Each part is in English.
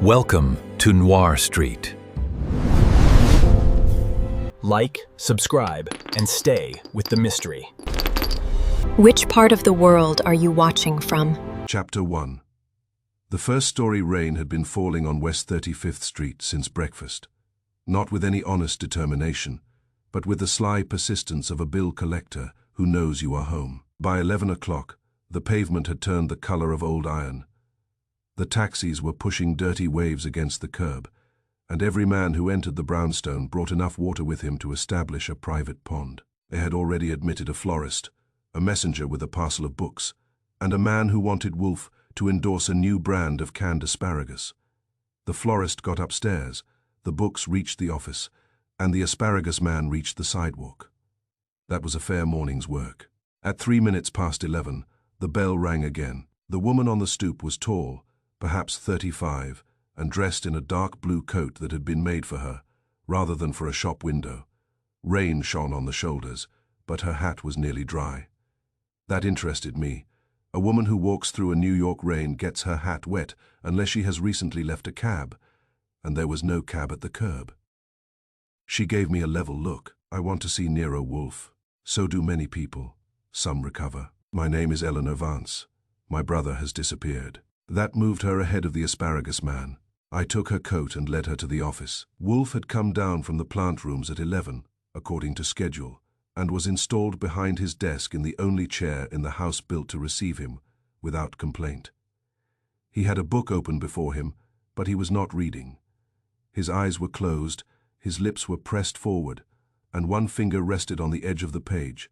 Welcome to Noir Street. Like, subscribe, and stay with the mystery. Which part of the world are you watching from? Chapter 1. The first story rain had been falling on West 35th Street since breakfast, not with any honest determination, but with the sly persistence of a bill collector who knows you are home. By 11 o'clock, the pavement had turned the color of old iron. The taxis were pushing dirty waves against the curb, and every man who entered the brownstone brought enough water with him to establish a private pond. They had already admitted a florist, a messenger with a parcel of books, and a man who wanted Wolfe to endorse a new brand of canned asparagus. The florist got upstairs, the books reached the office, and the asparagus man reached the sidewalk. That was a fair morning's work. At 11:03, the bell rang again. The woman on the stoop was tall, perhaps 35, and dressed in a dark blue coat that had been made for her, rather than for a shop window. Rain shone on the shoulders, but her hat was nearly dry. That interested me. A woman who walks through a New York rain gets her hat wet unless she has recently left a cab, and there was no cab at the curb. She gave me a level look. I want to see Nero Wolfe. So do many people. Some recover. My name is Eleanor Vance. My brother has disappeared. That moved her ahead of the asparagus man. I took her coat and led her to the office. Wolfe had come down from the plant rooms at 11, according to schedule, and was installed behind his desk in the only chair in the house built to receive him, without complaint. He had a book open before him, but he was not reading. His eyes were closed, his lips were pressed forward, and one finger rested on the edge of the page.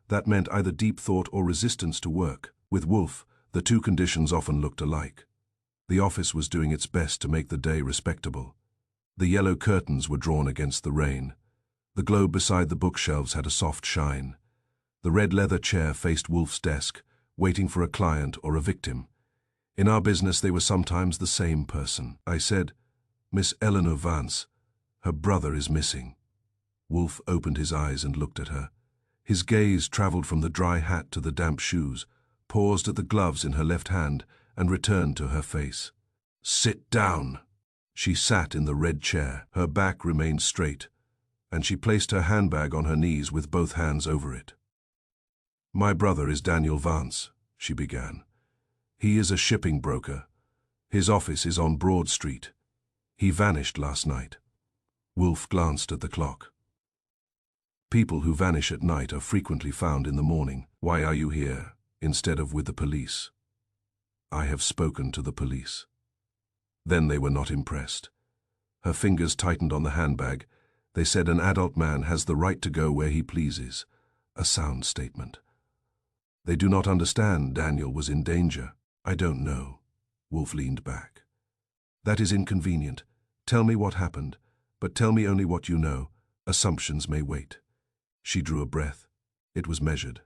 That meant either deep thought or resistance to work. With Wolfe, the two conditions often looked alike. The office was doing its best to make the day respectable. The yellow curtains were drawn against the rain. The globe beside the bookshelves had a soft shine. The red leather chair faced Wolfe's desk, waiting for a client or a victim. In our business they were sometimes the same person. I said, "Miss Eleanor Vance, her brother is missing." Wolfe opened his eyes and looked at her. His gaze traveled from the dry hat to the damp shoes, paused at the gloves in her left hand, and returned to her face. "Sit down." She sat in the red chair. Her back remained straight, and she placed her handbag on her knees with both hands over it. "My brother is Daniel Vance," she began. "He is a shipping broker. His office is on Broad Street. He vanished last night." Wolfe glanced at the clock. "People who vanish at night are frequently found in the morning. Why are you here, instead of with the police?" "I have spoken to the police." Then they were not impressed. Her fingers tightened on the handbag. They said an adult man has the right to go where he pleases. A sound statement. They do not understand Daniel was in danger. "I don't know." Wolfe leaned back. "That is inconvenient. Tell me what happened, but tell me only what you know. Assumptions may wait." She drew a breath. It was measured,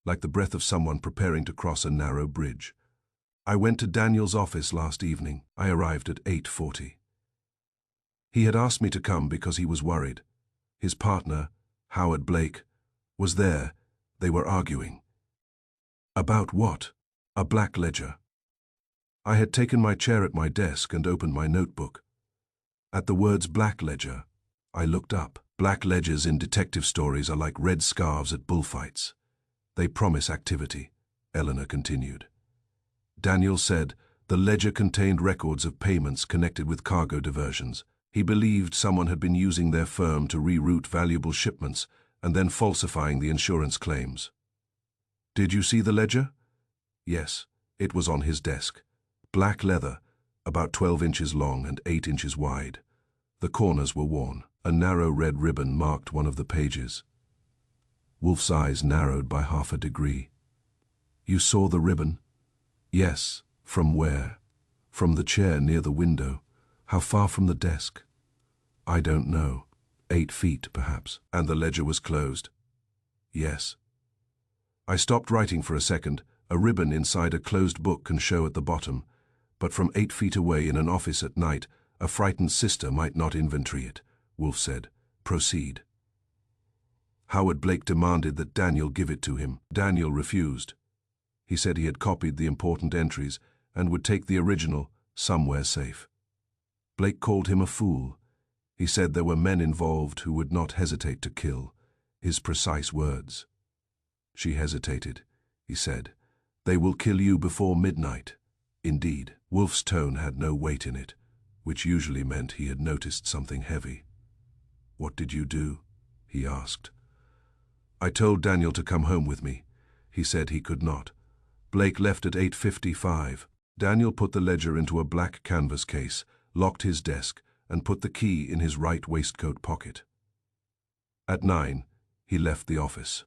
like the breath of someone preparing to cross a narrow bridge. "I went to Daniel's office last evening. I arrived at 8:40. He had asked me to come because he was worried. His partner, Howard Blake, was there. They were arguing." "About what?" "A black ledger." I had taken my chair at my desk and opened my notebook. At the words black ledger, I looked up. Black ledgers in detective stories are like red scarves at bullfights. They promise activity, Eleanor continued. Daniel said the ledger contained records of payments connected with cargo diversions. He believed someone had been using their firm to reroute valuable shipments and then falsifying the insurance claims. "Did you see the ledger?" "Yes, it was on his desk. Black leather, about 12 inches long and 8 inches wide. The corners were worn. A narrow red ribbon marked one of the pages." Wolfe's eyes narrowed by half a degree. "You saw the ribbon?" "Yes." "From where?" "From the chair near the window." "How far from the desk?" "I don't know. 8 feet, perhaps." "And the ledger was closed?" "Yes." I stopped writing for a second. A ribbon inside a closed book can show at the bottom, but from 8 feet away in an office at night, a frightened sister might not inventory it. Wolfe said, "Proceed." "Howard Blake demanded that Daniel give it to him. Daniel refused. He said he had copied the important entries and would take the original somewhere safe. Blake called him a fool. He said there were men involved who would not hesitate to kill. His precise words. She hesitated. He said, "They will kill you before midnight." Indeed, Wolfe's tone had no weight in it, which usually meant he had noticed something heavy. "What did you do?" he asked. "I told Daniel to come home with me. He said he could not. Blake left at 8:55. Daniel put the ledger into a black canvas case, locked his desk, and put the key in his right waistcoat pocket. At 9, he left the office.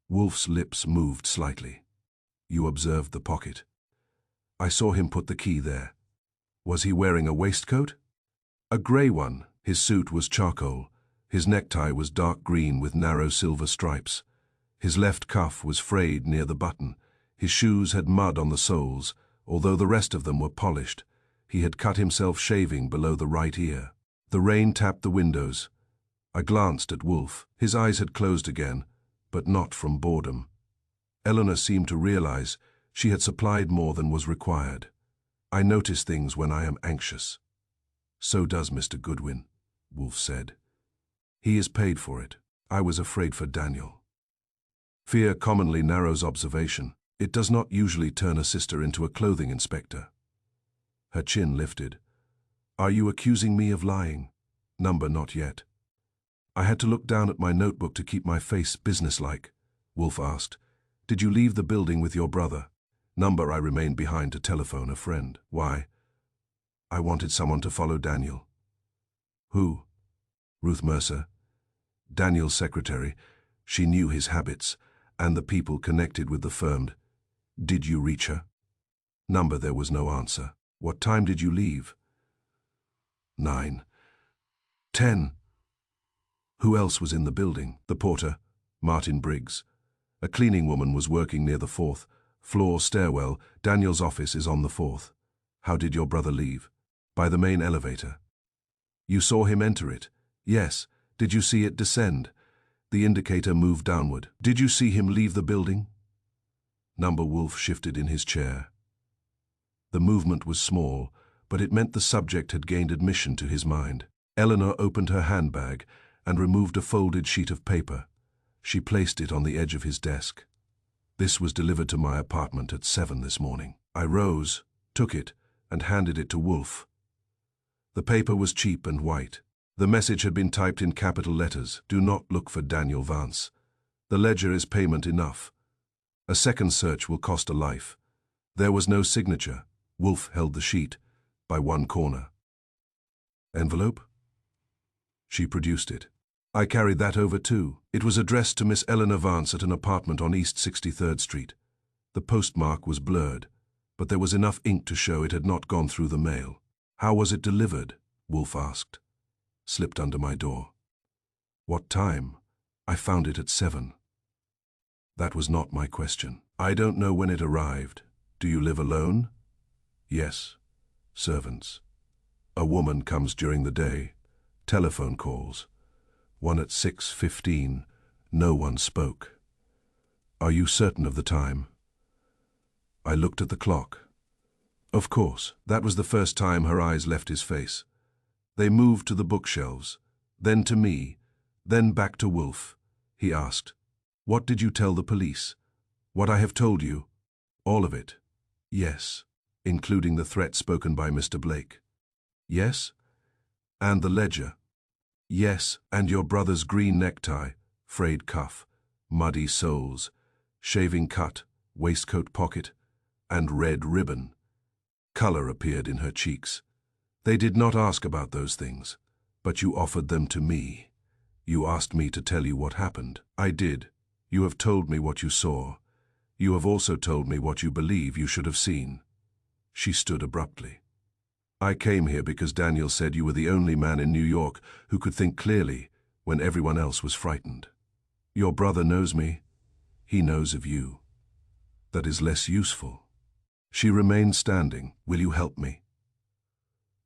Wolfe's lips moved slightly. "You observed the pocket?" "I saw him put the key there." "Was he wearing a waistcoat?" "A grey one. His suit was charcoal. His necktie was dark green with narrow silver stripes. His left cuff was frayed near the button. His shoes had mud on the soles, although the rest of them were polished. He had cut himself shaving below the right ear. The rain tapped the windows. I glanced at Wolfe. His eyes had closed again, but not from boredom. Eleanor seemed to realize she had supplied more than was required. "I notice things when I am anxious." "So does Mr. Goodwin," Wolfe said. "He is paid for it. I was afraid for Daniel." Fear commonly narrows observation. It does not usually turn a sister into a clothing inspector. Her chin lifted. "Are you accusing me of lying?" "Number, not yet." "I had to look down at my notebook to keep my face businesslike." Wolfe asked, "Did you leave the building with your brother?" "Number, I remained behind to telephone a friend." "Why?" "I wanted someone to follow Daniel." "Who?" "Ruth Mercer. Daniel's secretary. She knew his habits and the people connected with the firm." "Did you reach her?" "Number, there was no answer." "What time did you leave?" 9. 10. Who else was in the building? "The porter, Martin Briggs. A cleaning woman was working near the 4th floor stairwell. Daniel's office is on the 4th. "How did your brother leave?" "By the main elevator." "You saw him enter it?" "Yes." "Did you see it descend?" The indicator moved downward. "Did you see him leave the building?" Number Wolfe shifted in his chair. The movement was small, but it meant the subject had gained admission to his mind. Eleanor opened her handbag and removed a folded sheet of paper. She placed it on the edge of his desk. "This was delivered to my apartment at 7 this morning." I rose, took it, and handed it to Wolfe. The paper was cheap and white. The message had been typed in capital letters: "Do not look for Daniel Vance. The ledger is payment enough. A second search will cost a life." There was no signature. Wolfe held the sheet by one corner. "Envelope?" She produced it. "I carried that over too. It was addressed to Miss Eleanor Vance at an apartment on East 63rd Street. The postmark was blurred, but there was enough ink to show it had not gone through the mail." "How was it delivered?" Wolfe asked. "Slipped under my door." "What time?" "I found it at 7. That was not my question. "I don't know when it arrived. Do you live alone?" "Yes. Servants. A woman comes during the day. Telephone calls. One at 6:15. No one spoke." "Are you certain of the time?" I looked at the clock. Of course, that was the first time her eyes left his face. They moved to the bookshelves, then to me, then back to Wolfe. He asked, "What did you tell the police?" "What I have told you." "All of it?" "Yes." "Including the threat spoken by Mr. Blake?" "Yes." "And the ledger?" "Yes." "And your brother's green necktie, frayed cuff, muddy soles, shaving cut, waistcoat pocket, and red ribbon." Color appeared in her cheeks. "They did not ask about those things, but you offered them to me. You asked me to tell you what happened." "I did. You have told me what you saw. You have also told me what you believe you should have seen." She stood abruptly. "I came here because Daniel said you were the only man in New York who could think clearly when everyone else was frightened. Your brother knows me. He knows of you. That is less useful." She remained standing. "Will you help me?"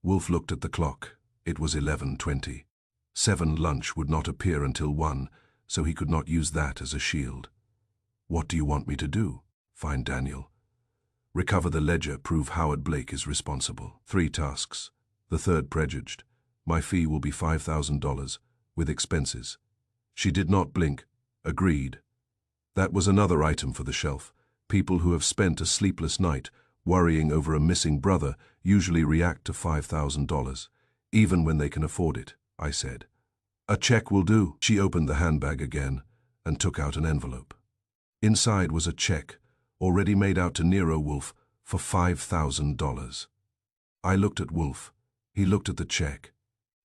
Wolfe looked at the clock. It was 11:20. 7 lunch would not appear until 1, so he could not use that as a shield. "What do you want me to do?" "Find Daniel. Recover the ledger, prove Howard Blake is responsible." 3 tasks. The third prejudged. My fee will be $5,000, with expenses. She did not blink. Agreed. That was another item for the shelf. People who have spent a sleepless night worrying over a missing brother usually react to $5,000, even when they can afford it, I said. A check will do. She opened the handbag again and took out an envelope. Inside was a check, already made out to Nero Wolfe, for $5,000. I looked at Wolfe. He looked at the check.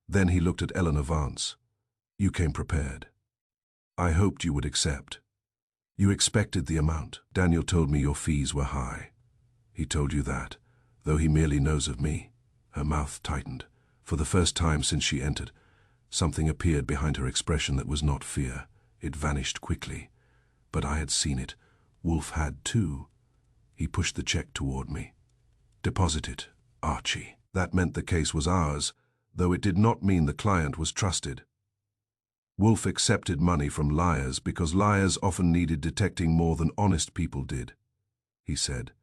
Then he looked at Eleanor Vance. You came prepared. I hoped you would accept. You expected the amount. Daniel told me your fees were high. He told you that, though he merely knows of me. Her mouth tightened. For the first time since she entered, something appeared behind her expression that was not fear. It vanished quickly. But I had seen it. Wolfe had too. He pushed the check toward me. Deposit it, Archie. That meant the case was ours, though it did not mean the client was trusted. Wolfe accepted money from liars because liars often needed detecting more than honest people did. He said,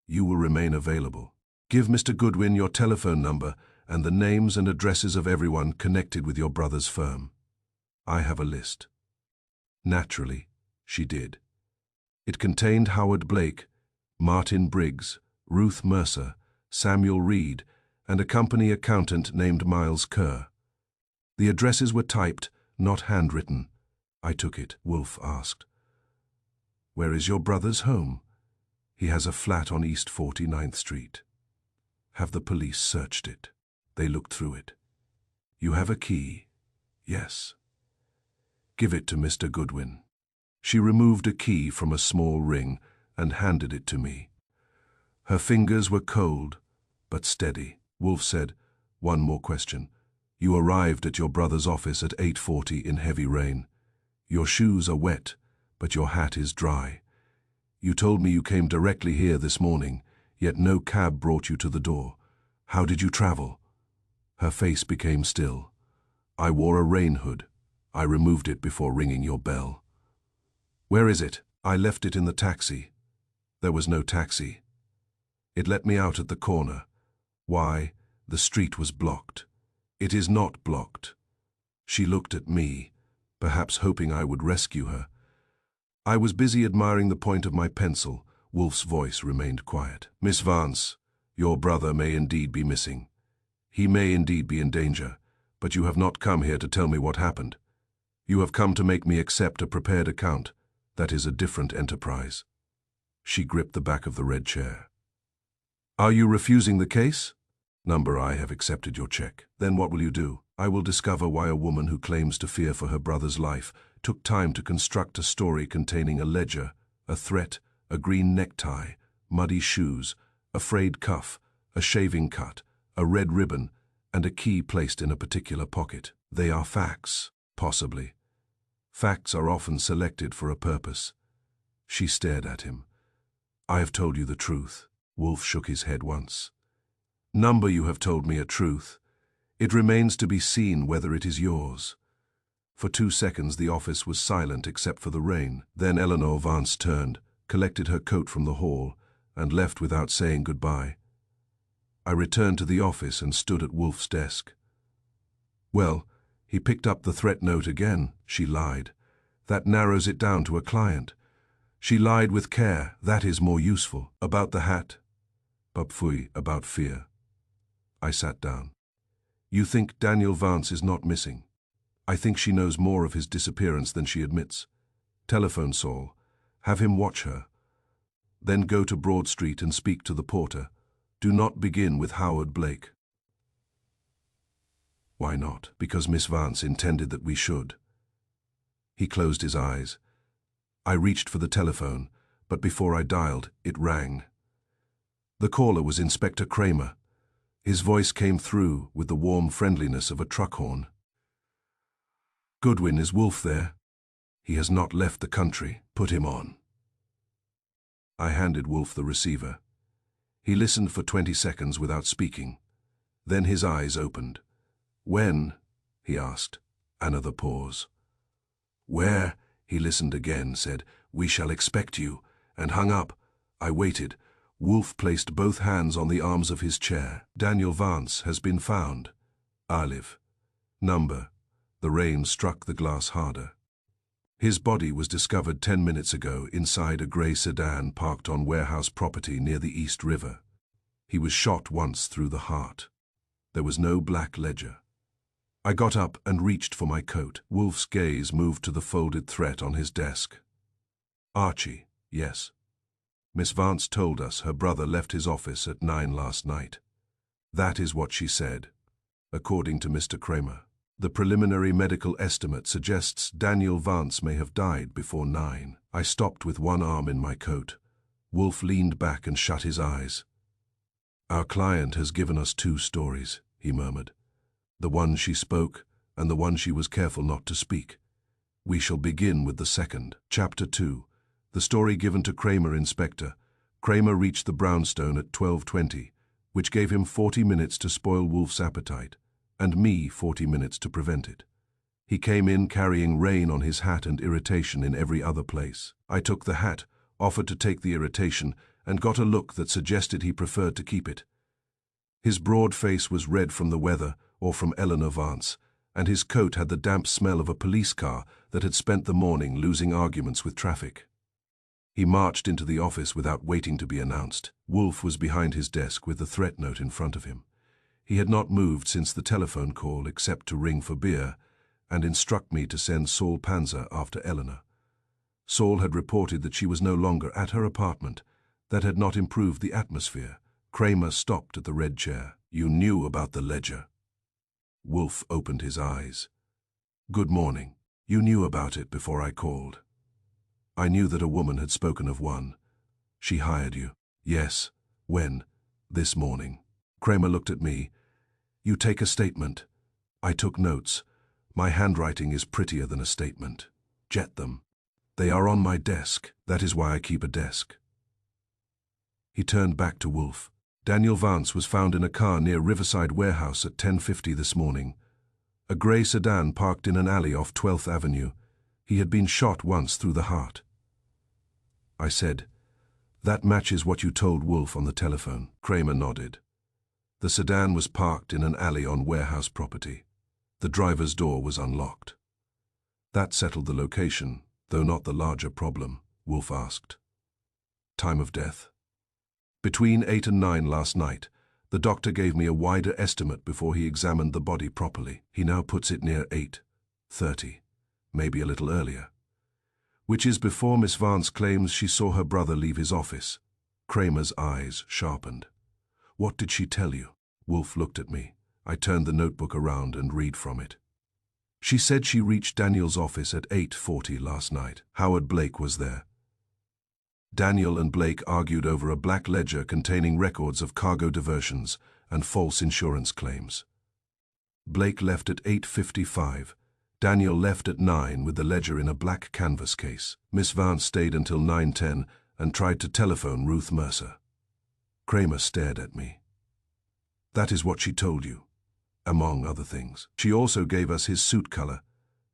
"You will remain available. Give Mr. Goodwin your telephone number and the names and addresses of everyone connected with your brother's firm. I have a list." Naturally, she did. It contained Howard Blake, Martin Briggs, Ruth Mercer, Samuel Reed, and a company accountant named Miles Kerr. The addresses were typed, not handwritten. I took it. Wolfe asked, "Where is your brother's home?" "He has a flat on East 49th Street. Have the police searched it?" They looked through it. "You have a key?" "Yes." "Give it to Mr. Goodwin." She removed a key from a small ring and handed it to me. Her fingers were cold, but steady. Wolfe said, "One more question. You arrived at your brother's office at 8:40 in heavy rain. Your shoes are wet, but your hat is dry. You told me you came directly here this morning, yet no cab brought you to the door. How did you travel?" Her face became still. "I wore a rain hood. I removed it before ringing your bell." "Where is it?" "I left it in the taxi." There was no taxi. It let me out at the corner. Why? The street was blocked. "It is not blocked." She looked at me, perhaps hoping I would rescue her. I was busy admiring the point of my pencil. Wolfe's voice remained quiet. "Miss Vance, your brother may indeed be missing. He may indeed be in danger, but you have not come here to tell me what happened. You have come to make me accept a prepared account. That is a different enterprise." She gripped the back of the red chair. "Are you refusing the case?" "Number, I have accepted your check." "Then what will you do?" "I will discover why a woman who claims to fear for her brother's life took time to construct a story containing a ledger, a threat, a green necktie, muddy shoes, a frayed cuff, a shaving cut, a red ribbon, and a key placed in a particular pocket. They are facts, possibly. Facts are often selected for a purpose." She stared at him. "I have told you the truth." Wolfe shook his head once. "Number, you have told me a truth. It remains to be seen whether it is yours." For 2 seconds the office was silent except for the rain. Then Eleanor Vance turned, collected her coat from the hall, and left without saying goodbye. I returned to the office and stood at Wolfe's desk. "Well, he picked up the threat note again." She lied. "That narrows it down to a client." "She lied with care. That is more useful." "About the hat?" "Bapfui, about fear." I sat down. "You think Daniel Vance is not missing?" "I think she knows more of his disappearance than she admits. Telephone Saul. Have him watch her. Then go to Broad Street and speak to the porter. Do not begin with Howard Blake." "Why not?" "Because Miss Vance intended that we should." He closed his eyes. I reached for the telephone, but before I dialed, it rang. The caller was Inspector Kramer. His voice came through with the warm friendliness of a truck horn. "Goodwin, is Wolfe there?" "He has not left the country. Put him on." I handed Wolfe the receiver. He listened for 20 seconds without speaking. Then his eyes opened. "When?" he asked. Another pause. "Where?" He listened again, said, "We shall expect you," and hung up. I waited. Wolfe placed both hands on the arms of his chair. Daniel Vance has been found. I live. Number. The rain struck the glass harder. His body was discovered 10 minutes ago inside a grey sedan parked on warehouse property near the East River. He was shot once through the heart. There was no black ledger. I got up and reached for my coat. Wolfe's gaze moved to the folded threat on his desk. Archie, yes. Miss Vance told us her brother left his office at 9 last night. That is what she said, according to Mr. Kramer. The preliminary medical estimate suggests Daniel Vance may have died before 9. I stopped with one arm in my coat. Wolfe leaned back and shut his eyes. Our client has given us 2 stories, he murmured. The one she spoke and the one she was careful not to speak. We shall begin with the second. Chapter 2. The story given to Kramer, Inspector. Kramer reached the brownstone at 12:20, which gave him 40 minutes to spoil Wolfe's appetite, and me 40 minutes to prevent it. He came in carrying rain on his hat and irritation in every other place. I took the hat, offered to take the irritation, and got a look that suggested he preferred to keep it. His broad face was red from the weather or from Eleanor Vance, and his coat had the damp smell of a police car that had spent the morning losing arguments with traffic. He marched into the office without waiting to be announced. Wolfe was behind his desk with the threat note in front of him. He had not moved since the telephone call except to ring for beer and instruct me to send Saul Panzer after Eleanor. Saul had reported that she was no longer at her apartment. That had not improved the atmosphere. Kramer stopped at the red chair. You knew about the ledger. Wolfe opened his eyes. Good morning. You knew about it before I called. I knew that a woman had spoken of one. She hired you. Yes. When? This morning. Kramer looked at me. You take a statement. I took notes. My handwriting is prettier than a statement. Jet them. They are on my desk. That is why I keep a desk. He turned back to Wolfe. Daniel Vance was found in a car near Riverside Warehouse at 10:50 this morning. A grey sedan parked in an alley off 12th Avenue. He had been shot once through the heart. I said, that matches what you told Wolfe on the telephone. Kramer nodded. The sedan was parked in an alley on warehouse property. The driver's door was unlocked. That settled the location, though not the larger problem, Wolfe asked. Time of death. Between 8 and 9 last night, the doctor gave me a wider estimate before he examined the body properly. He now puts it near 8:30, maybe a little earlier. Which is before Miss Vance claims she saw her brother leave his office. Kramer's eyes sharpened. What did she tell you? Wolfe looked at me. I turned the notebook around and read from it. She said she reached Daniel's office at 8:40 last night. Howard Blake was there. Daniel and Blake argued over a black ledger containing records of cargo diversions and false insurance claims. Blake left at 8:55. Daniel left at 9 with the ledger in a black canvas case. Miss Vance stayed until 9:10 and tried to telephone Ruth Mercer. Kramer stared at me. That is what she told you, among other things. She also gave us his suit color,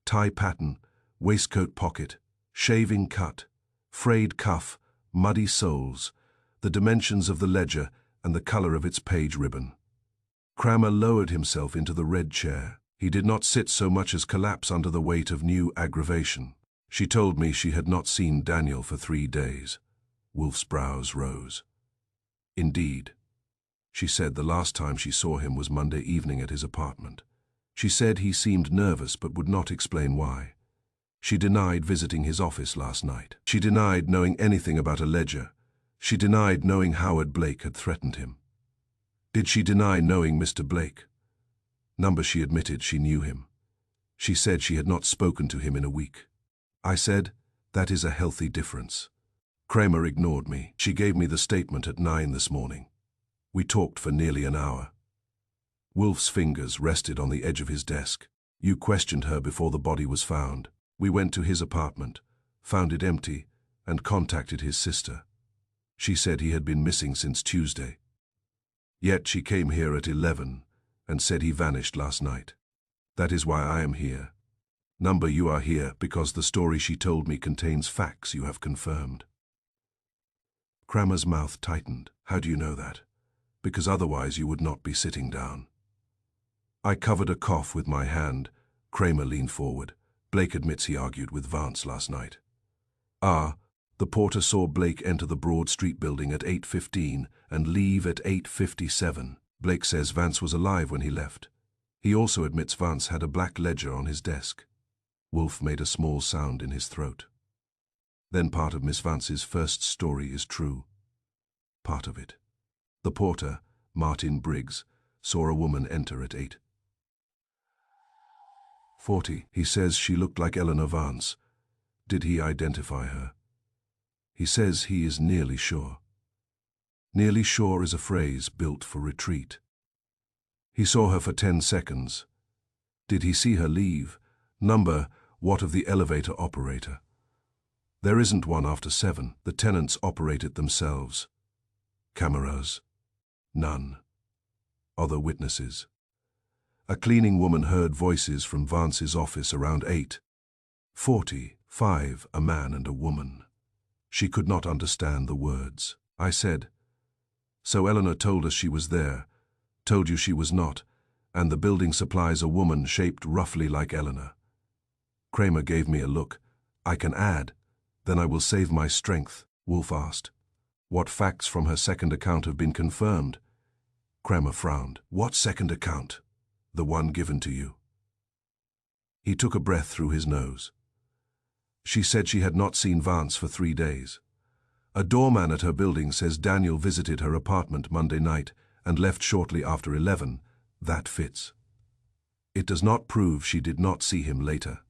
tie pattern, waistcoat pocket, shaving cut, frayed cuff, muddy soles, the dimensions of the ledger and the color of its page ribbon. Kramer lowered himself into the red chair. He did not sit so much as collapse under the weight of new aggravation. She told me she had not seen Daniel for 3 days. Wolfe's brows rose. Indeed. She said the last time she saw him was Monday evening at his apartment. She said he seemed nervous but would not explain why. She denied visiting his office last night. She denied knowing anything about a ledger. She denied knowing Howard Blake had threatened him. Did she deny knowing Mr. Blake? Number she admitted she knew him. She said she had not spoken to him in a week. I said, that is a healthy difference. Kramer ignored me. She gave me the statement at 9 this morning. We talked for nearly an hour. Wolfe's fingers rested on the edge of his desk. You questioned her before the body was found. We went to his apartment, found it empty, and contacted his sister. She said he had been missing since Tuesday. Yet she came here at 11 and said he vanished last night. That is why I am here. Number, you are here because the story she told me contains facts you have confirmed. Kramer's mouth tightened. How do you know that? Because otherwise you would not be sitting down. I covered a cough with my hand. Kramer leaned forward. Blake admits he argued with Vance last night. The porter saw Blake enter the Broad Street building at 8:15 and leave at 8:57. Blake says Vance was alive when he left. He also admits Vance had a black ledger on his desk. Wolfe made a small sound in his throat. Then part of Miss Vance's first story is true. Part of it. The porter, Martin Briggs, saw a woman enter at 8:40. He says she looked like Eleanor Vance. Did he identify her? He says he is nearly sure. Nearly sure is a phrase built for retreat. He saw her for 10 seconds. Did he see her leave? Number, what of the elevator operator? There isn't one after 7. The tenants operate it themselves. Cameras? None. Other witnesses? A cleaning woman heard voices from Vance's office around 8:45, a man and a woman. She could not understand the words. I said, "So Eleanor told us she was there, told you she was not, and the building supplies a woman shaped roughly like Eleanor." Kramer gave me a look. "I can add, then I will save my strength," Wolfe asked. "What facts from her second account have been confirmed?" Kramer frowned. "What second account?" "The one given to you." He took a breath through his nose. "She said she had not seen Vance for 3 days. A doorman at her building says Daniel visited her apartment Monday night and left shortly after 11. That fits. It does not prove she did not see him later."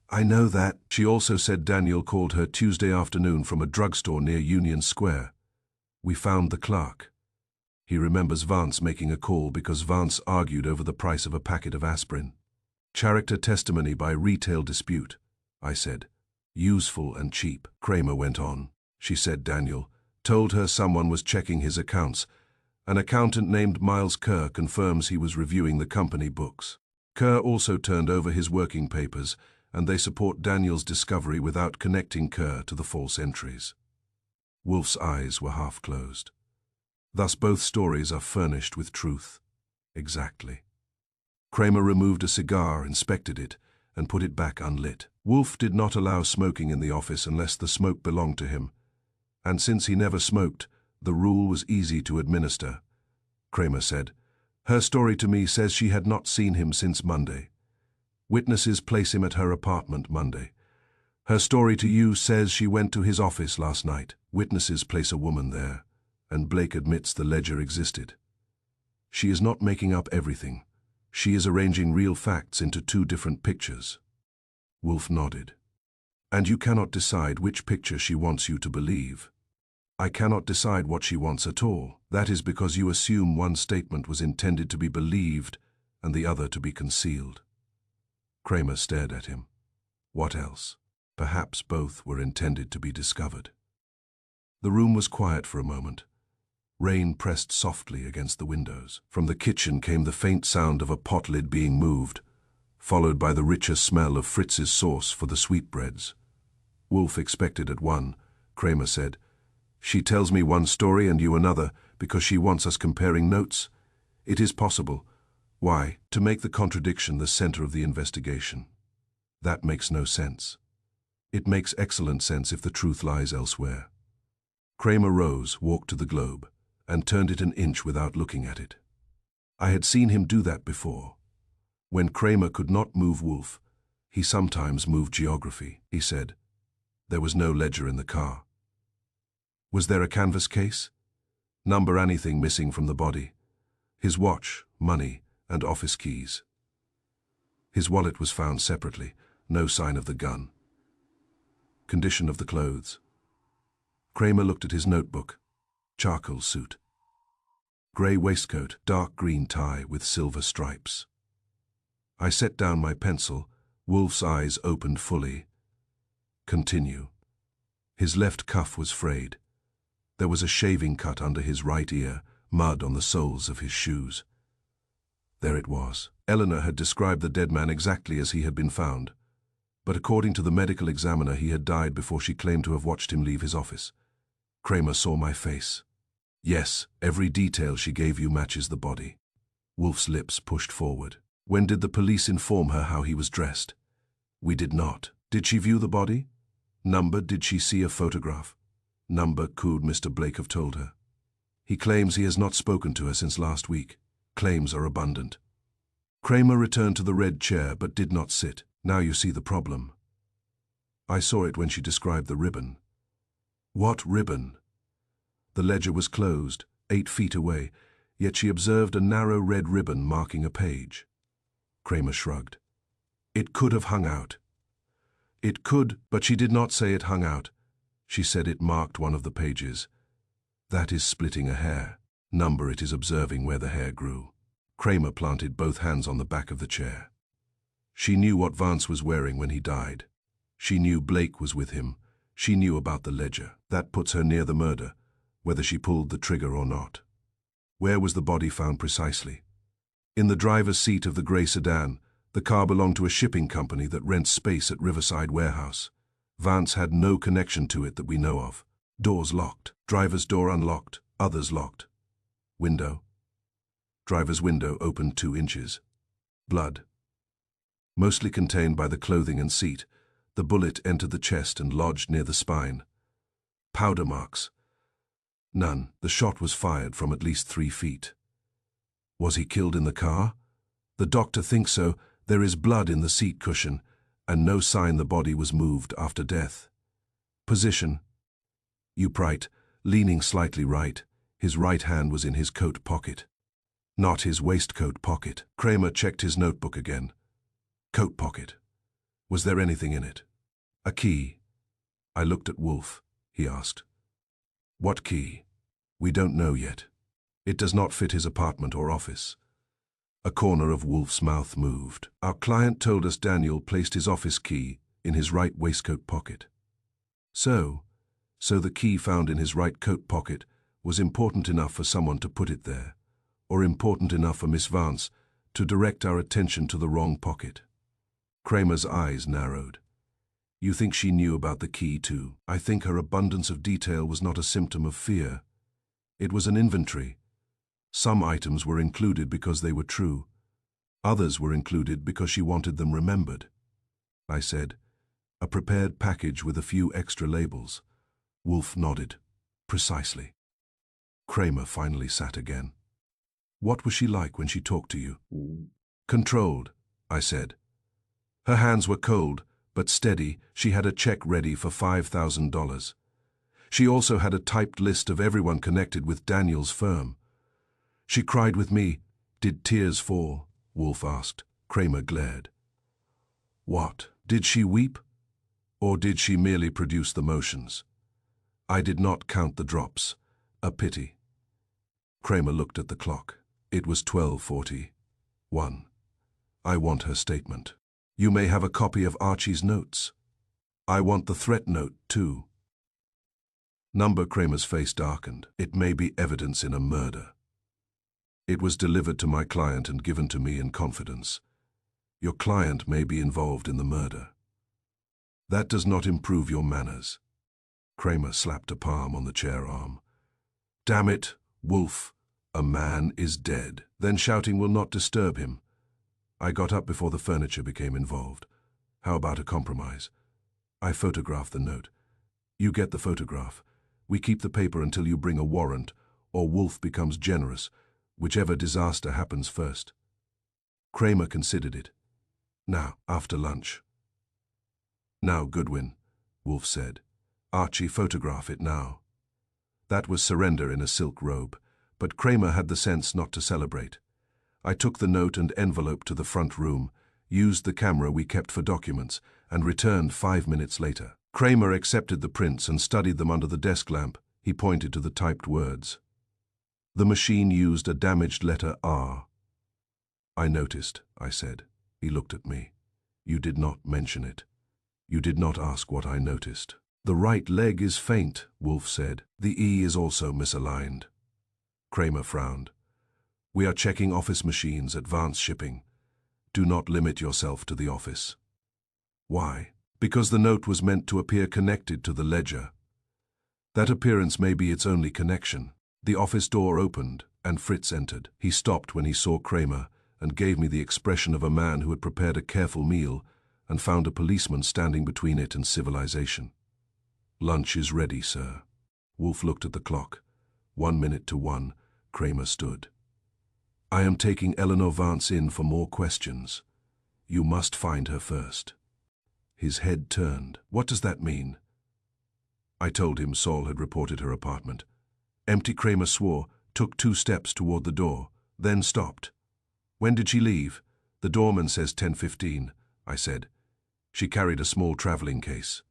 "I know that." "She also said Daniel called her Tuesday afternoon from a drugstore near Union Square. We found the clerk. He remembers Vance making a call because Vance argued over the price of a packet of aspirin." "Character testimony by retail dispute," I said. "Useful and cheap." Kramer went on. "She said Daniel told her someone was checking his accounts. An accountant named Miles Kerr confirms he was reviewing the company books. Kerr also turned over his working papers, and they support Daniel's discovery without connecting Kerr to the false entries." Wolfe's eyes were half closed. "Thus both stories are furnished with truth." "Exactly." Kramer removed a cigar, inspected it, and put it back unlit. Wolfe did not allow smoking in the office unless the smoke belonged to him. And since he never smoked, the rule was easy to administer. Kramer said, "Her story to me says she had not seen him since Monday. Witnesses place him at her apartment Monday. Her story to you says she went to his office last night. Witnesses place a woman there, and Blake admits the ledger existed. She is not making up everything. She is arranging real facts into 2 different pictures." Wolfe nodded. "And you cannot decide which picture she wants you to believe." "I cannot decide what she wants at all. That is because you assume one statement was intended to be believed and the other to be concealed." Kramer stared at him. "What else?" "Perhaps both were intended to be discovered." The room was quiet for a moment. Rain pressed softly against the windows. From the kitchen came the faint sound of a pot lid being moved, followed by the richer smell of Fritz's sauce for the sweetbreads. Wolfe expected at 1. Kramer said, "She tells me one story and you another because she wants us comparing notes. It is possible. Why? To make the contradiction the center of the investigation. That makes no sense. It makes excellent sense if the truth lies elsewhere." Kramer rose, walked to the globe, and turned it an inch without looking at it. I had seen him do that before. When Kramer could not move Wolfe, he sometimes moved geography. He said, "There was no ledger in the car. Was there a canvas case? Number anything missing from the body? His watch, money, and office keys. His wallet was found separately, no sign of the gun. Condition of the clothes." Kramer looked at his notebook. Charcoal suit. Grey waistcoat, dark green tie with silver stripes. I set down my pencil. Wolfe's eyes opened fully. "Continue." His left cuff was frayed. There was a shaving cut under his right ear, mud on the soles of his shoes. There it was. Eleanor had described the dead man exactly as he had been found, but according to the medical examiner he had died before she claimed to have watched him leave his office. Kramer saw my face. Yes, every detail she gave you matches the body. Wolfe's lips pushed forward. When did the police inform her how he was dressed? We did not. Did she view the body? Number, did she see a photograph? Number, could Mr. Blake have told her? He claims he has not spoken to her since last week. Claims are abundant. Kramer returned to the red chair but did not sit. Now you see the problem. I saw it when she described the ribbon. What ribbon? The ledger was closed, 8 feet away, yet she observed a narrow red ribbon marking a page. Kramer shrugged. It could have hung out. It could, but she did not say it hung out. She said it marked one of the pages. That is splitting a hair. Number, it is observing where the hair grew. Kramer planted both hands on the back of the chair. She knew what Vance was wearing when he died. She knew Blake was with him. She knew about the ledger. That puts her near the murder, whether she pulled the trigger or not. Where was the body found precisely? In the driver's seat of the grey sedan. The car belonged to a shipping company that rents space at Riverside Warehouse. Vance had no connection to it that we know of. Doors locked. Driver's door unlocked. Others locked. Window. Driver's window opened 2 inches. Blood. Mostly contained by the clothing and seat. The bullet entered the chest and lodged near the spine. Powder marks. None. The shot was fired from at least 3 feet. Was he killed in the car? The doctor thinks so. There is blood in the seat cushion, and no sign the body was moved after death. Position. Upright, leaning slightly right. His right hand was in his coat pocket. Not his waistcoat pocket. Kramer checked his notebook again. Coat pocket. Was there anything in it? A key. I looked at Wolfe. He asked. What key? We don't know yet. It does not fit his apartment or office. A corner of Wolfe's mouth moved. Our client told us Daniel placed his office key in his right waistcoat pocket. So the key found in his right coat pocket was important enough for someone to put it there, or important enough for Miss Vance to direct our attention to the wrong pocket. Kramer's eyes narrowed. You think she knew about the key too? I think her abundance of detail was not a symptom of fear. It was an inventory. Some items were included because they were true. Others were included because she wanted them remembered. I said, a prepared package with a few extra labels. Wolfe nodded. Precisely. Kramer finally sat again. What was she like when she talked to you? Controlled, I said. Her hands were cold, but steady. She had a check ready for $5,000. She also had a typed list of everyone connected with Daniel's firm. She cried with me. Did tears fall? Wolfe asked. Kramer glared. What? Did she weep? Or did she merely produce the motions? I did not count the drops. A pity. Kramer looked at the clock. It was 12:41. I want her statement. You may have a copy of Archie's notes. I want the threat note, too. Number. Kramer's face darkened. It may be evidence in a murder. It was delivered to my client and given to me in confidence. Your client may be involved in the murder. That does not improve your manners. Kramer slapped a palm on the chair arm. Damn it, Wolfe, a man is dead. Then shouting will not disturb him. I got up before the furniture became involved. How about a compromise? I photographed the note. You get the photograph. We keep the paper until you bring a warrant, or Wolfe becomes generous, whichever disaster happens first. Kramer considered it. Now, after lunch. Now, Goodwin, Wolfe said. Archie, photograph it now. That was surrender in a silk robe, but Kramer had the sense not to celebrate. I took the note and envelope to the front room, used the camera we kept for documents, and returned 5 minutes later. Kramer accepted the prints and studied them under the desk lamp. He pointed to the typed words. The machine used a damaged letter R. I noticed, I said. He looked at me. You did not mention it. You did not ask what I noticed. The right leg is faint, Wolfe said. The E is also misaligned. Kramer frowned. We are checking office machines at Vance Shipping. Do not limit yourself to the office. Why? Because the note was meant to appear connected to the ledger. That appearance may be its only connection. The office door opened, and Fritz entered. He stopped when he saw Kramer, and gave me the expression of a man who had prepared a careful meal and found a policeman standing between it and civilization. "Lunch is ready, sir." Wolfe looked at the clock. 1 minute to 1, Kramer stood. "I am taking Eleanor Vance in for more questions. You must find her first." His head turned. "What does that mean?" I told him Saul had reported her apartment. Empty. Kramer swore, took 2 steps toward the door, then stopped. "When did she leave?" "The doorman says 10:15, I said. "She carried a small traveling case."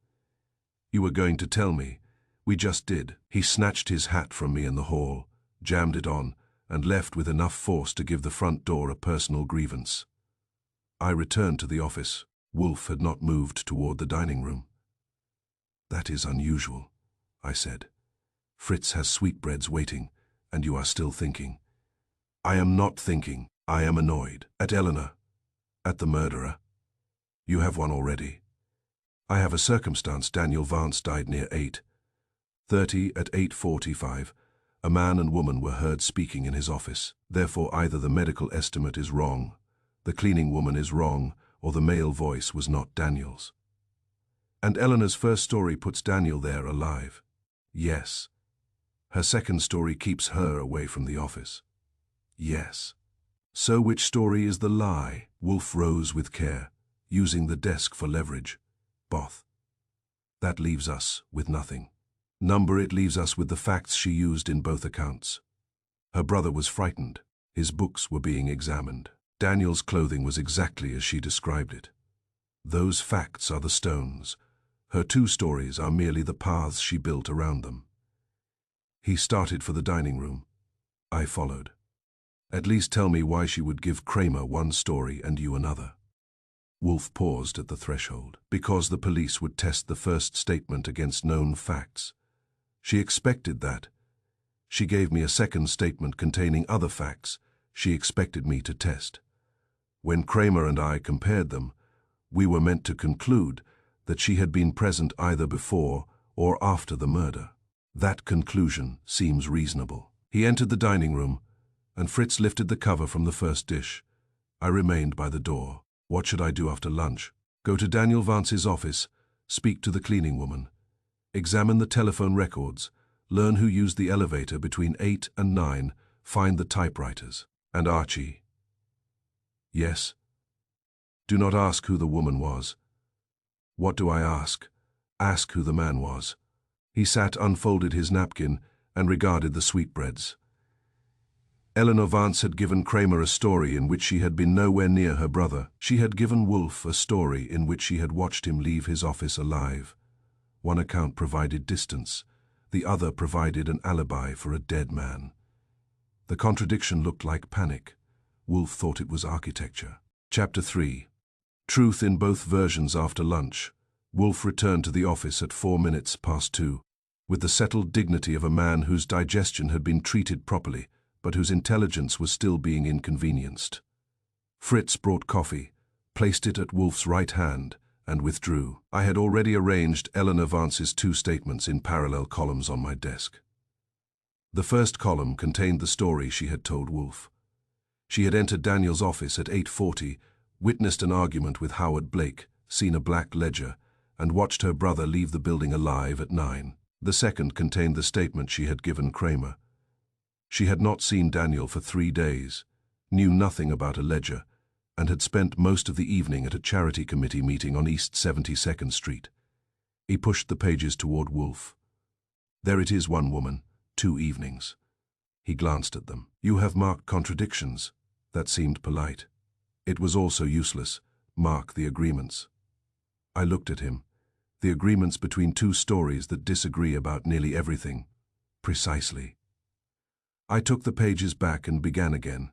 "You were going to tell me." "We just did." He snatched his hat from me in the hall, jammed it on, and left with enough force to give the front door a personal grievance. I returned to the office. Wolfe had not moved toward the dining room. "That is unusual," I said. "Fritz has sweetbreads waiting, and you are still thinking." "I am not thinking. I am annoyed. At Eleanor. At the murderer. You have one already. I have a circumstance. Daniel Vance died near 8:30. At 8:45, a man and woman were heard speaking in his office. Therefore either the medical estimate is wrong, the cleaning woman is wrong, or the male voice was not Daniel's. And Eleanor's first story puts Daniel there alive. Yes. Her second story keeps her away from the office. Yes. So which story is the lie? Wolfe rose with care, using the desk for leverage. Both. That leaves us with nothing. It leaves us with the facts she used in both accounts. Her brother was frightened. His books were being examined. Daniel's clothing was exactly as she described it. Those facts are the stones. Her 2 stories are merely the paths she built around them. He started for the dining room. I followed. "At least tell me why she would give Kramer one story and you another." Wolfe paused at the threshold. "Because the police would test the first statement against known facts. She expected that. She gave me a second statement containing other facts she expected me to test. When Kramer and I compared them, we were meant to conclude that she had been present either before or after the murder. That conclusion seems reasonable." He entered the dining room, and Fritz lifted the cover from the first dish. I remained by the door. What should I do after lunch? Go to Daniel Vance's office, speak to the cleaning woman, examine the telephone records, learn who used the elevator between 8 and 9, find the typewriters. And Archie? Yes. Do not ask who the woman was. What do I ask? Ask who the man was. He sat, unfolded his napkin, and regarded the sweetbreads. Eleanor Vance had given Kramer a story in which she had been nowhere near her brother. She had given Wolfe a story in which she had watched him leave his office alive. One account provided distance, the other provided an alibi for a dead man. The contradiction looked like panic. Wolfe thought it was architecture. Chapter 3. Truth in both versions. After lunch, Wolfe returned to the office at 4 minutes past 2, with the settled dignity of a man whose digestion had been treated properly, but whose intelligence was still being inconvenienced. Fritz brought coffee, placed it at Wolfe's right hand, and withdrew. I had already arranged Eleanor Vance's 2 statements in parallel columns on my desk. The first column contained the story she had told Wolfe. She had entered Daniel's office at 8:40, witnessed an argument with Howard Blake, seen a black ledger, and watched her brother leave the building alive at 9. The second contained the statement she had given Kramer. She had not seen Daniel for 3 days, knew nothing about a ledger, and had spent most of the evening at a charity committee meeting on East 72nd Street. He pushed the pages toward Wolfe. There it is, 1 woman, 2 evenings. He glanced at them. You have marked contradictions. That seemed polite. It was also useless. Mark the agreements. I looked at him. The agreements between 2 stories that disagree about nearly everything. Precisely. I took the pages back and began again.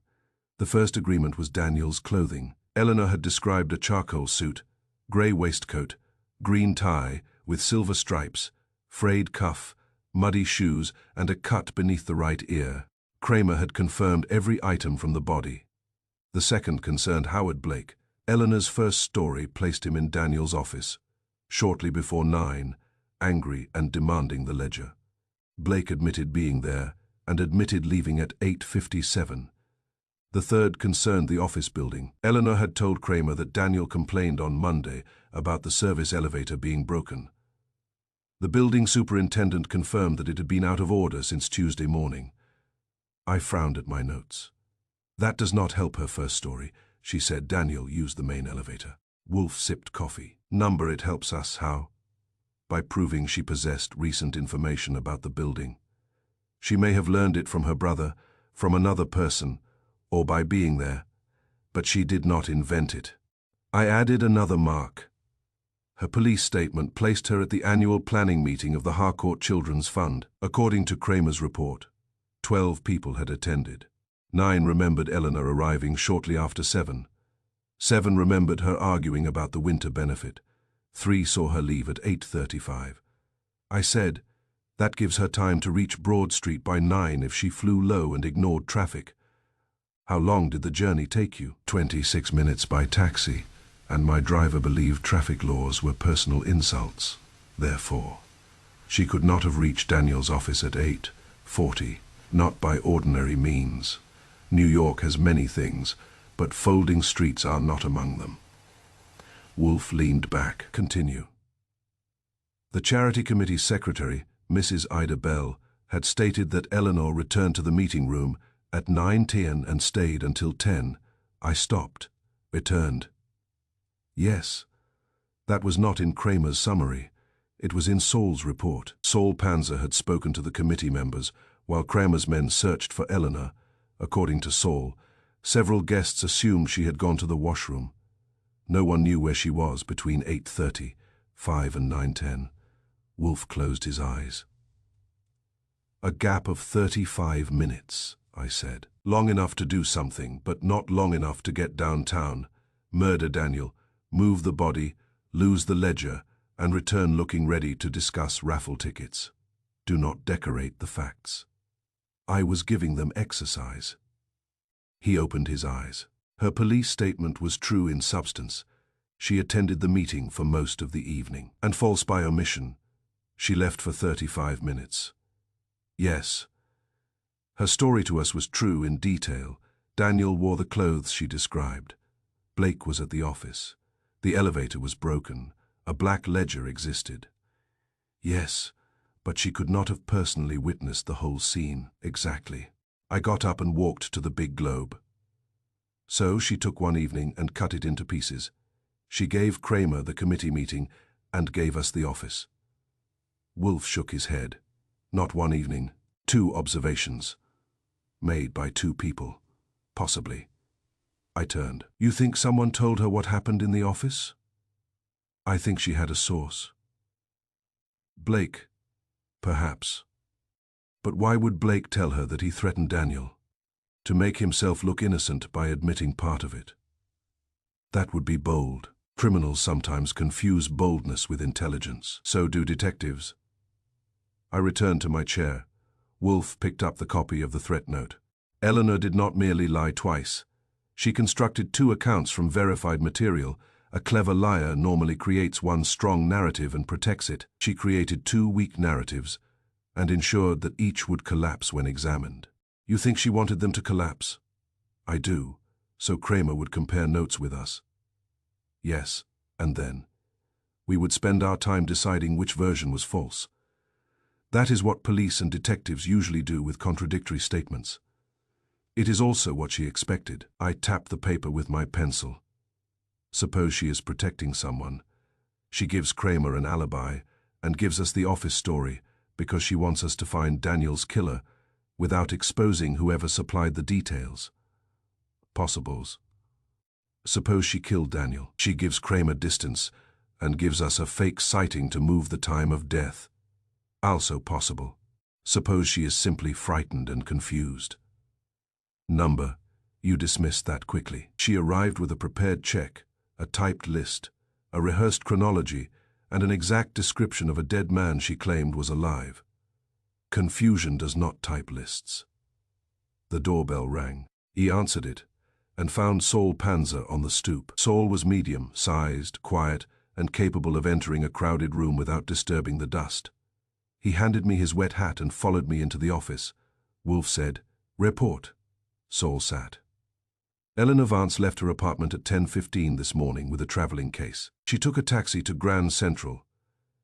The first agreement was Daniel's clothing. Eleanor had described a charcoal suit, grey waistcoat, green tie with silver stripes, frayed cuff, muddy shoes, and a cut beneath the right ear. Kramer had confirmed every item from the body. The second concerned Howard Blake. Eleanor's first story placed him in Daniel's office, shortly before 9, angry and demanding the ledger. Blake admitted being there and admitted leaving at 8:57. The third concerned the office building. Eleanor had told Kramer that Daniel complained on Monday about the service elevator being broken. The building superintendent confirmed that it had been out of order since Tuesday morning. I frowned at my notes. That does not help her first story. She said Daniel used the main elevator. Wolfe sipped coffee. Number it helps us, how? By proving she possessed recent information about the building. She may have learned it from her brother, from another person, or by being there, but she did not invent it. I added another mark. Her police statement placed her at the annual planning meeting of the Harcourt Children's Fund. According to Kramer's report, 12 people had attended. 9 remembered Eleanor arriving shortly after 7. 7 remembered her arguing about the winter benefit. 3 saw her leave at 8:35. I said, that gives her time to reach Broad Street by 9 if she flew low and ignored traffic. How long did the journey take you? 26 minutes by taxi, and my driver believed traffic laws were personal insults. Therefore, she could not have reached Daniel's office at 8:40, not by ordinary means. New York has many things, but folding streets are not among them. Wolfe leaned back. Continue. The Charity Committee secretary, Mrs. Ida Bell, had stated that Eleanor returned to the meeting room at 9:10 and stayed until 10. I stopped. Returned. Yes. That was not in Kramer's summary. It was in Saul's report. Saul Panzer had spoken to the committee members while Kramer's men searched for Eleanor. According to Saul, several guests assumed she had gone to the washroom. No one knew where she was between 8:30, 5 and 9:10. Wolfe closed his eyes. A gap of 35 minutes, I said. Long enough to do something, but not long enough to get downtown, murder Daniel, move the body, lose the ledger, and return looking ready to discuss raffle tickets. Do not decorate the facts. I was giving them exercise. He opened his eyes. Her police statement was true in substance. She attended the meeting for most of the evening. And false by omission. She left for 35 minutes. Yes. Her story to us was true in detail. Daniel wore the clothes she described. Blake was at the office. The elevator was broken. A black ledger existed. Yes, but she could not have personally witnessed the whole scene. Exactly. I got up and walked to the big globe. So she took one evening and cut it into pieces. She gave Kramer the committee meeting and gave us the office. Wolfe shook his head. Not one evening. 2 observations. Made by 2 people. Possibly. I turned. You think someone told her what happened in the office? I think she had a source. Blake. Perhaps. But why would Blake tell her that he threatened Daniel? To make himself look innocent by admitting part of it. That would be bold. Criminals sometimes confuse boldness with intelligence. So do detectives. I returned to my chair. Wolfe picked up the copy of the threat note. Eleanor did not merely lie twice. She constructed 2 accounts from verified material. A clever liar normally creates one strong narrative and protects it. She created 2 weak narratives and ensured that each would collapse when examined. You think she wanted them to collapse? I do, so Kramer would compare notes with us. Yes, and then we would spend our time deciding which version was false. That is what police and detectives usually do with contradictory statements. It is also what she expected. I tapped the paper with my pencil. Suppose she is protecting someone. She gives Kramer an alibi and gives us the office story because she wants us to find Daniel's killer without exposing whoever supplied the details. Possibles. Suppose she killed Daniel. She gives Kramer distance and gives us a fake sighting to move the time of death. Also possible. Suppose she is simply frightened and confused. Number. You dismissed that quickly. She arrived with a prepared check, a typed list, a rehearsed chronology, and an exact description of a dead man she claimed was alive. Confusion does not type lists. The doorbell rang. He answered it and found Saul Panzer on the stoop. Saul was medium-sized, quiet, and capable of entering a crowded room without disturbing the dust. He handed me his wet hat and followed me into the office. Wolfe said, "Report." Saul sat. Eleanor Vance left her apartment at 10:15 this morning with a traveling case. She took a taxi to Grand Central,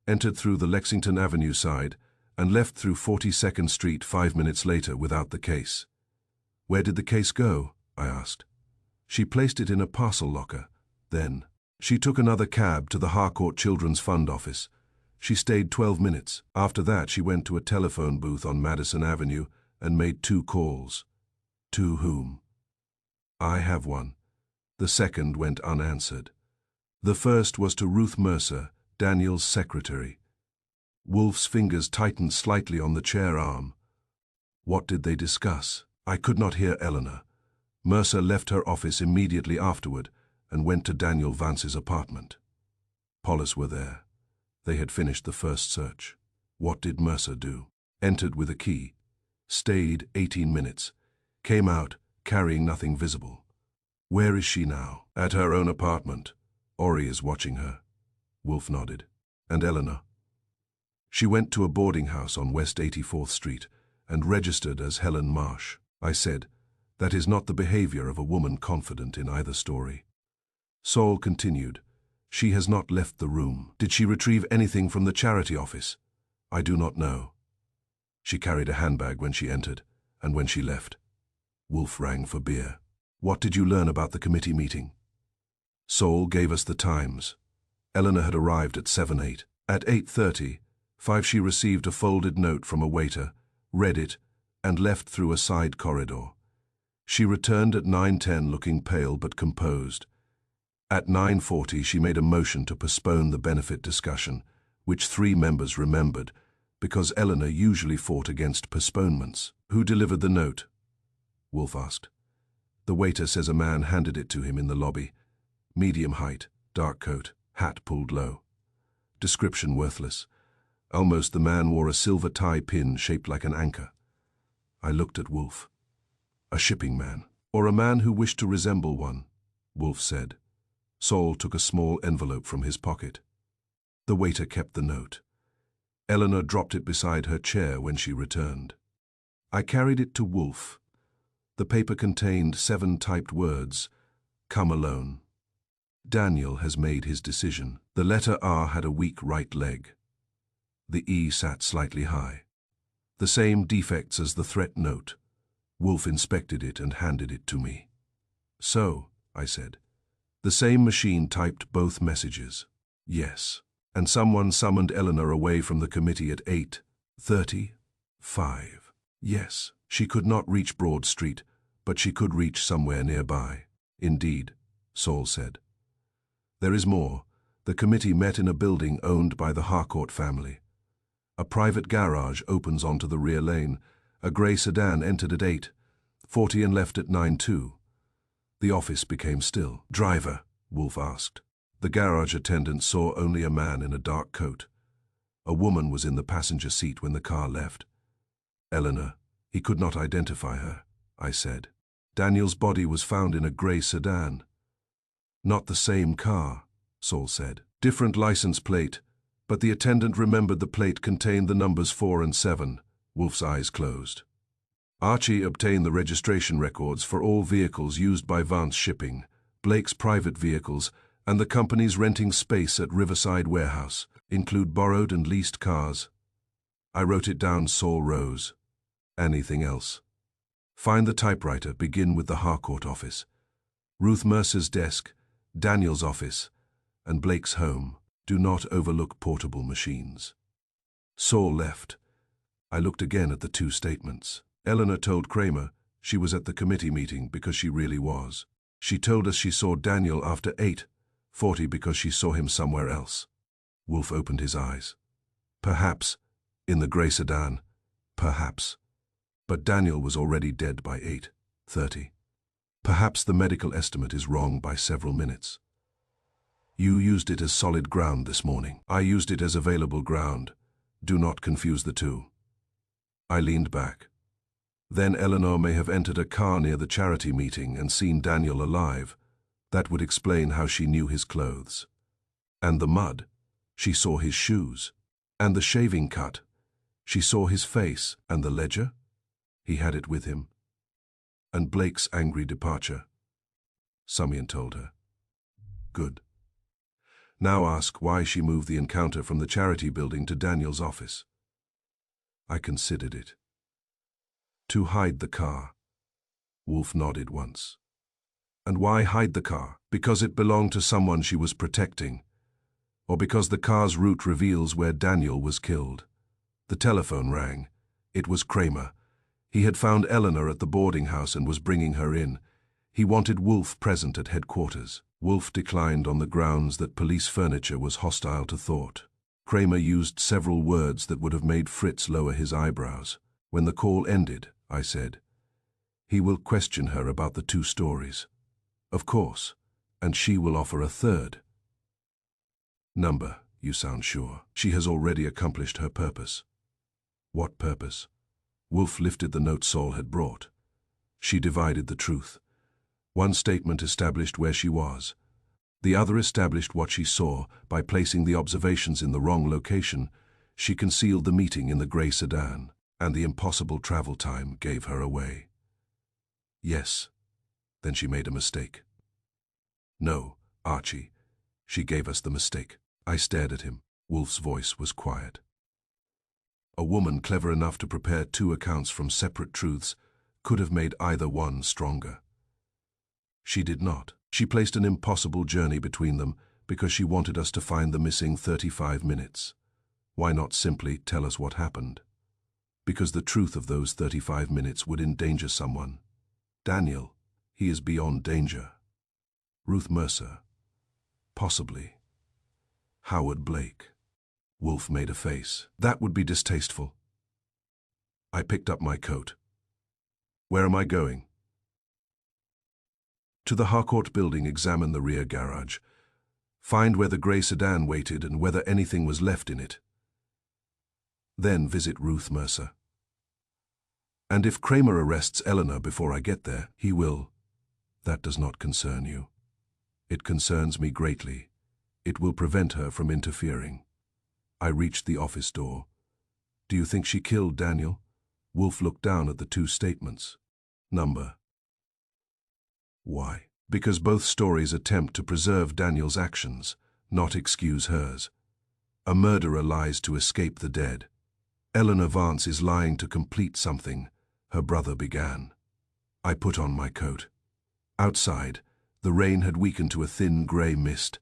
entered through the Lexington Avenue side, and left through 42nd Street 5 minutes later without the case. "Where did the case go?" I asked. "She placed it in a parcel locker. Then she took another cab to the Harcourt Children's Fund office. She stayed 12 minutes. After that, she went to a telephone booth on Madison Avenue and made 2 calls." "To whom?" "I have one." The second went unanswered. The first was to Ruth Mercer, Daniel's secretary. Wolfe's fingers tightened slightly on the chair arm. "What did they discuss?" I could not hear Eleanor. Mercer left her office immediately afterward and went to Daniel Vance's apartment. Police were there. They had finished the first search. What did Mercer do? Entered with a key. Stayed 18 minutes. Came out carrying nothing visible. "Where is she now?" "At her own apartment. Ori is watching her." Wolfe nodded. "And Eleanor?" "She went to a boarding house on West 84th Street and registered as Helen Marsh." I said, "That is not the behavior of a woman confident in either story." Saul continued, "She has not left the room." "Did she retrieve anything from the charity office?" "I do not know." "She carried a handbag when she entered, and when she left." Wolfe rang for beer. "What did you learn about the committee meeting?" Saul gave us the times. Eleanor had arrived at 7:08. At 8:30, she received a folded note from a waiter, read it, and left through a side corridor. She returned at 9:10 looking pale but composed. At 9:40 she made a motion to postpone the benefit discussion, which 3 members remembered, because Eleanor usually fought against postponements. "Who delivered the note?" Wolfe asked. "The waiter says a man handed it to him in the lobby. Medium height, dark coat, hat pulled low. Description worthless. Almost the man wore a silver tie pin shaped like an anchor." I looked at Wolfe. "A shipping man, or a man who wished to resemble one," Wolfe said. Saul took a small envelope from his pocket. The waiter kept the note. Eleanor dropped it beside her chair when she returned. I carried it to Wolfe. The paper contained 7 typed words, "Come alone." "Daniel has made his decision." The letter R had a weak right leg. The E sat slightly high. The same defects as the threat note. Wolfe inspected it and handed it to me. "So," I said, "the same machine typed both messages?" "Yes." "And someone summoned Eleanor away from the committee at 8:35. "Yes. She could not reach Broad Street, but she could reach somewhere nearby." "Indeed," Saul said. "There is more. The committee met in a building owned by the Harcourt family. A private garage opens onto the rear lane. A grey sedan entered at 8:40 and left at 9:02. The office became still." "Driver?" Wolfe asked. The garage attendant saw only a man in a dark coat. A woman was in the passenger seat when the car left. "Eleanor, he could not identify her," I said. "Daniel's body was found in a grey sedan." "Not the same car," Saul said. "Different license plate, but the attendant remembered the plate contained the numbers 4 and 7. Wolfe's eyes closed. "Archie obtained the registration records for all vehicles used by Vance Shipping, Blake's private vehicles, and the companies renting space at Riverside Warehouse, include borrowed and leased cars." I wrote it down. Saul rose. "Anything else?" "Find the typewriter. Begin with the Harcourt office. Ruth Mercer's desk, Daniel's office, and Blake's home. Do not overlook portable machines." Saul left. I looked again at the 2 statements. Eleanor told Kramer she was at the committee meeting because she really was. She told us she saw Daniel after 8:40 because she saw him somewhere else. Wolfe opened his eyes. "Perhaps, in the grey sedan, perhaps. But Daniel was already dead by 8:30. Perhaps the medical estimate is wrong by several minutes." "You used it as solid ground this morning." "I used it as available ground. Do not confuse the two." I leaned back. "Then Eleanor may have entered a car near the charity meeting and seen Daniel alive. That would explain how she knew his clothes. And the mud. She saw his shoes. And the shaving cut. She saw his face, and the ledger? He had it with him. And Blake's angry departure. Summian told her. Good. Now ask why she moved the encounter from the charity building to Daniel's office. I considered it. To hide the car. Wolfe nodded once. And why hide the car? Because it belonged to someone she was protecting. Or because the car's route reveals where Daniel was killed. The telephone rang. It was Kramer. He had found Eleanor at the boarding house and was bringing her in. He wanted Wolfe present at headquarters. Wolfe declined on the grounds that police furniture was hostile to thought. Kramer used several words that would have made Fritz lower his eyebrows. When the call ended, I said, "He will question her about the 2 stories. Of course, and she will offer a third." Number, you sound sure. She has already accomplished her purpose. What purpose? Wolfe lifted the note Saul had brought. She divided the truth. One statement established where she was. The other established what she saw. By placing the observations in the wrong location, she concealed the meeting in the grey sedan, and the impossible travel time gave her away. Yes. Then she made a mistake. No, Archie. She gave us the mistake. I stared at him. Wolfe's voice was quiet. A woman clever enough to prepare 2 accounts from separate truths could have made either one stronger. She did not. She placed an impossible journey between them because she wanted us to find the missing 35 minutes. Why not simply tell us what happened? Because the truth of those 35 minutes would endanger someone. Daniel, he is beyond danger. Ruth Mercer. Possibly. Howard Blake. Wolfe made a face. That would be distasteful. I picked up my coat. Where am I going? To the Harcourt building. Examine the rear garage. Find where the grey sedan waited and whether anything was left in it. Then visit Ruth Mercer. And if Kramer arrests Eleanor before I get there, he will. That does not concern you. It concerns me greatly. It will prevent her from interfering. I reached the office door. Do you think she killed Daniel? Wolfe looked down at the 2 statements. Number. Why? Because both stories attempt to preserve Daniel's actions, not excuse hers. A murderer lies to escape the dead. Eleanor Vance is lying to complete something her brother began. I put on my coat. Outside, the rain had weakened to a thin grey mist,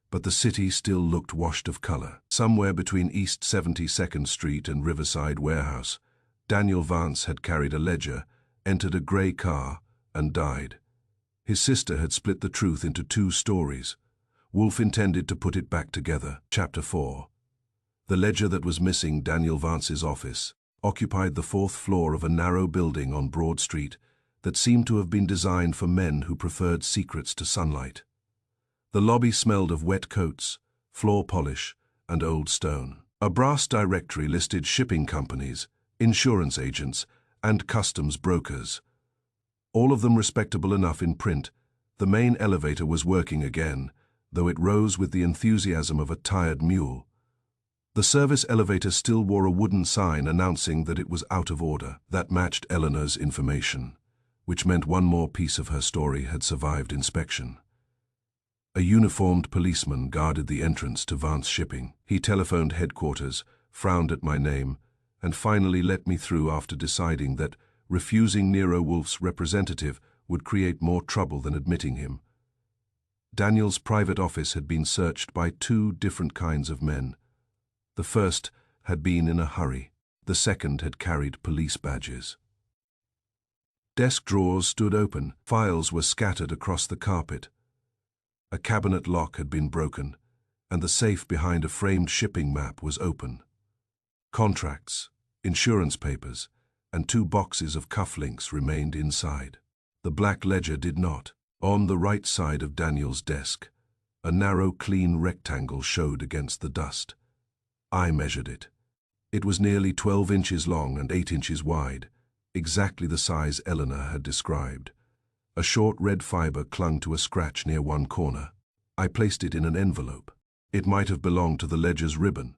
but the city still looked washed of color. Somewhere between East 72nd Street and Riverside Warehouse, Daniel Vance had carried a ledger, entered a grey car, and died. His sister had split the truth into 2 stories. Wolfe intended to put it back together. Chapter 4. The ledger that was missing Daniel Vance's office occupied the 4th floor of a narrow building on Broad Street that seemed to have been designed for men who preferred secrets to sunlight. The lobby smelled of wet coats, floor polish, and old stone. A brass directory listed shipping companies, insurance agents, and customs brokers. All of them respectable enough in print. The main elevator was working again, though it rose with the enthusiasm of a tired mule. The service elevator still wore a wooden sign announcing that it was out of order. That matched Eleanor's information, which meant one more piece of her story had survived inspection. A uniformed policeman guarded the entrance to Vance Shipping. He telephoned headquarters, frowned at my name, and finally let me through after deciding that refusing Nero Wolfe's representative would create more trouble than admitting him. Daniel's private office had been searched by 2 different kinds of men. The first had been in a hurry. The second had carried police badges. Desk drawers stood open. Files were scattered across the carpet. A cabinet lock had been broken, and the safe behind a framed shipping map was open. Contracts, insurance papers, and 2 boxes of cufflinks remained inside. The black ledger did not. On the right side of Daniel's desk, a narrow, clean rectangle showed against the dust. I measured it. It was nearly 12 inches long and 8 inches wide, exactly the size Eleanor had described. A short red fiber clung to a scratch near one corner. I placed it in an envelope. It might have belonged to the ledger's ribbon.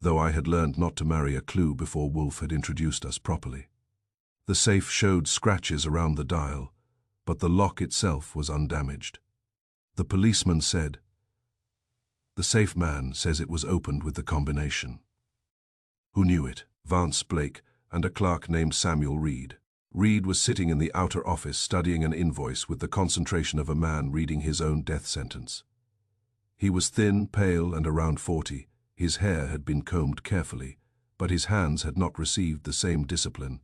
though I had learned not to marry a clue before Wolfe had introduced us properly. The safe showed scratches around the dial, but the lock itself was undamaged. The policeman said, "The safe man says it was opened with the combination." Who knew it? Vance Blake and a clerk named Samuel Reed. Reed was sitting in the outer office studying an invoice with the concentration of a man reading his own death sentence. He was thin, pale, and around 40. His hair had been combed carefully, but his hands had not received the same discipline.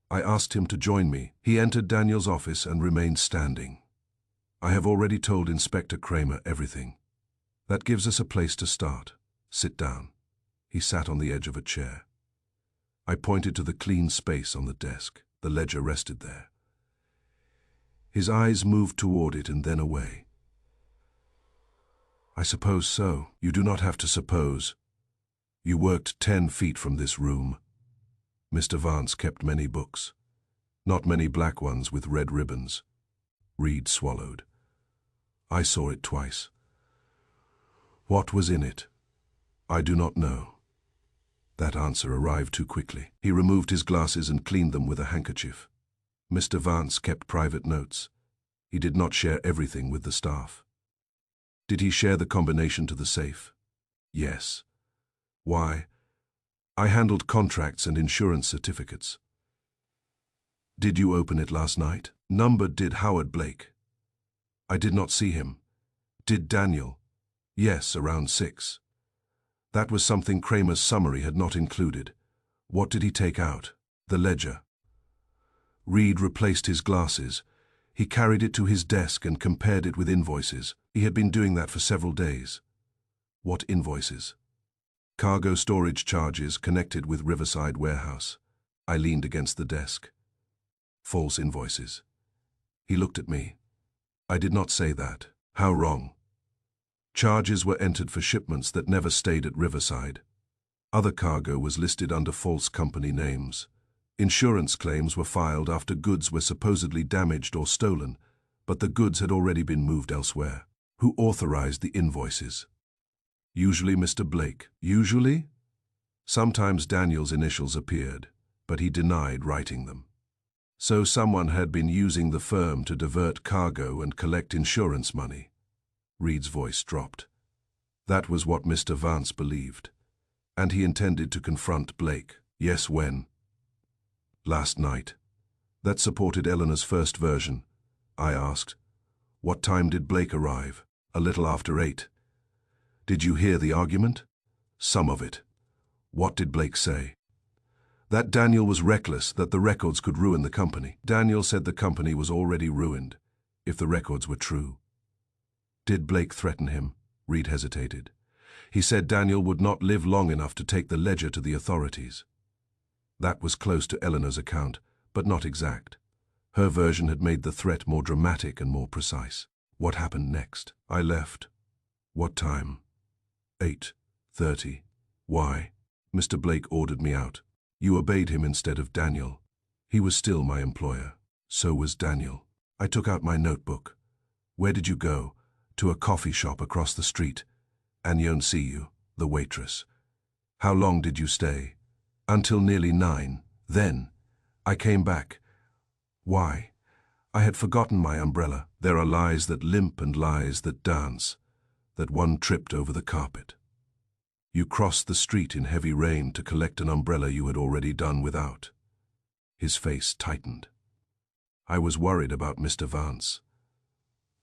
I asked him to join me. He entered Daniel's office and remained standing. "I have already told Inspector Kramer everything. That gives us a place to start. Sit down." He sat on the edge of a chair. I pointed to the clean space on the desk. The ledger rested there. His eyes moved toward it and then away. "I suppose so. You do not have to suppose. You worked 10 feet from this room." Mr. Vance kept many books. Not many black ones with red ribbons. Reed swallowed. "I saw it twice." "What was in it?" "I do not know." That answer arrived too quickly. He removed his glasses and cleaned them with a handkerchief. Mr. Vance kept private notes. He did not share everything with the staff. "Did he share the combination to the safe?" "Yes." "Why?" "I handled contracts and insurance certificates." "Did you open it last night?" "Number did Howard Blake." "I did not see him." "Did Daniel?" "Yes, around 6. That was something Kramer's summary had not included. What did he take out?" "The ledger." Reed replaced his glasses. He carried it to his desk and compared it with invoices. He had been doing that for several days. "What invoices?" "Cargo storage charges connected with Riverside Warehouse." I leaned against the desk. "False invoices." He looked at me. "I did not say that." "How wrong?" "Charges were entered for shipments that never stayed at Riverside. Other cargo was listed under false company names. Insurance claims were filed after goods were supposedly damaged or stolen, but the goods had already been moved elsewhere." "Who authorized the invoices?" "Usually Mr. Blake." "Usually?" "Sometimes Daniel's initials appeared, but he denied writing them." "So someone had been using the firm to divert cargo and collect insurance money." Reed's voice dropped. "That was what Mr. Vance believed. And he intended to confront Blake." "Yes, when?" "Last night." "That supported Eleanor's first version." I asked, "What time did Blake arrive?" "A little after 8. "Did you hear the argument?" "Some of it." "What did Blake say?" "That Daniel was reckless, that the records could ruin the company." "Daniel said the company was already ruined, if the records were true." "Did Blake threaten him?" Reed hesitated. "He said Daniel would not live long enough to take the ledger to the authorities." That was close to Eleanor's account, but not exact. Her version had made the threat more dramatic and more precise. "What happened next?" "I left." "What time?" 8:30. "Why?" "Mr. Blake ordered me out." "You obeyed him instead of Daniel." "He was still my employer." "So was Daniel." I took out my notebook. "Where did you go?" "To a coffee shop across the street. Agnon see you, the waitress." "How long did you stay?" "Until nearly 9. Then I came back." "Why?" "I had forgotten my umbrella." "There are lies that limp and lies that dance." "That one tripped over the carpet." "You crossed the street in heavy rain to collect an umbrella you had already done without." His face tightened. "I was worried about Mr. Vance."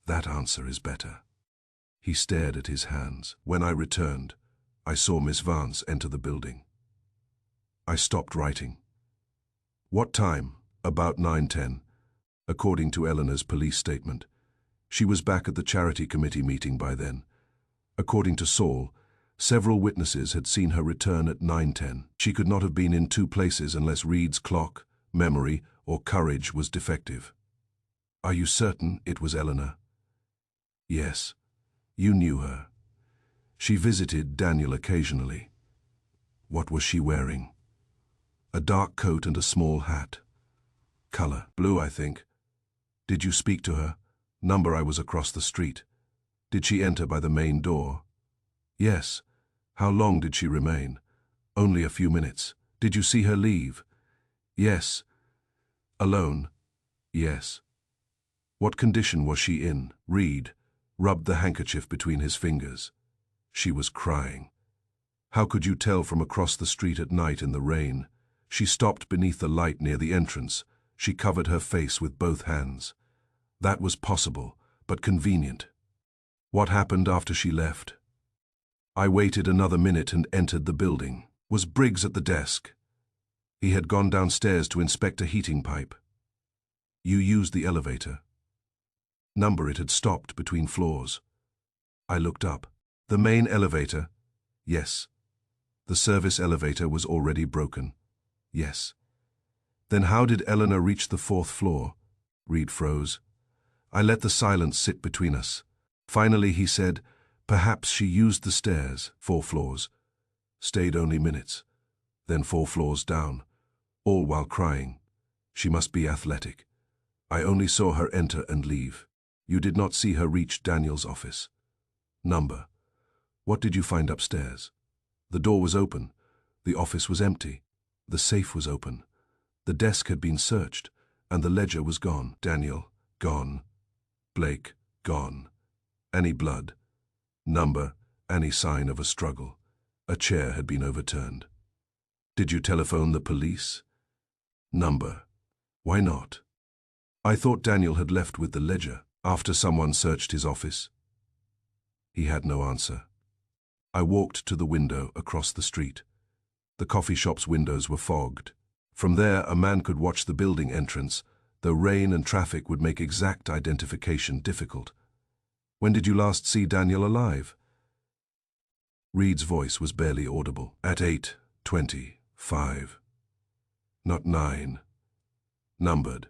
"That answer is better." He stared at his hands. "When I returned, I saw Miss Vance enter the building." I stopped writing. "What time?" "About 9:10, according to Eleanor's police statement. She was back at the charity committee meeting by then. According to Saul, several witnesses had seen her return at 9:10. She could not have been in 2 places unless Reed's clock, memory, or courage was defective." "Are you certain it was Eleanor?" "Yes. You knew her. She visited Daniel occasionally." "What was she wearing?" "A dark coat and a small hat." "Color?" "Blue, I think." "Did you speak to her?" "Number I was across the street." "Did she enter by the main door?" "Yes." "How long did she remain?" Only a few minutes. Did you see her leave? Yes. Alone? Yes. What condition was she in? Reed rubbed the handkerchief between his fingers. She was crying. How could you tell from across the street at night in the rain? She stopped beneath the light near the entrance. She covered her face with both hands. That was possible, but convenient. What happened after she left? I waited another minute and entered the building. Was Briggs at the desk? He had gone downstairs to inspect a heating pipe. You used the elevator. Number it had stopped between floors. I looked up. The main elevator? Yes. The service elevator was already broken. Yes. Then how did Eleanor reach the 4th floor? Reed froze. I let the silence sit between us. Finally he said, perhaps she used the stairs, 4 floors. Stayed only minutes. Then 4 floors down, all while crying. She must be athletic. I only saw her enter and leave. You did not see her reach Daniel's office. Number. What did you find upstairs? The door was open. The office was empty. The safe was open. The desk had been searched, and the ledger was gone. Daniel, gone. Blake, gone. Any blood? Number, any sign of a struggle. A chair had been overturned. Did you telephone the police? Number. Why not? I thought Daniel had left with the ledger after someone searched his office. He had no answer. I walked to the window across the street. The coffee shop's windows were fogged. From there, a man could watch the building entrance, though rain and traffic would make exact identification difficult. When did you last see Daniel alive? Reed's voice was barely audible. At 8:25. Not 9. Numbered.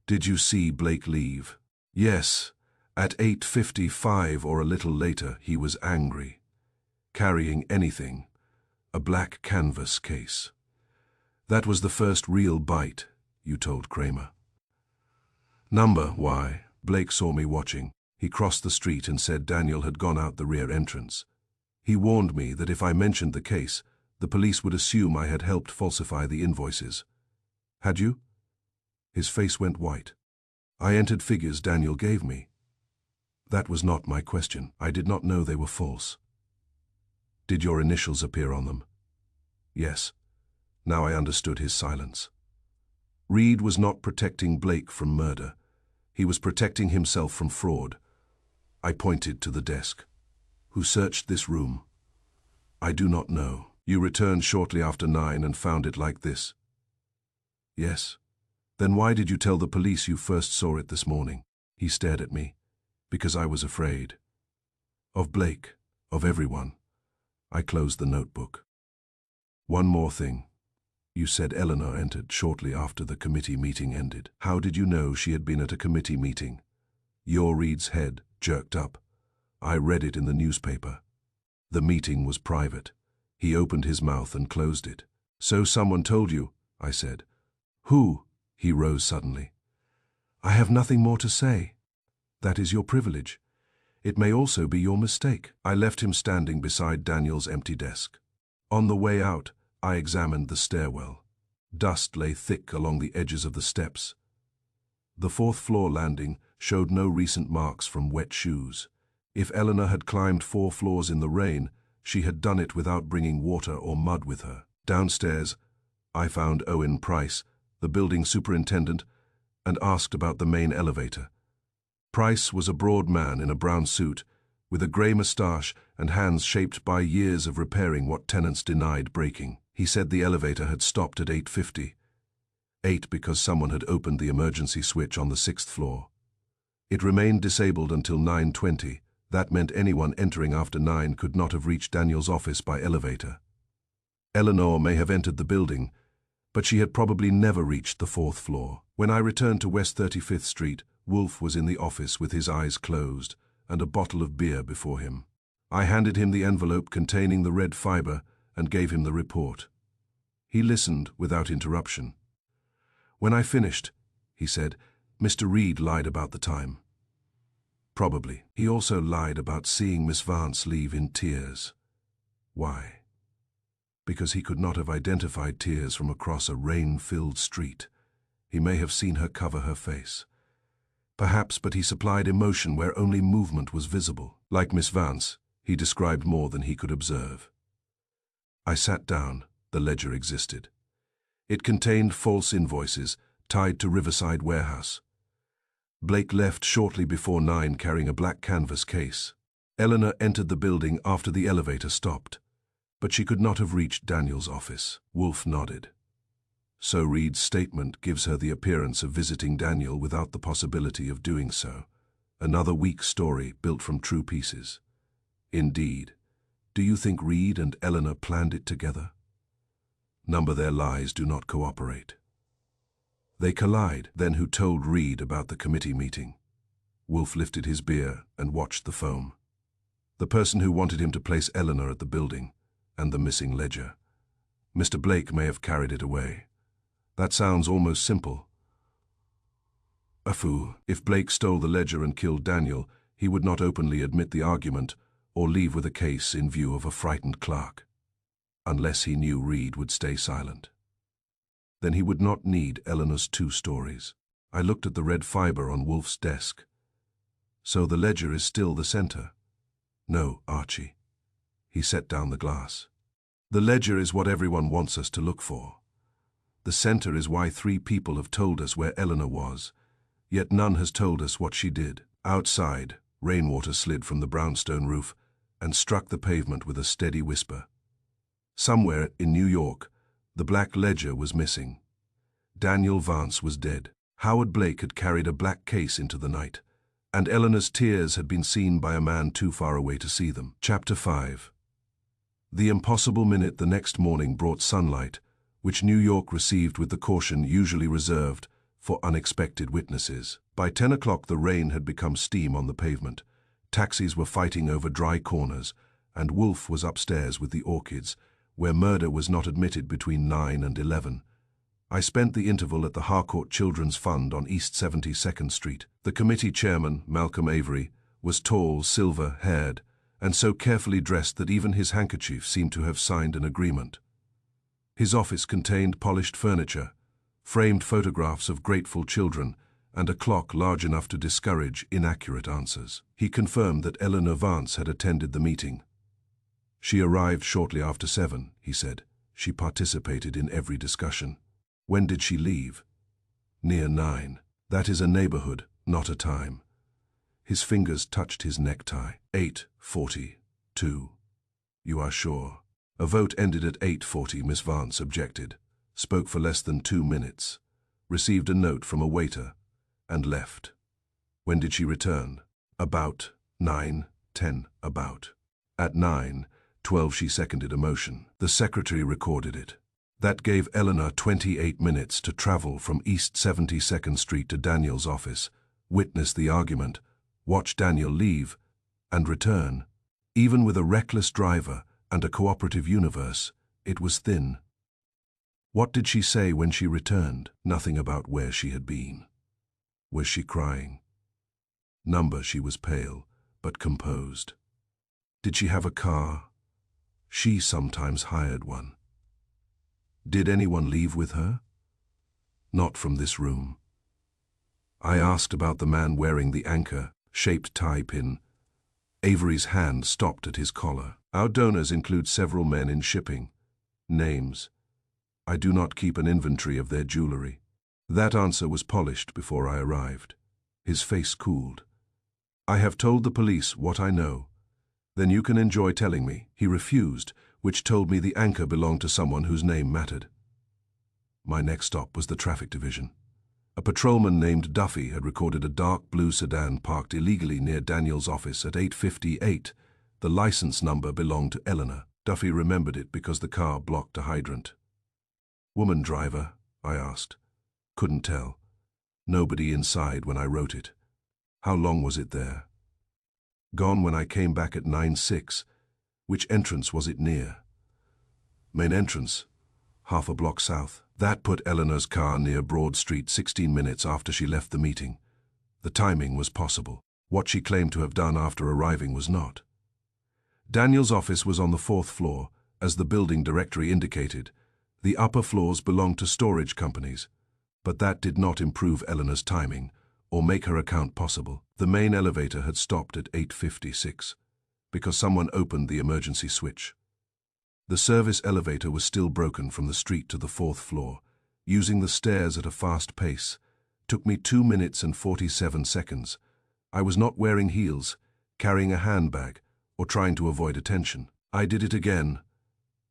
Did you see Blake leave? Yes. At 8:55 or a little later, he was angry. Carrying anything. A black canvas case. That was the first real bite, you told Kramer. Number, why? Blake saw me watching. He crossed the street and said Daniel had gone out the rear entrance. He warned me that if I mentioned the case, the police would assume I had helped falsify the invoices. Had you? His face went white. I entered figures Daniel gave me. That was not my question. I did not know they were false. Did your initials appear on them? Yes. Now I understood his silence. Reed was not protecting Blake from murder. He was protecting himself from fraud. I pointed to the desk. Who searched this room? I do not know. You returned shortly after 9 and found it like this. Yes. Then why did you tell the police you first saw it this morning? He stared at me. Because I was afraid. Of Blake. Of everyone. I closed the notebook. One more thing. You said Eleanor entered shortly after the committee meeting ended. How did you know she had been at a committee meeting? Your Reed's head jerked up. I read it in the newspaper. The meeting was private. He opened his mouth and closed it. So someone told you, I said. Who? He rose suddenly. I have nothing more to say. That is your privilege. It may also be your mistake. I left him standing beside Daniel's empty desk. On the way out, I examined the stairwell. Dust lay thick along the edges of the steps. The 4th floor landing showed no recent marks from wet shoes. If Eleanor had climbed 4 floors in the rain, she had done it without bringing water or mud with her. Downstairs, I found Owen Price, the building superintendent, and asked about the main elevator. Price was a broad man in a brown suit, with a grey moustache and hands shaped by years of repairing what tenants denied breaking. He said the elevator had stopped at 8:50. 8 because someone had opened the emergency switch on the 6th floor. It remained disabled until 9:20. That meant anyone entering after 9 could not have reached Daniel's office by elevator. Eleanor may have entered the building, but she had probably never reached the 4th floor. When I returned to West 35th Street, Wolfe was in the office with his eyes closed and a bottle of beer before him. I handed him the envelope containing the red fiber and gave him the report. He listened without interruption. When I finished, he said, Mr. Reed lied about the time. Probably. He also lied about seeing Miss Vance leave in tears. Why? because he could not have identified tears from across a rain-filled street. He may have seen her cover her face. Perhaps, but he supplied emotion where only movement was visible. Like Miss Vance, he described more than he could observe. I sat down. The ledger existed. It contained false invoices tied to Riverside Warehouse. Blake left shortly before 9 carrying a black canvas case. Eleanor entered the building after the elevator stopped, but she could not have reached Daniel's office. Wolfe nodded. So Reed's statement gives her the appearance of visiting Daniel without the possibility of doing so. Another weak story built from true pieces. Indeed. Do you think Reed and Eleanor planned it together? Their lies do not cooperate. They collide. Then who told Reed about the committee meeting? Wolfe lifted his beer and watched the foam. The person who wanted him to place Eleanor at the building, and the missing ledger. Mr. Blake may have carried it away. That sounds almost simple. A fool. If Blake stole the ledger and killed Daniel, he would not openly admit the argument or leave with a case in view of a frightened clerk. Unless he knew Reed would stay silent. Then he would not need Eleanor's 2 stories. I looked at the red fiber on Wolfe's desk. So the ledger is still the center. No, Archie. He set down the glass. The ledger is what everyone wants us to look for. The center is why 3 people have told us where Eleanor was, yet none has told us what she did. Outside, rainwater slid from the brownstone roof and struck the pavement with a steady whisper. Somewhere in New York, the black ledger was missing. Daniel Vance was dead. Howard Blake had carried a black case into the night, and Eleanor's tears had been seen by a man too far away to see them. Chapter 5. The impossible minute the next morning brought sunlight, which New York received with the caution usually reserved for unexpected witnesses. By 10 o'clock the rain had become steam on the pavement. Taxis were fighting over dry corners, and Wolfe was upstairs with the orchids, where murder was not admitted between 9 and 11. I spent the interval at the Harcourt Children's Fund on East 72nd Street. The committee chairman, Malcolm Avery, was tall, silver-haired, and so carefully dressed that even his handkerchief seemed to have signed an agreement. His office contained polished furniture, framed photographs of grateful children, and a clock large enough to discourage inaccurate answers. He confirmed that Eleanor Vance had attended the meeting. She arrived shortly after 7, he said. She participated in every discussion. When did she leave? Near 9. That is a neighborhood, not a time. His fingers touched his necktie. 8:42. You are sure? A vote ended at 8:40. Miss Vance objected, spoke for less than 2 minutes, received a note from a waiter, and left. When did she return? About 9:10. About. At 9:12 she seconded a motion. The secretary recorded it. That gave Eleanor 28 minutes to travel from East 72nd Street to Daniel's office, witness the argument, watch Daniel leave, and return. Even with a reckless driver and a cooperative universe, it was thin. What did she say when she returned? Nothing about where she had been. Was she crying? She was pale, but composed. Did she have a car? She sometimes hired one. Did anyone leave with her? Not from this room. I asked about the man wearing the anchor-shaped tie pin. Avery's hand stopped at his collar. Our donors include several men in shipping. Names. I do not keep an inventory of their jewelry. That answer was polished before I arrived. His face cooled. I have told the police what I know. Then you can enjoy telling me. He refused, which told me the anchor belonged to someone whose name mattered. My next stop was the traffic division. A patrolman named Duffy had recorded a dark blue sedan parked illegally near Daniel's office at 8:58. The license number belonged to Eleanor. Duffy remembered it because the car blocked a hydrant. Woman driver? I asked. Couldn't tell. Nobody inside when I wrote it. How long was it there? Gone when I came back at 9:06. Which entrance was it near? Main entrance, half a block south. That put Eleanor's car near Broad Street 16 minutes after she left the meeting. The timing was possible. What she claimed to have done after arriving was not. Daniel's office was on the 4th floor, As the building directory indicated, the upper floors belonged to storage companies, but that did not improve Eleanor's timing or make her account possible. The main elevator had stopped at 8:56 because someone opened the emergency switch. The service elevator was still broken from the street to the 4th floor. Using the stairs at a fast pace took me 2 minutes and 47 seconds. I was not wearing heels, carrying a handbag, or trying to avoid attention. I did it again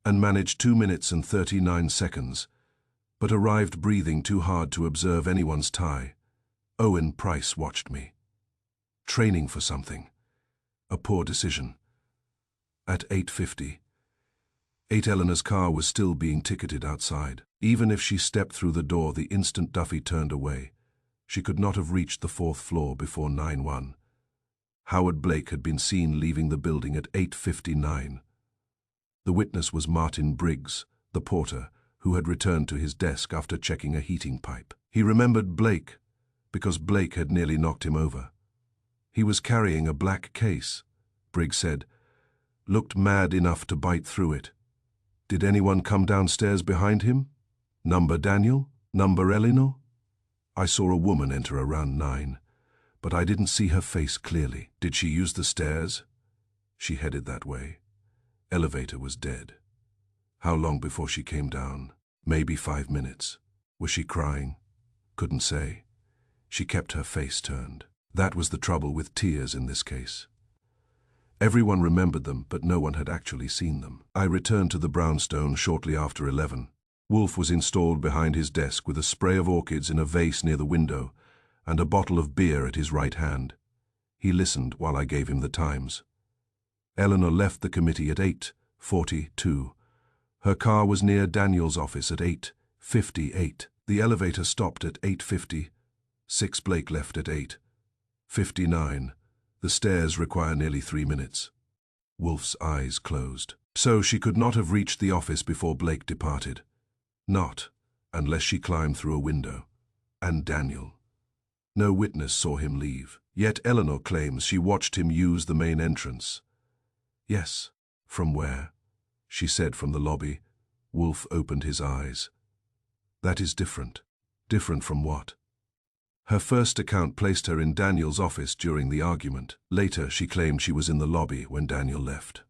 and managed 2 minutes and 39 seconds, but arrived breathing too hard to observe anyone's tie. Owen Price watched me. Training for something. A poor decision. At 8:50, Eleanor's car was still being ticketed outside. Even if she stepped through the door the instant Duffy turned away, she could not have reached the 4th floor before 9:01. Howard Blake had been seen leaving the building at 8:59. The witness was Martin Briggs, the porter, who had returned to his desk after checking a heating pipe. He remembered Blake because Blake had nearly knocked him over. He was carrying a black case, Briggs said. Looked mad enough to bite through it. Did anyone come downstairs behind him? Number Daniel? Number Eleanor? I saw a woman enter around 9, but I didn't see her face clearly. Did she use the stairs? She headed that way. Elevator was dead. How long before she came down? Maybe 5 minutes. Was she crying? Couldn't say. She kept her face turned. That was the trouble with tears in this case. Everyone remembered them, but no one had actually seen them. I returned to the brownstone shortly after 11. Wolfe was installed behind his desk with a spray of orchids in a vase near the window and a bottle of beer at his right hand. He listened while I gave him the times. Eleanor left the committee at 8:42. Her car was near Daniel's office at 8:58. The elevator stopped at 8:50. Blake left at 8:59. The stairs require nearly 3 minutes. Wolfe's eyes closed. So she could not have reached the office before Blake departed. Not unless she climbed through a window. And Daniel. No witness saw him leave. Yet Eleanor claims she watched him use the main entrance. Yes. From where? She said from the lobby. Wolfe opened his eyes. That is different. Different from what? Her first account placed her in Daniel's office during the argument. Later, she claimed she was in the lobby when Daniel left.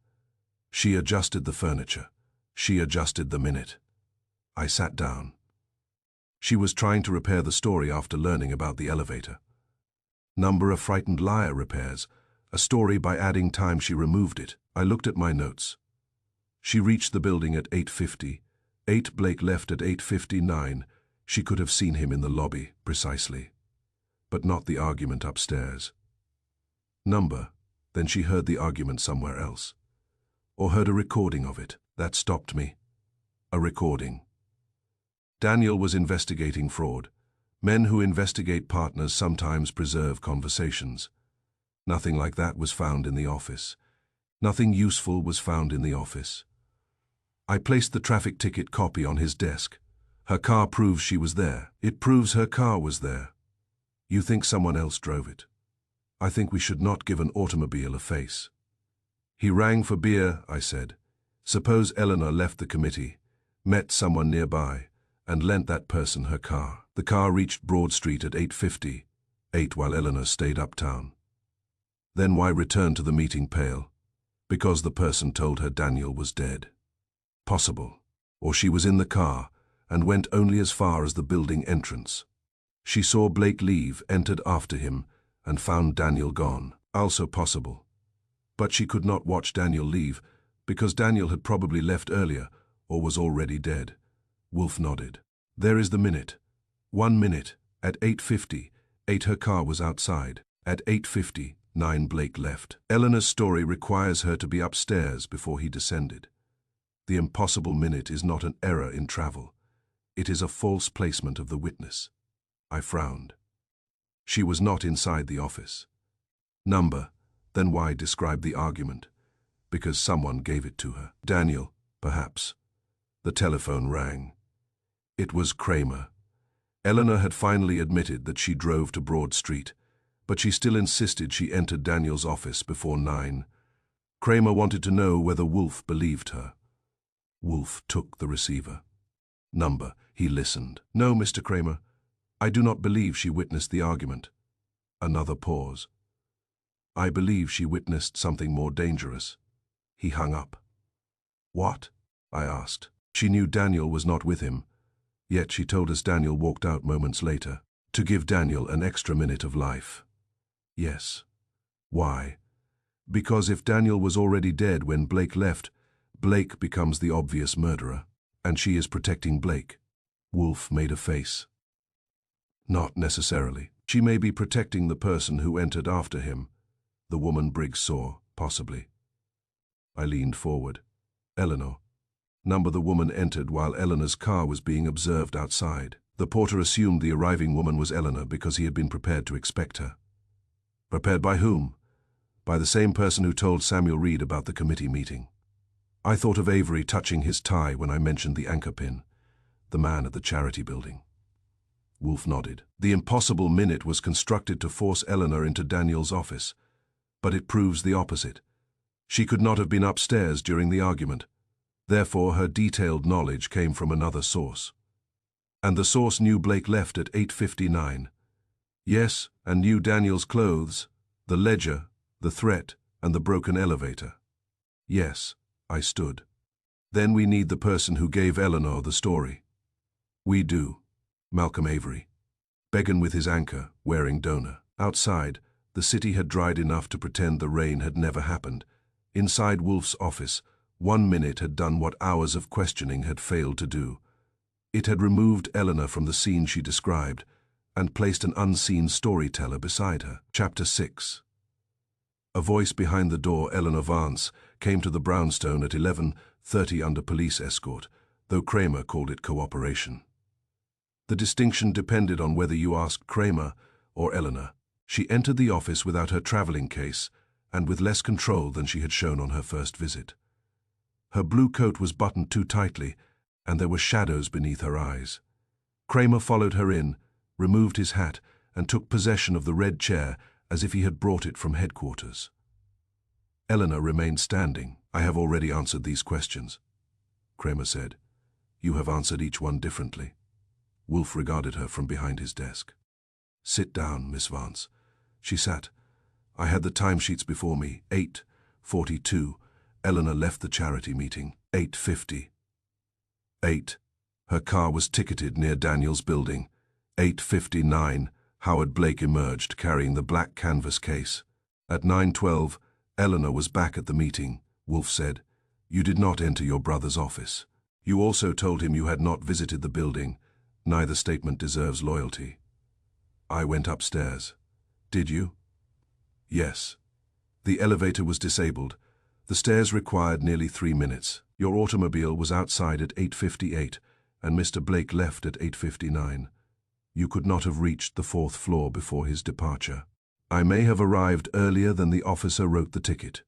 She adjusted the furniture. She adjusted the minute. I sat down. She was trying to repair the story after learning about the elevator. Number of frightened liar repairs. A story by adding time she removed it. I looked at my notes. She reached the building at 8:50. Blake left at 8:59. She could have seen him in the lobby, precisely. But not the argument upstairs. Number. Then she heard the argument somewhere else. Or heard a recording of it. That stopped me. A recording. Daniel was investigating fraud. Men who investigate partners sometimes preserve conversations. Nothing like that was found in the office. Nothing useful was found in the office. I placed the traffic ticket copy on his desk. Her car proves she was there. It proves her car was there. You think someone else drove it. I think we should not give an automobile a face. He rang for beer, I said. Suppose Eleanor left the committee, met someone nearby, and lent that person her car. The car reached Broad Street at 8:50, while Eleanor stayed uptown. Then why return to the meeting pale? Because the person told her Daniel was dead. Possible. Or she was in the car and went only as far as the building entrance. She saw Blake leave, entered after him, and found Daniel gone. Also possible. But she could not watch Daniel leave, because Daniel had probably left earlier or was already dead. Wolfe nodded. There is the minute. 1 minute. At 8:50, her car was outside. At 8:59, Blake left. Eleanor's story requires her to be upstairs before he descended. The impossible minute is not an error in travel. It is a false placement of the witness. I frowned. She was not inside the office. Number. Then why describe the argument? Because someone gave it to her. Daniel, perhaps. The telephone rang. It was Kramer. Eleanor had finally admitted that she drove to Broad Street, but she still insisted she entered Daniel's office before 9. Kramer wanted to know whether Wolfe believed her. Wolfe took the receiver. Number, he listened. No, Mr. Kramer. I do not believe she witnessed the argument. Another pause. I believe she witnessed something more dangerous. He hung up. What? I asked. She knew Daniel was not with him, yet she told us Daniel walked out moments later, to give Daniel an extra minute of life. Yes. Why? Because if Daniel was already dead when Blake left, Blake becomes the obvious murderer, and she is protecting Blake. Wolfe made a face. Not necessarily. She may be protecting the person who entered after him. The woman Briggs saw, possibly. I leaned forward. Eleanor. Number, the woman entered while Eleanor's car was being observed outside. The porter assumed the arriving woman was Eleanor because he had been prepared to expect her. Prepared by whom? By the same person who told Samuel Reed about the committee meeting. I thought of Avery touching his tie when I mentioned the anchor pin, the man at the charity building. Wolfe nodded. The impossible minute was constructed to force Eleanor into Daniel's office, but it proves the opposite. She could not have been upstairs during the argument. Therefore, her detailed knowledge came from another source. And the source knew Blake left at 8:59. Yes, and knew Daniel's clothes, the ledger, the threat, and the broken elevator. Yes, I stood. Then we need the person who gave Eleanor the story. We do. Malcolm Avery. Began with his anchor, wearing donor. Outside, the city had dried enough to pretend the rain had never happened. Inside Wolfe's office, 1 minute had done what hours of questioning had failed to do. It had removed Eleanor from the scene she described and placed an unseen storyteller beside her. Chapter 6. A voice behind the door, Eleanor Vance, came to the brownstone at 11:30 under police escort, though Kramer called it cooperation. The distinction depended on whether you asked Kramer or Eleanor. She entered the office without her traveling case and with less control than she had shown on her first visit. Her blue coat was buttoned too tightly, and there were shadows beneath her eyes. Kramer followed her in, removed his hat, and took possession of the red chair as if he had brought it from headquarters. Eleanor remained standing. I have already answered these questions, Kramer said. You have answered each one differently. Wolfe regarded her from behind his desk. Sit down, Miss Vance. She sat. I had the timesheets before me. 8:42. Eleanor left the charity meeting. 8:50. 8. Her car was ticketed near Daniel's building. 8:59. Howard Blake emerged, carrying the black canvas case. At 9:12, Eleanor was back at the meeting. Wolfe said, You did not enter your brother's office. You also told him you had not visited the building. Neither statement deserves loyalty. I went upstairs. Did you? Yes. The elevator was disabled. The stairs required nearly 3 minutes. Your automobile was outside at 8:58, and Mr. Blake left at 8:59. You could not have reached the 4th floor before his departure. I may have arrived earlier than the officer wrote the ticket.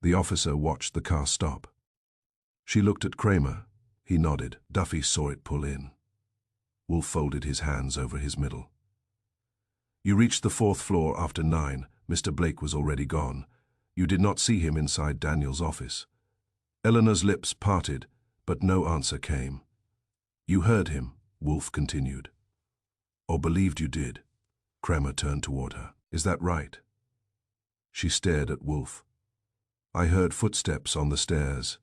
The officer watched the car stop. She looked at Kramer. He nodded. Duffy saw it pull in. Wolfe folded his hands over his middle. You reached the 4th floor after 9. Mr. Blake was already gone. You did not see him inside Daniel's office. Eleanor's lips parted, but no answer came. You heard him, Wolfe continued. Or believed you did. Kramer turned toward her. Is that right? She stared at Wolfe. I heard footsteps on the stairs.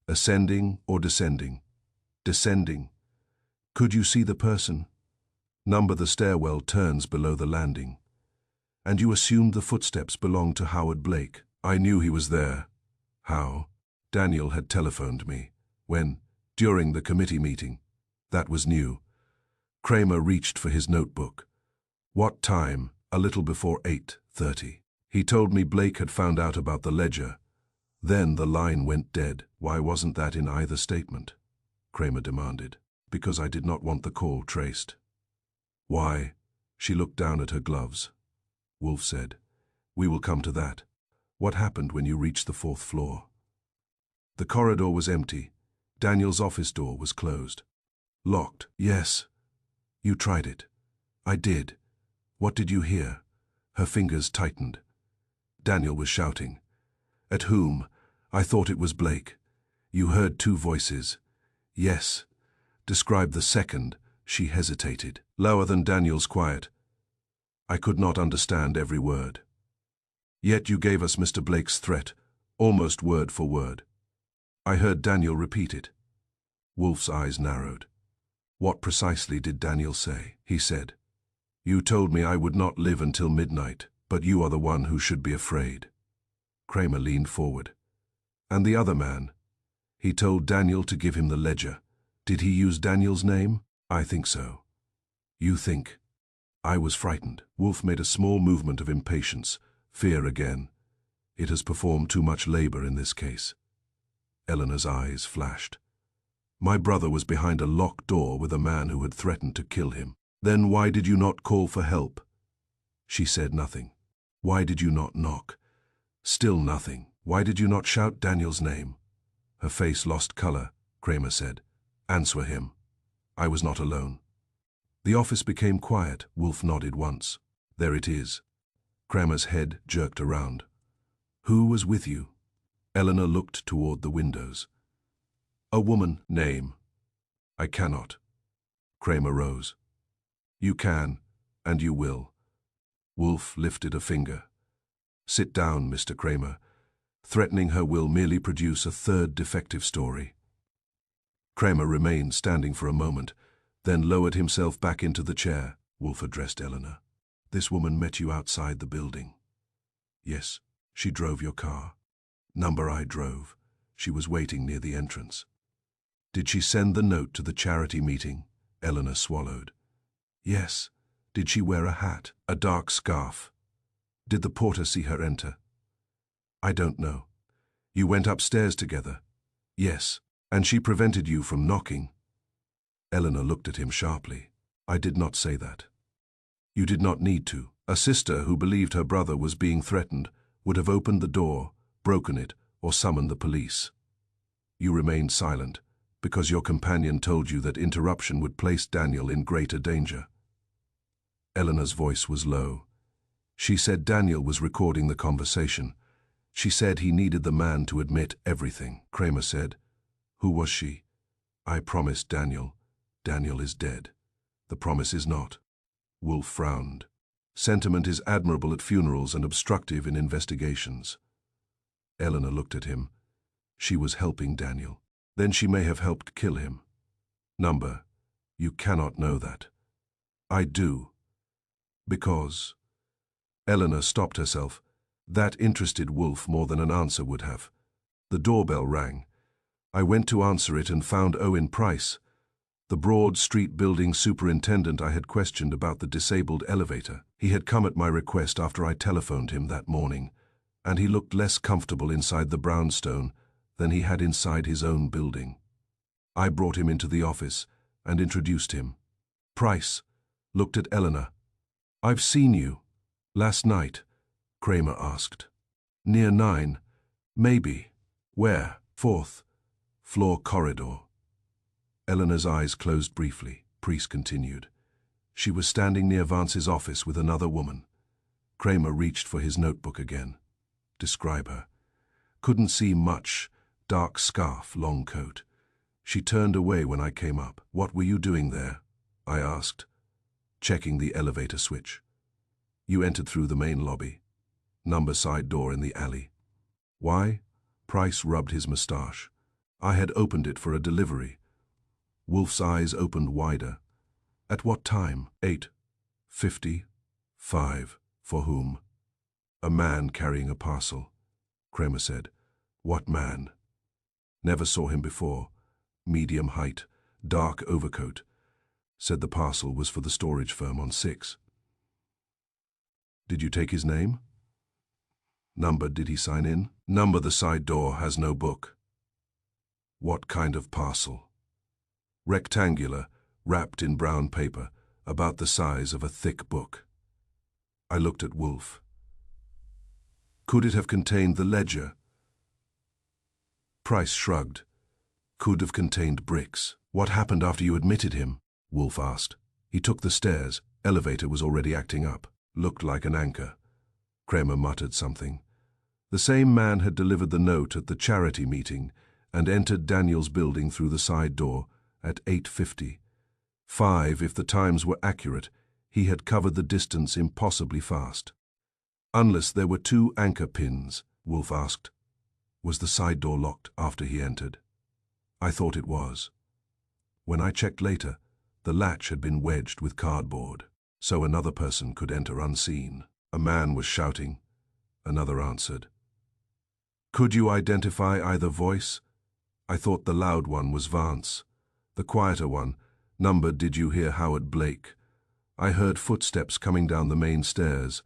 Ascending or descending? Descending. Could you see the person? Number, the stairwell turns below the landing. And you assumed the footsteps belonged to Howard Blake. I knew he was there. How? Daniel had telephoned me. When? During the committee meeting. That was new. Kramer reached for his notebook. What time? A little before 8:30. He told me Blake had found out about the ledger. Then the line went dead. Why wasn't that in either statement? Kramer demanded. Because I did not want the call traced. Why? She looked down at her gloves. Wolfe said, We will come to that. What happened when you reached the 4th floor? The corridor was empty. Daniel's office door was closed. Locked. Yes. You tried it. I did. What did you hear? Her fingers tightened. Daniel was shouting. At whom? I thought it was Blake. You heard two voices. Yes. Describe the second. She hesitated. Lower than Daniel's quiet. I could not understand every word. Yet you gave us Mr. Blake's threat, almost word for word. I heard Daniel repeat it. Wolfe's eyes narrowed. What precisely did Daniel say? He said, You told me I would not live until midnight, but you are the one who should be afraid. Kramer leaned forward. And the other man? He told Daniel to give him the ledger. Did he use Daniel's name? I think so. You think? I was frightened. Wolfe made a small movement of impatience, fear again. It has performed too much labor in this case. Eleanor's eyes flashed. My brother was behind a locked door with a man who had threatened to kill him. Then why did you not call for help? She said nothing. Why did you not knock? Still nothing. Why did you not shout Daniel's name? Her face lost color. Kramer said, Answer him. I was not alone. The office became quiet. Wolfe nodded once. There it is. Kramer's head jerked around. Who was with you? Eleanor looked toward the windows. A woman. Name. I cannot. Kramer rose. You can, and you will. Wolfe lifted a finger. Sit down, Mr. Kramer. Threatening her will merely produce a third defective story. Kramer remained standing for a moment, then lowered himself back into the chair. Wolfe addressed Eleanor. This woman met you outside the building. Yes, she drove your car. Number I drove. She was waiting near the entrance. Did she send the note to the charity meeting? Eleanor swallowed. Yes. Did she wear a hat? A dark scarf? Did the porter see her enter? I don't know. You went upstairs together? Yes. And she prevented you from knocking? Eleanor looked at him sharply. I did not say that. You did not need to. A sister who believed her brother was being threatened would have opened the door, broken it, or summoned the police. You remained silent because your companion told you that interruption would place Daniel in greater danger. Eleanor's voice was low. She said Daniel was recording the conversation. She said he needed the man to admit everything. Kramer said, Who was she? I promised Daniel. Daniel is dead. The promise is not. Wolfe frowned. Sentiment is admirable at funerals and obstructive in investigations. Eleanor looked at him. She was helping Daniel. Then she may have helped kill him. Number, you cannot know that. I do. Because... Eleanor stopped herself. That interested Wolfe more than an answer would have. The doorbell rang. I went to answer it and found Owen Price, the Broad Street building superintendent I had questioned about the disabled elevator. He had come at my request after I telephoned him that morning, and he looked less comfortable inside the brownstone than he had inside his own building. I brought him into the office and introduced him. Price looked at Eleanor. I've seen you. Last night, Kramer asked. Near 9. Maybe. Where? 4th floor corridor. Eleanor's eyes closed briefly. Price continued. She was standing near Vance's office with another woman. Kramer reached for his notebook again. Describe her. Couldn't see much. Dark scarf, long coat. She turned away when I came up. What were you doing there? I asked, checking the elevator switch. You entered through the main lobby. Number side door in the alley. Why? Price rubbed his mustache. I had opened it for a delivery. Wolfe's eyes opened wider. At what time? 8:55. For whom? A man carrying a parcel. Kramer said. What man? Never saw him before. Medium height, dark overcoat. Said the parcel was for the storage firm on 6. Did you take his name? Number did he sign in? Number the side door has no book. What kind of parcel? Rectangular, wrapped in brown paper, about the size of a thick book. I looked at Wolfe. Could it have contained the ledger? Price shrugged. Could have contained bricks. What happened after you admitted him? Wolfe asked. He took the stairs. Elevator was already acting up. Looked like an anchor. Kramer muttered something. The same man had delivered the note at the charity meeting and entered Daniel's building through the side door at 8:50. If the times were accurate, he had covered the distance impossibly fast. Unless there were 2 anchor pins, Wolfe asked. Was the side door locked after he entered? I thought it was. When I checked later, the latch had been wedged with cardboard, so another person could enter unseen. A man was shouting. Another answered. Could you identify either voice? I thought the loud one was Vance. The quieter one, numbered, did you hear Howard Blake? I heard footsteps coming down the main stairs,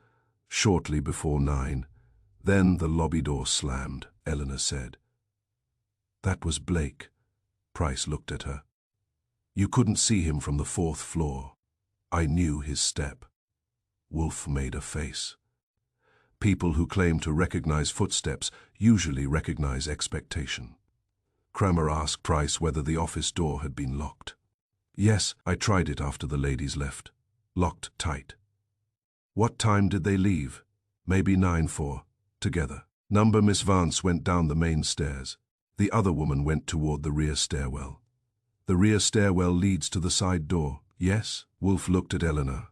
shortly before 9. Then the lobby door slammed, Eleanor said. That was Blake. Price looked at her. You couldn't see him from the 4th floor. I knew his step. Wolfe made a face. People who claim to recognize footsteps usually recognize expectation. Kramer asked Price whether the office door had been locked. Yes, I tried it after the ladies left. Locked tight. What time did they leave? Maybe 9:04, together. Miss Vance went down the main stairs. The other woman went toward the rear stairwell. The rear stairwell leads to the side door, yes? Wolfe looked at Eleanor.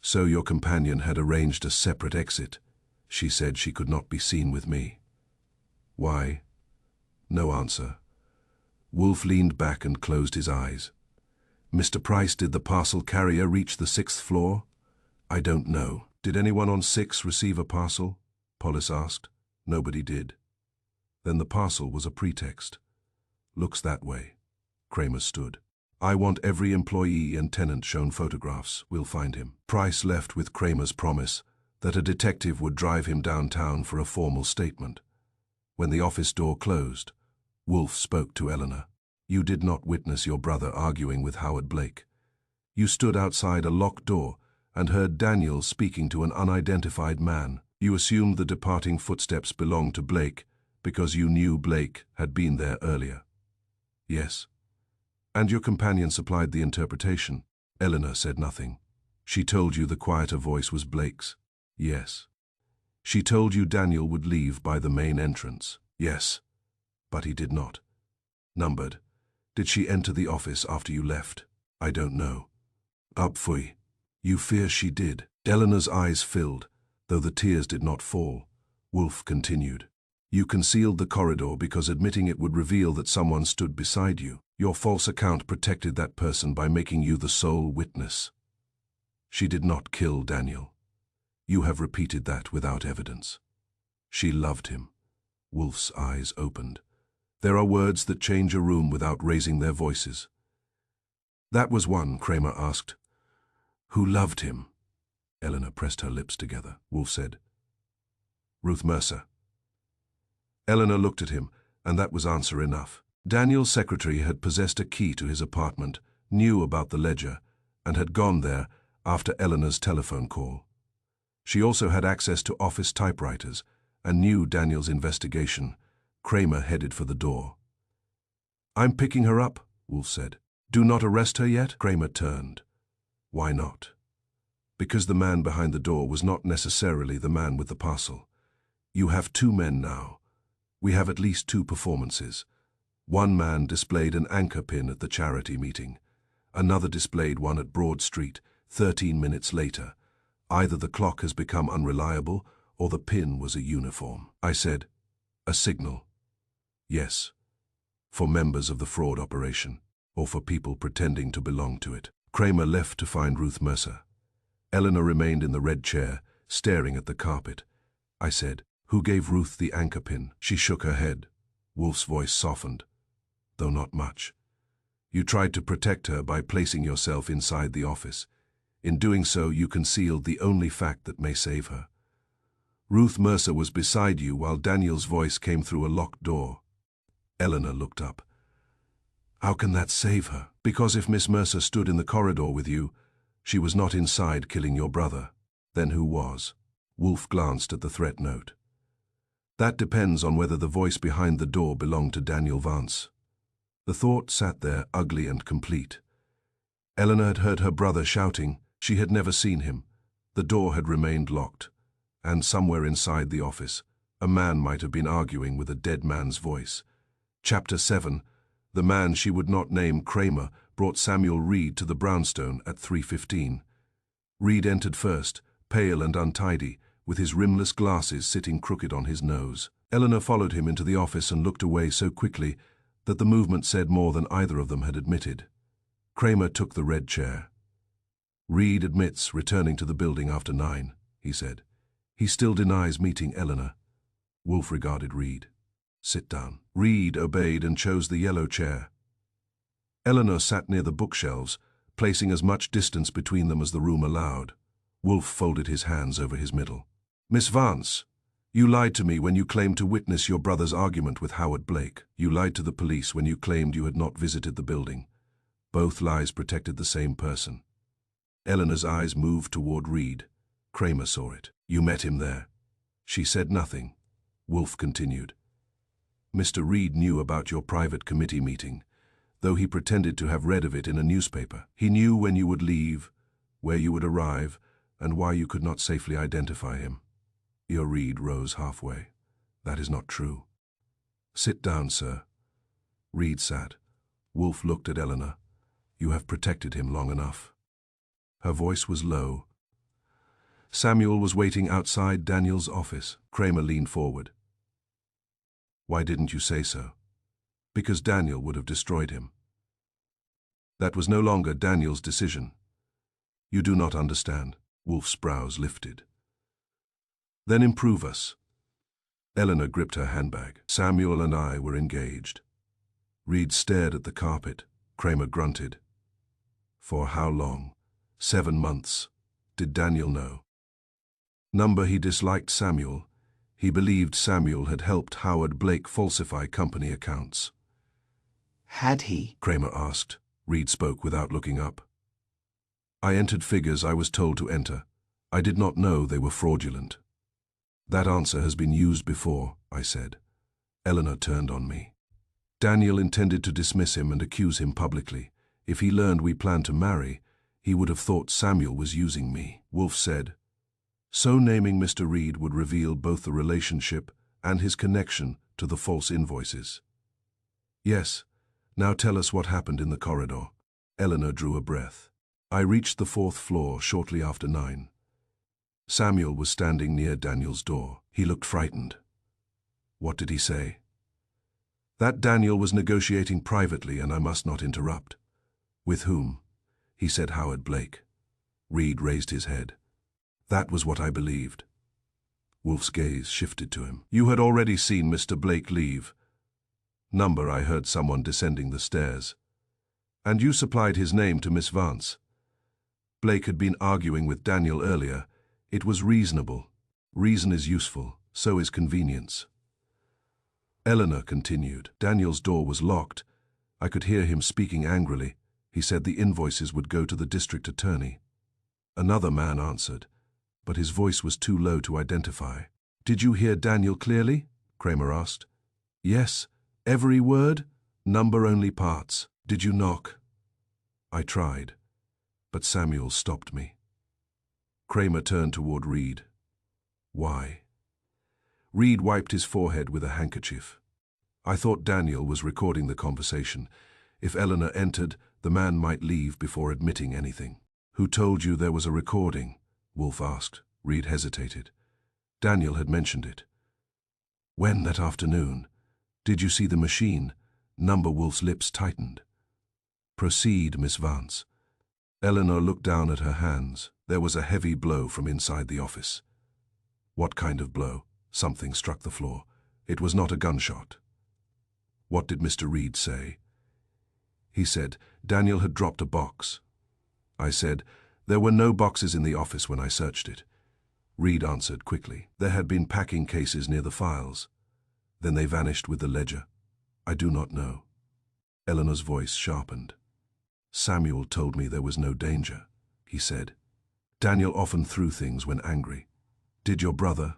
So your companion had arranged a separate exit. She said she could not be seen with me. Why? No answer. Wolfe leaned back and closed his eyes. Mr. Price, did the parcel carrier reach the 6th floor? I don't know. Did anyone on 6 receive a parcel? Polis asked. Nobody did. Then the parcel was a pretext. Looks that way. Kramer stood. I want every employee and tenant shown photographs. We'll find him. Price left with Kramer's promise that a detective would drive him downtown for a formal statement. When the office door closed, Wolfe spoke to Eleanor. You did not witness your brother arguing with Howard Blake. You stood outside a locked door and heard Daniel speaking to an unidentified man. You assumed the departing footsteps belonged to Blake because you knew Blake had been there earlier. Yes. And your companion supplied the interpretation. Eleanor said nothing. She told you the quieter voice was Blake's. Yes. She told you Daniel would leave by the main entrance. Yes. But he did not. Numbered. Did she enter the office after you left? I don't know. Upfui. You fear she did. Eleanor's eyes filled, though the tears did not fall. Wolfe continued. You concealed the corridor because admitting it would reveal that someone stood beside you. Your false account protected that person by making you the sole witness. She did not kill Daniel. You have repeated that without evidence. She loved him. Wolfe's eyes opened. There are words that change a room without raising their voices. That was one, Kramer asked. Who loved him? Eleanor pressed her lips together. Wolfe said, Ruth Mercer. Eleanor looked at him, and that was answer enough. Daniel's secretary had possessed a key to his apartment, knew about the ledger, and had gone there after Eleanor's telephone call. She also had access to office typewriters and knew Daniel's investigation. Kramer headed for the door. I'm picking her up, Wolfe said. Do not arrest her yet? Kramer turned. Why not? Because the man behind the door was not necessarily the man with the parcel. You have 2 men now. We have at least 2 performances. One man displayed an anchor pin at the charity meeting. Another displayed one at Broad Street 13 minutes later. Either the clock has become unreliable or the pin was a uniform. I said, a signal. Yes. For members of the fraud operation, or for people pretending to belong to it. Kramer left to find Ruth Mercer. Eleanor remained in the red chair, staring at the carpet. I said, who gave Ruth the anchor pin? She shook her head. Wolfe's voice softened, though not much. You tried to protect her by placing yourself inside the office. In doing so, you concealed the only fact that may save her. Ruth Mercer was beside you while Daniel's voice came through a locked door. Eleanor looked up. How can that save her? Because if Miss Mercer stood in the corridor with you, she was not inside killing your brother. Then who was? Wolfe glanced at the threat note. That depends on whether the voice behind the door belonged to Daniel Vance. The thought sat there, ugly and complete. Eleanor had heard her brother shouting. She had never seen him. The door had remained locked. And somewhere inside the office, a man might have been arguing with a dead man's voice. Chapter 7. The man she would not name, Kramer, brought Samuel Reed to the brownstone at 3:15. Reed entered first, pale and untidy, with his rimless glasses sitting crooked on his nose. Eleanor followed him into the office and looked away so quickly that the movement said more than either of them had admitted. Kramer took the red chair. "Reed admits returning to the building after 9, he said. "He still denies meeting Eleanor." Wolfe regarded Reed. "Sit down." Reed obeyed and chose the yellow chair. Eleanor sat near the bookshelves, placing as much distance between them as the room allowed. Wolfe folded his hands over his middle. "Miss Vance, you lied to me when you claimed to witness your brother's argument with Howard Blake. You lied to the police when you claimed you had not visited the building. Both lies protected the same person." Eleanor's eyes moved toward Reed. Kramer saw it. "You met him there." She said nothing. Wolfe continued. "Mr. Reed knew about your private committee meeting, though he pretended to have read of it in a newspaper. He knew when you would leave, where you would arrive, and why you could not safely identify him." Your Reed rose halfway. "That is not true." "Sit down, sir." Reed sat. Wolfe looked at Eleanor. "You have protected him long enough." Her voice was low. Samuel was waiting outside Daniel's office. Kramer leaned forward. "Why didn't you say so?" "Because Daniel would have destroyed him." "That was no longer Daniel's decision." "You do not understand." Wolfe's brows lifted. "Then improve us." Eleanor gripped her handbag. Samuel and I were engaged. Reed stared at the carpet. Kramer grunted. "For how long?" 7 months. Did Daniel know? Number he disliked Samuel. He believed Samuel had helped Howard Blake falsify company accounts. Had he? Kramer asked. Reed spoke without looking up. "I entered figures I was told to enter. I did not know they were fraudulent." "That answer has been used before," I said. Eleanor turned on me. "Daniel intended to dismiss him and accuse him publicly. If he learned we planned to marry, he would have thought Samuel was using me." Wolfe said. "So naming Mr. Reed would reveal both the relationship and his connection to the false invoices." "Yes. Now tell us what happened in the corridor." Eleanor drew a breath. "I reached the 4th floor shortly after 9. Samuel was standing near Daniel's door. He looked frightened." "What did he say?" "That Daniel was negotiating privately and I must not interrupt." "With whom?" "He said Howard Blake." Reed raised his head. "That was what I believed." Wolfe's gaze shifted to him. "You had already seen Mr. Blake leave." Number I heard someone descending the stairs. "And you supplied his name to Miss Vance." Blake had been arguing with Daniel earlier. It was reasonable. Reason is useful, so is convenience. Eleanor continued. "Daniel's door was locked. I could hear him speaking angrily. He said the invoices would go to the district attorney." Another man answered, but his voice was too low to identify. "Did you hear Daniel clearly?" Kramer asked. "Yes. Every word? Number only parts." "Did you knock?" I tried, but Samuel stopped me. Kramer turned toward Reed. "Why?" Reed wiped his forehead with a handkerchief. "I thought Daniel was recording the conversation. If Eleanor entered, the man might leave before admitting anything." "Who told you there was a recording?" Wolfe asked. Reed hesitated. Daniel had mentioned it. "When that afternoon? Did you see the machine?" Number Wolfe's lips tightened. "Proceed, Miss Vance." Eleanor looked down at her hands. There was a heavy blow from inside the office. "What kind of blow?" Something struck the floor. "It was not a gunshot." "What did Mr. Reed say?" "He said Daniel had dropped a box." I said, "There were no boxes in the office when I searched it." Reed answered quickly. "There had been packing cases near the files. Then they vanished with the ledger. I do not know." Eleanor's voice sharpened. "Samuel told me there was no danger," he said. "Daniel often threw things when angry." "Did your brother?"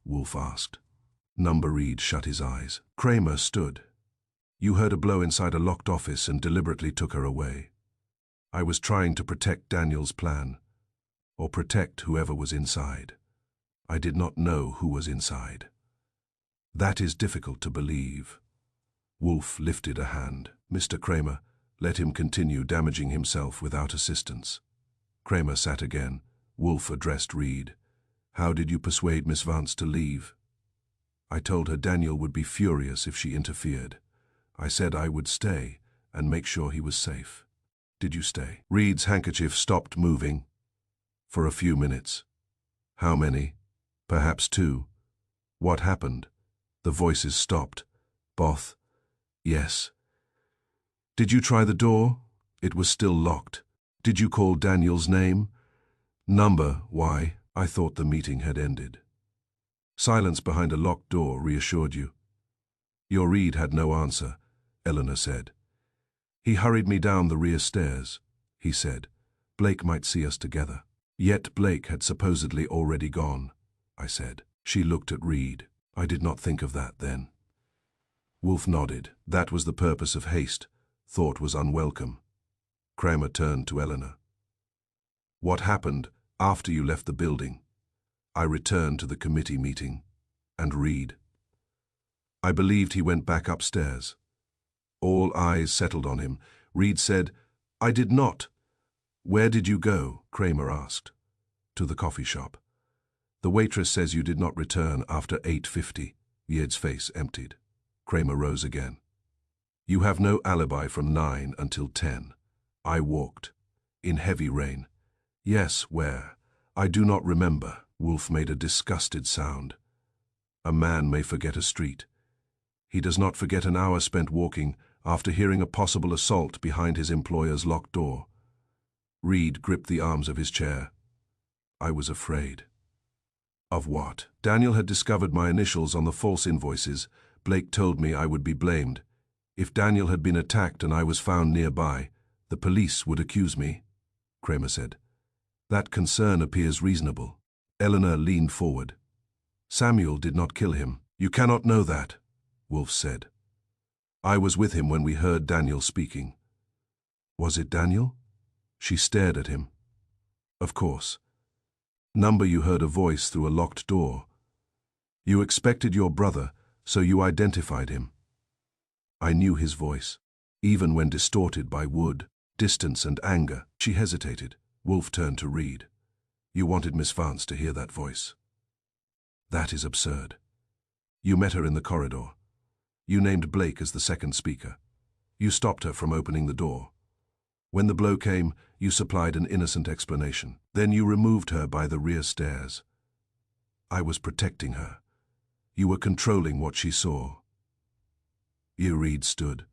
Wolfe asked. Number Reed shut his eyes. Kramer stood. "You heard a blow inside a locked office and deliberately took her away." "I was trying to protect Daniel's plan, or protect whoever was inside. I did not know who was inside." "That is difficult to believe." Wolfe lifted a hand. Mr. Kramer, let him continue damaging himself without assistance. Kramer sat again. Wolfe addressed Reed. How did you persuade Miss Vance to leave? I told her Daniel would be furious if she interfered. I said I would stay and make sure he was safe. Did you stay? Reed's handkerchief stopped moving. For a few minutes. How many? Perhaps 2. What happened? The voices stopped. Both. Yes. Did you try the door? It was still locked. Did you call Daniel's name? Number, why? I thought the meeting had ended. Silence behind a locked door reassured you. Your Reed had no answer, Eleanor said. He hurried me down the rear stairs, he said. Blake might see us together. Yet Blake had supposedly already gone, I said. She looked at Reed. I did not think of that then. Wolfe nodded. That was the purpose of haste. Thought was unwelcome. Kramer turned to Eleanor. What happened after you left the building? I returned to the committee meeting. And Reed? I believed he went back upstairs. All eyes settled on him. Reed said, I did not. Where did you go? Kramer asked. To the coffee shop. The waitress says you did not return after 8:50. Yeard's face emptied. Kramer rose again. You have no alibi from 9 until 10. I walked. In heavy rain. Yes, where? I do not remember. Wolfe made a disgusted sound. A man may forget a street. He does not forget an hour spent walking after hearing a possible assault behind his employer's locked door. Reed gripped the arms of his chair. I was afraid. Of what? Daniel had discovered my initials on the false invoices. Blake told me I would be blamed. If Daniel had been attacked and I was found nearby, the police would accuse me, Kramer said. That concern appears reasonable. Eleanor leaned forward. Samuel did not kill him. You cannot know that, Wolfe said. I was with him when we heard Daniel speaking. Was it Daniel? She stared at him. Of course. Number you heard a voice through a locked door. You expected your brother, so you identified him. I knew his voice, even when distorted by wood, distance and anger. She hesitated. Wolfe turned to Reed. You wanted Miss Vance to hear that voice. That is absurd. You met her in the corridor. You named Blake as the second speaker. You stopped her from opening the door. When the blow came, you supplied an innocent explanation. Then you removed her by the rear stairs. I was protecting her. You were controlling what she saw. Reed stood.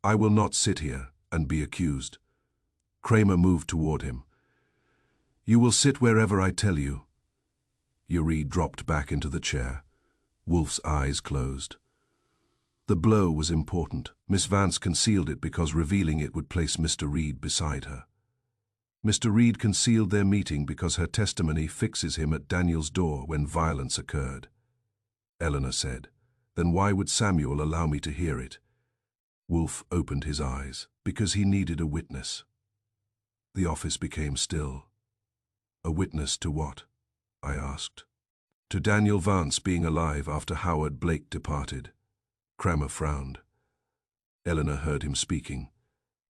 I will not sit here and be accused. Kramer moved toward him. You will sit wherever I tell you. Reed dropped back into the chair. Wolfe's eyes closed. The blow was important. Miss Vance concealed it because revealing it would place Mr. Reed beside her. Mr. Reed concealed their meeting because her testimony fixes him at Daniel's door when violence occurred. Eleanor said, Then why would Samuel allow me to hear it? Wolfe opened his eyes. Because he needed a witness. The office became still. A witness to what? I asked. To Daniel Vance being alive after Howard Blake departed. Kramer frowned. Eleanor heard him speaking.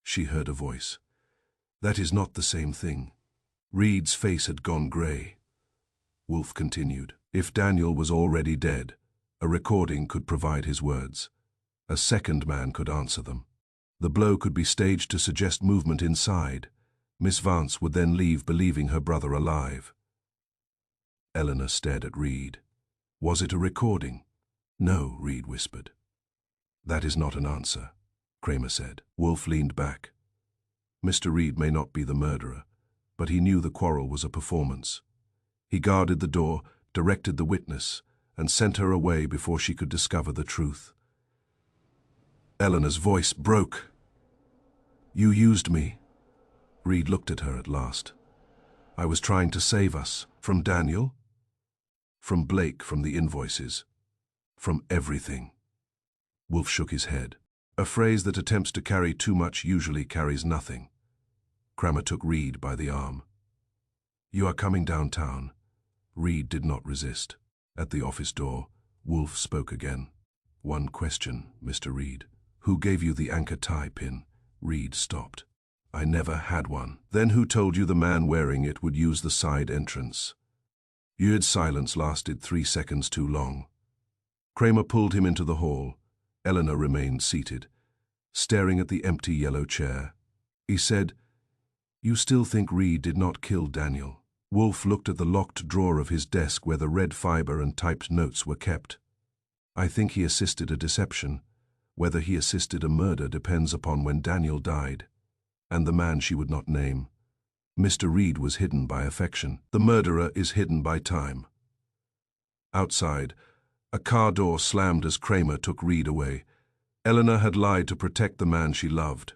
She heard a voice. That is not the same thing. Reed's face had gone grey. Wolfe continued. If Daniel was already dead, a recording could provide his words. A second man could answer them. The blow could be staged to suggest movement inside. Miss Vance would then leave believing her brother alive. Eleanor stared at Reed. Was it a recording? No, Reed whispered. That is not an answer, Kramer said. Wolfe leaned back. Mr. Reed may not be the murderer, but he knew the quarrel was a performance. He guarded the door, directed the witness, and sent her away before she could discover the truth. Eleanor's voice broke. You used me. Reed looked at her at last. I was trying to save us. From Daniel? From Blake, from the invoices. From everything. Wolfe shook his head. A phrase that attempts to carry too much usually carries nothing. Kramer took Reed by the arm. You are coming downtown. Reed did not resist. At the office door, Wolfe spoke again. One question, Mr. Reed. Who gave you the anchor tie pin? Reed stopped. I never had one. Then who told you the man wearing it would use the side entrance? Yeard's silence lasted 3 seconds too long. Kramer pulled him into the hall. Eleanor remained seated, staring at the empty yellow chair. He said, "You still think Reed did not kill Daniel?" Wolfe looked at the locked drawer of his desk where the red fiber and typed notes were kept. "I think he assisted a deception. Whether he assisted a murder depends upon when Daniel died, and the man she would not name. Mr. Reed was hidden by affection. The murderer is hidden by time." Outside, a car door slammed as Kramer took Reed away. Eleanor had lied to protect the man she loved.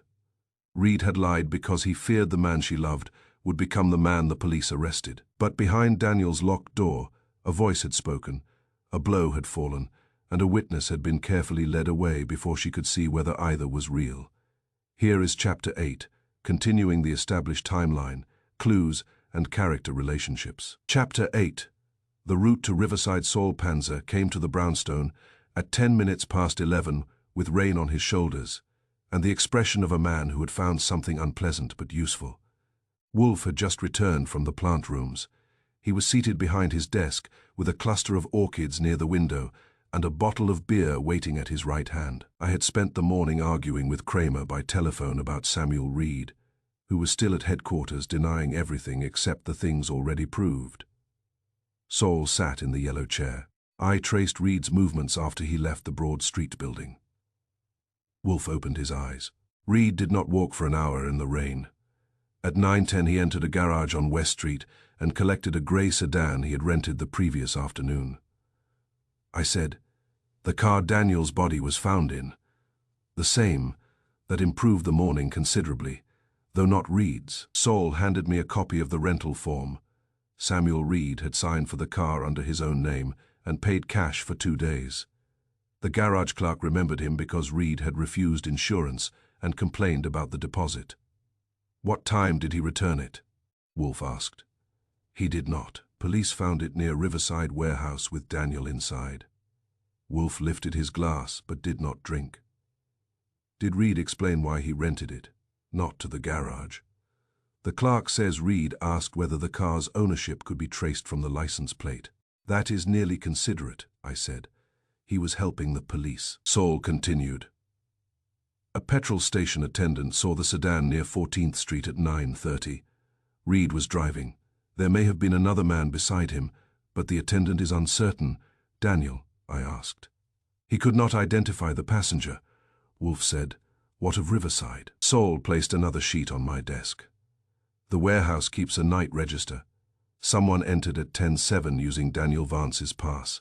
Reed had lied because he feared the man she loved would become the man the police arrested. But behind Daniel's locked door, a voice had spoken, a blow had fallen, and a witness had been carefully led away before she could see whether either was real. Here is Chapter 8, continuing the established timeline, clues, and character relationships. Chapter 8. The route to Riverside. Saul Panzer came to the brownstone at 10 minutes past 11 with rain on his shoulders, and the expression of a man who had found something unpleasant but useful. Wolfe had just returned from the plant rooms. He was seated behind his desk with a cluster of orchids near the window and a bottle of beer waiting at his right hand. I had spent the morning arguing with Kramer by telephone about Samuel Reed, who was still at headquarters denying everything except the things already proved. Saul sat in the yellow chair. I traced Reed's movements after he left the Broad Street building. Wolfe opened his eyes. Reed did not walk for an hour in the rain. At 9:10 he entered a garage on West Street and collected a grey sedan he had rented the previous afternoon. I said, "The car Daniel's body was found in. The same that improved the morning considerably, though not Reed's." Saul handed me a copy of the rental form. Samuel Reed had signed for the car under his own name and paid cash for 2 days. The garage clerk remembered him because Reed had refused insurance and complained about the deposit. "What time did he return it?" Wolfe asked. "He did not. Police found it near Riverside warehouse with Daniel inside." Wolfe lifted his glass but did not drink. "Did Reed explain why he rented it? Not to the garage." "The clerk says Reed asked whether the car's ownership could be traced from the license plate." "That is nearly considerate," I said. "He was helping the police." Saul continued. "A petrol station attendant saw the sedan near 14th Street at 9:30. Reed was driving. There may have been another man beside him, but the attendant is uncertain." "Daniel?" I asked. "He could not identify the passenger," Wolfe said. "What of Riverside?" Saul placed another sheet on my desk. "The warehouse keeps a night register. Someone entered at 10:07 using Daniel Vance's pass.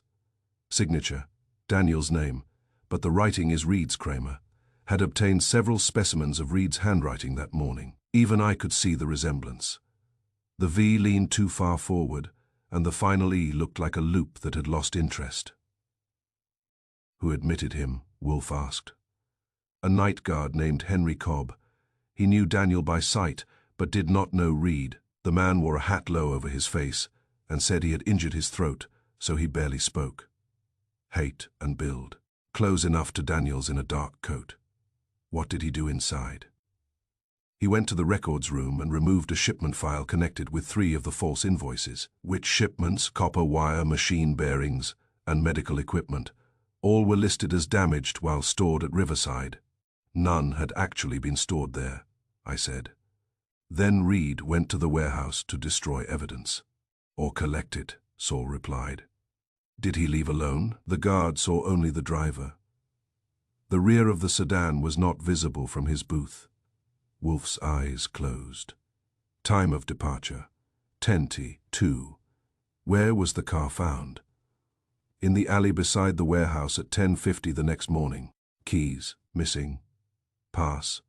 Signature, Daniel's name, but the writing is Reed's. Kramer had obtained several specimens of Reed's handwriting that morning. Even I could see the resemblance. The V leaned too far forward, and the final E looked like a loop that had lost interest." "Who admitted him?" Wolfe asked. "A night guard named Henry Cobb. He knew Daniel by sight, but did not know Reed. The man wore a hat low over his face and said he had injured his throat, so he barely spoke. Height and build. Close enough to Daniel's in a dark coat." "What did he do inside?" "He went to the records room and removed a shipment file connected with 3 of the false invoices. Which shipments, copper wire, machine bearings, and medical equipment, all were listed as damaged while stored at Riverside. None had actually been stored there," I said. "Then Reed went to the warehouse to destroy evidence." "Or collect it," Saul replied. "Did he leave alone?" "The guard saw only the driver. The rear of the sedan was not visible from his booth." Wolfe's eyes closed. "Time of departure, 10:02. Where was the car found?" "In the alley beside the warehouse at 10:50 the next morning. Keys, missing. Pass,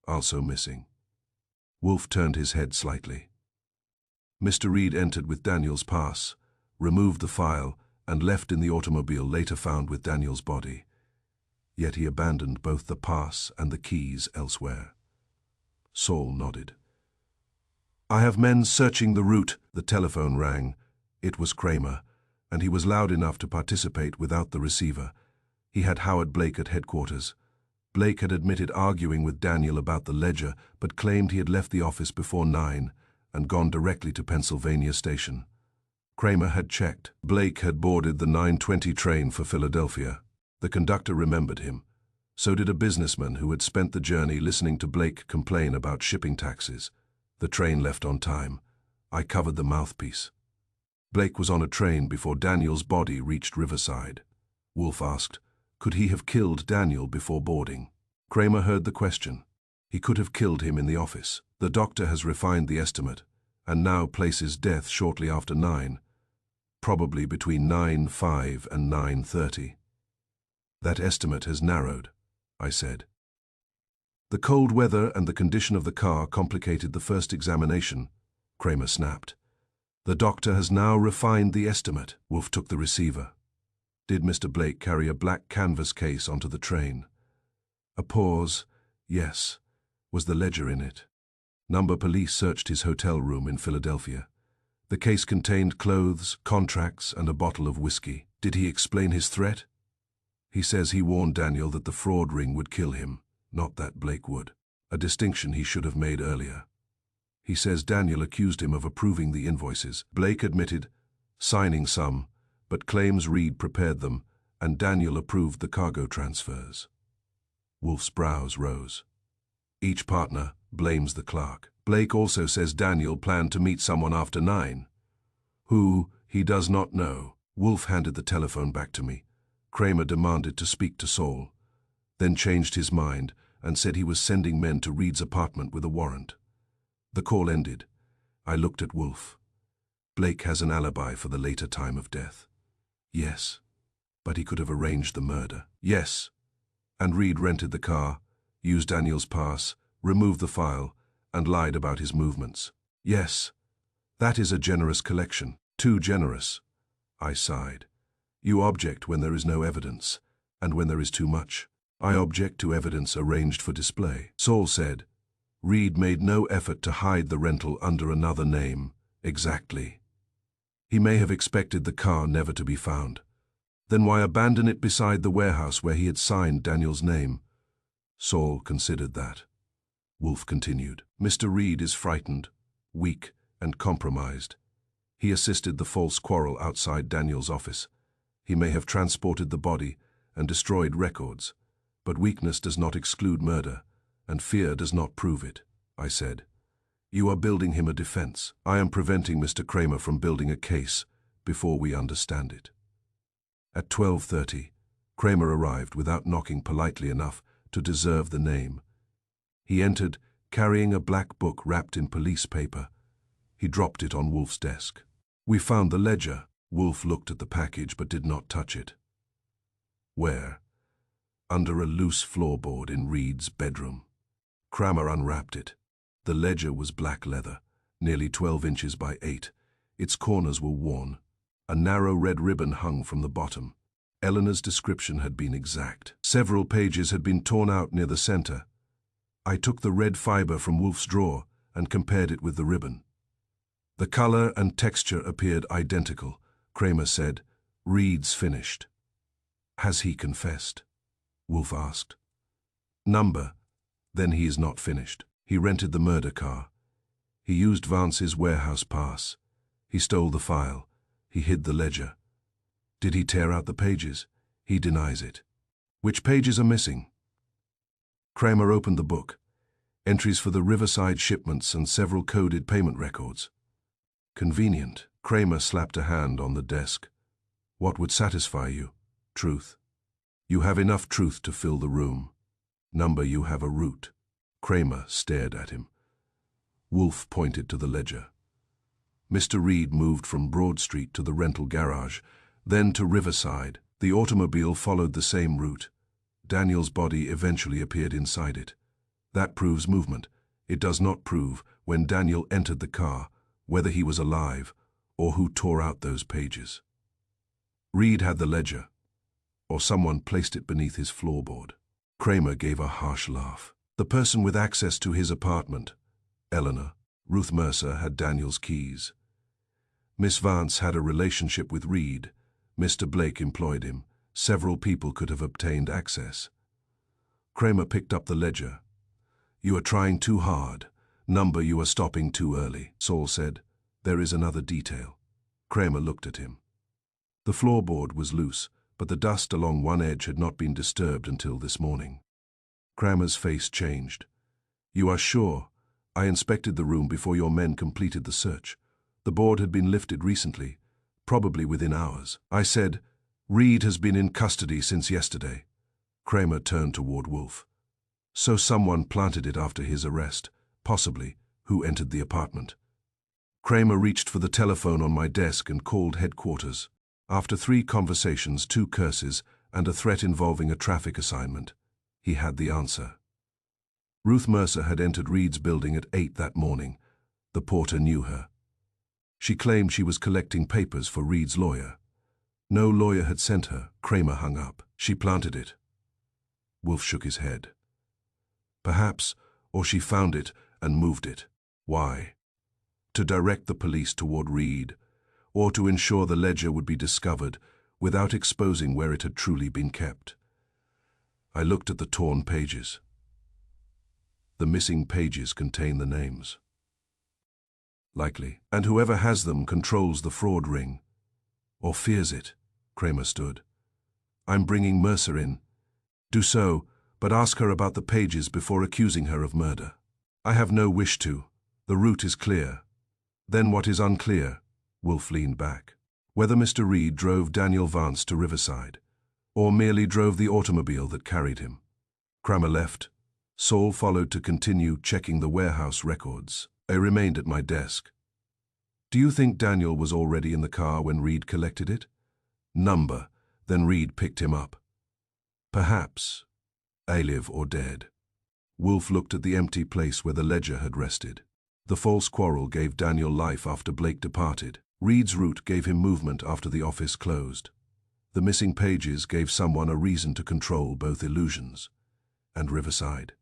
also missing." Wolfe turned his head slightly. "Mr. Reed entered with Daniel's pass, removed the file, and left in the automobile later found with Daniel's body. Yet he abandoned both the pass and the keys elsewhere." Saul nodded. "I have men searching the route." The telephone rang. It was Kramer, and he was loud enough to participate without the receiver. He had Howard Blake at headquarters. Blake had admitted arguing with Daniel about the ledger, but claimed he had left the office before 9 and gone directly to Pennsylvania Station. Kramer had checked. Blake had boarded the 9:20 train for Philadelphia. The conductor remembered him. So did a businessman who had spent the journey listening to Blake complain about shipping taxes. The train left on time. I covered the mouthpiece. Blake was on a train before Daniel's body reached Riverside. Wolfe asked, could he have killed Daniel before boarding? Kramer heard the question. He could have killed him in the office. The doctor has refined the estimate and now places death shortly after 9, probably between 9:05 and 9:30. That estimate has narrowed, I said. The cold weather and the condition of the car complicated the first examination, Kramer snapped. The doctor has now refined the estimate. Wolfe took the receiver. Did Mr. Blake carry a black canvas case onto the train? A pause. Yes. Was the ledger in it? Number police searched his hotel room in Philadelphia. The case contained clothes, contracts, and a bottle of whiskey. Did he explain his threat? He says he warned Daniel that the fraud ring would kill him, not that Blake would. A distinction he should have made earlier. He says Daniel accused him of approving the invoices. Blake admitted signing some, but claims Reed prepared them, and Daniel approved the cargo transfers. Wolfe's brows rose. Each partner blames the clerk. Blake also says Daniel planned to meet someone after 9. Who, he does not know. Wolfe handed the telephone back to me. Kramer demanded to speak to Saul, then changed his mind and said he was sending men to Reed's apartment with a warrant. The call ended. I looked at Wolfe. Blake has an alibi for the later time of death. Yes, but he could have arranged the murder. Yes, and Reed rented the car, used Daniel's pass, removed the file, and lied about his movements. Yes, that is a generous collection. Too generous. I sighed. You object when there is no evidence, and when there is too much. I object to evidence arranged for display. Saul said, Reed made no effort to hide the rental under another name. Exactly. He may have expected the car never to be found. Then why abandon it beside the warehouse where he had signed Daniel's name? Saul considered that. Wolfe continued. Mr. Reed is frightened, weak, and compromised. He assisted the false quarrel outside Daniel's office. He may have transported the body and destroyed records, but weakness does not exclude murder, and fear does not prove it, I said. You are building him a defense. I am preventing Mr. Kramer from building a case before we understand it. At 12:30, Kramer arrived without knocking politely enough to deserve the name. He entered, carrying a black book wrapped in police paper. He dropped it on Wolfe's desk. We found the ledger. Wolfe looked at the package but did not touch it. Where? Under a loose floorboard in Reed's bedroom. Kramer unwrapped it. The ledger was black leather, nearly 12 inches by 8. Its corners were worn. A narrow red ribbon hung from the bottom. Eleanor's description had been exact. Several pages had been torn out near the center. I took the red fiber from Wolfe's drawer and compared it with the ribbon. The color and texture appeared identical. Kramer said, Reed's finished. Has he confessed? Wolfe asked. Number. Then he is not finished. He rented the murder car. He used Vance's warehouse pass. He stole the file. He hid the ledger. Did he tear out the pages? He denies it. Which pages are missing? Kramer opened the book. Entries for the Riverside shipments and several coded payment records. Convenient. Kramer slapped a hand on the desk. What would satisfy you? Truth. You have enough truth to fill the room. Number, you have a route. Kramer stared at him. Wolfe pointed to the ledger. Mr. Reed moved from Broad Street to the rental garage, then to Riverside. The automobile followed the same route. Daniel's body eventually appeared inside it. That proves movement. It does not prove, when Daniel entered the car, whether he was alive or who tore out those pages. Reed had the ledger, or someone placed it beneath his floorboard. Kramer gave a harsh laugh. The person with access to his apartment, Eleanor, Ruth Mercer, had Daniel's keys. Miss Vance had a relationship with Reed. Mr. Blake employed him, several people could have obtained access. Kramer picked up the ledger. "You are trying too hard. Number, you are stopping too early," Saul said. "There is another detail." Kramer looked at him. The floorboard was loose, but the dust along one edge had not been disturbed until this morning. Kramer's face changed. "You are sure? I inspected the room before your men completed the search. The board had been lifted recently, probably within hours." I said, "Reed has been in custody since yesterday." Kramer turned toward Wolfe. "So someone planted it after his arrest, possibly. Who entered the apartment?" Kramer reached for the telephone on my desk and called headquarters. After 3 conversations, 2 curses, and a threat involving a traffic assignment, he had the answer. Ruth Mercer had entered Reed's building at 8 that morning. The porter knew her. She claimed she was collecting papers for Reed's lawyer. No lawyer had sent her. Kramer hung up. "She planted it." Wolfe shook his head. "Perhaps, or she found it and moved it." "Why?" "To direct the police toward Reed, or to ensure the ledger would be discovered without exposing where it had truly been kept." I looked at the torn pages. The missing pages contain the names. "Likely. And whoever has them controls the fraud ring. Or fears it." Kramer stood. "I'm bringing Mercer in. Do so, but ask her about the pages before accusing her of murder." "I have no wish to. The route is clear." "Then what is unclear?" Wolfe leaned back. "Whether Mr. Reed drove Daniel Vance to Riverside, or merely drove the automobile that carried him." Kramer left. Saul followed to continue checking the warehouse records. I remained at my desk. "Do you think Daniel was already in the car when Reed collected it?" "Number, then Reed picked him up." "Perhaps, alive or dead." Wolfe looked at the empty place where the ledger had rested. The false quarrel gave Daniel life after Blake departed. Reed's route gave him movement after the office closed. The missing pages gave someone a reason to control both illusions and Riverside.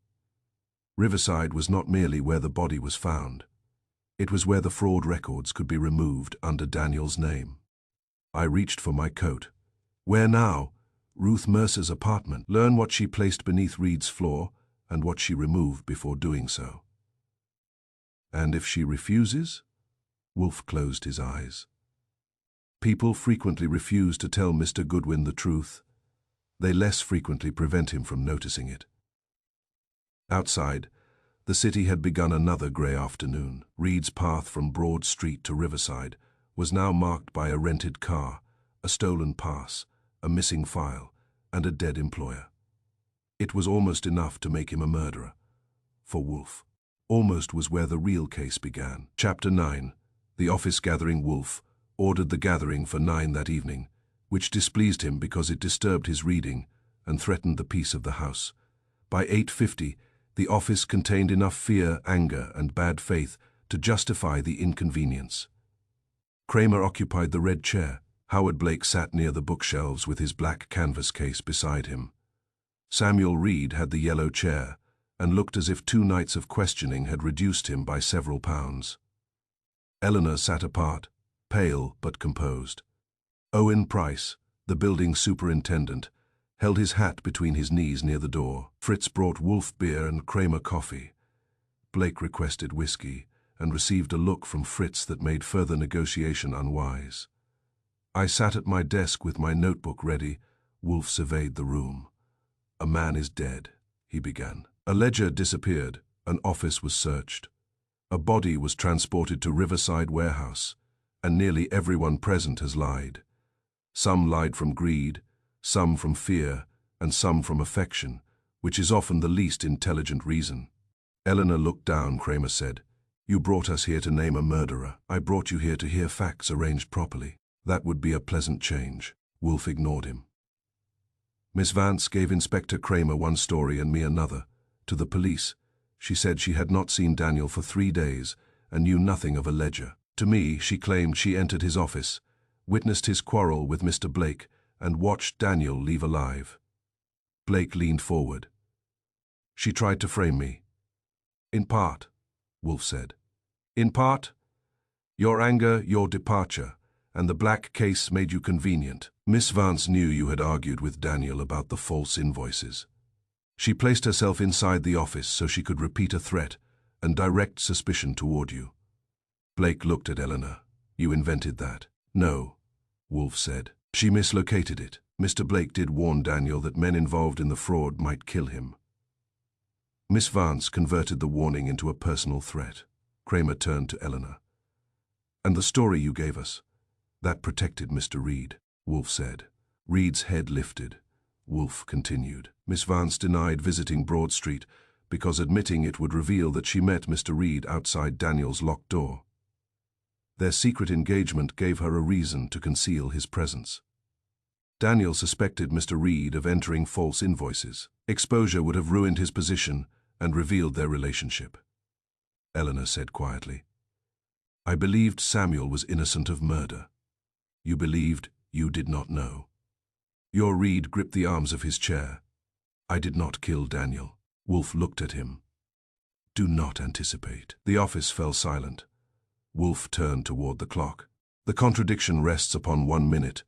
Riverside was not merely where the body was found. It was where the fraud records could be removed under Daniel's name. I reached for my coat. "Where now?" "Ruth Mercer's apartment. Learn what she placed beneath Reed's floor and what she removed before doing so." "And if she refuses?" Wolfe closed his eyes. "People frequently refuse to tell Mr. Goodwin the truth. They less frequently prevent him from noticing it." Outside, the city had begun another grey afternoon. Reed's path from Broad Street to Riverside was now marked by a rented car, a stolen pass, a missing file, and a dead employer. It was almost enough to make him a murderer. For Wolfe, almost was where the real case began. Chapter 9. The office gathering. Wolfe ordered the gathering for 9 that evening, which displeased him because it disturbed his reading and threatened the peace of the house. By 8:50, the office contained enough fear, anger, and bad faith to justify the inconvenience. Kramer occupied the red chair. Howard Blake sat near the bookshelves with his black canvas case beside him. Samuel Reed had the yellow chair and looked as if 2 nights of questioning had reduced him by several pounds. Eleanor sat apart, pale but composed. Owen Price, the building superintendent, held his hat between his knees near the door. Fritz brought Wolfe beer and Kramer coffee. Blake requested whiskey and received a look from Fritz that made further negotiation unwise. I sat at my desk with my notebook ready. Wolfe surveyed the room. "A man is dead," he began. "A ledger disappeared. An office was searched. A body was transported to Riverside Warehouse, and nearly everyone present has lied. Some lied from greed, some from fear, and some from affection, which is often the least intelligent reason." Eleanor looked down. Kramer said, "You brought us here to name a murderer. I brought you here to hear facts arranged properly. That would be a pleasant change." Wolfe ignored him. "Miss Vance gave Inspector Kramer one story and me another. To the police, she said she had not seen Daniel for 3 days and knew nothing of a ledger. To me, she claimed she entered his office, witnessed his quarrel with Mr. Blake, and watched Daniel leave alive." Blake leaned forward. "She tried to frame me." "In part," Wolfe said. "In part. Your anger, your departure, and the black case made you convenient. Miss Vance knew you had argued with Daniel about the false invoices. She placed herself inside the office so she could repeat a threat and direct suspicion toward you. Blake looked at Eleanor. You invented that. No, Wolfe said. She mislocated it. Mr. Blake did warn Daniel that men involved in the fraud might kill him. Miss Vance converted the warning into a personal threat. Kramer turned to Eleanor. And the story you gave us, that protected Mr. Reed, Wolfe said. Reed's head lifted. Wolfe continued. Miss Vance denied visiting Broad Street because admitting it would reveal that she met Mr. Reed outside Daniel's locked door. Their secret engagement gave her a reason to conceal his presence. Daniel suspected Mr. Reed of entering false invoices. Exposure would have ruined his position and revealed their relationship. Eleanor said quietly, I believed Samuel was innocent of murder. You believed you did not know. Your Reed gripped the arms of his chair. I did not kill Daniel. Wolfe looked at him. Do not anticipate. The office fell silent. Wolfe turned toward the clock. The contradiction rests upon 1 minute.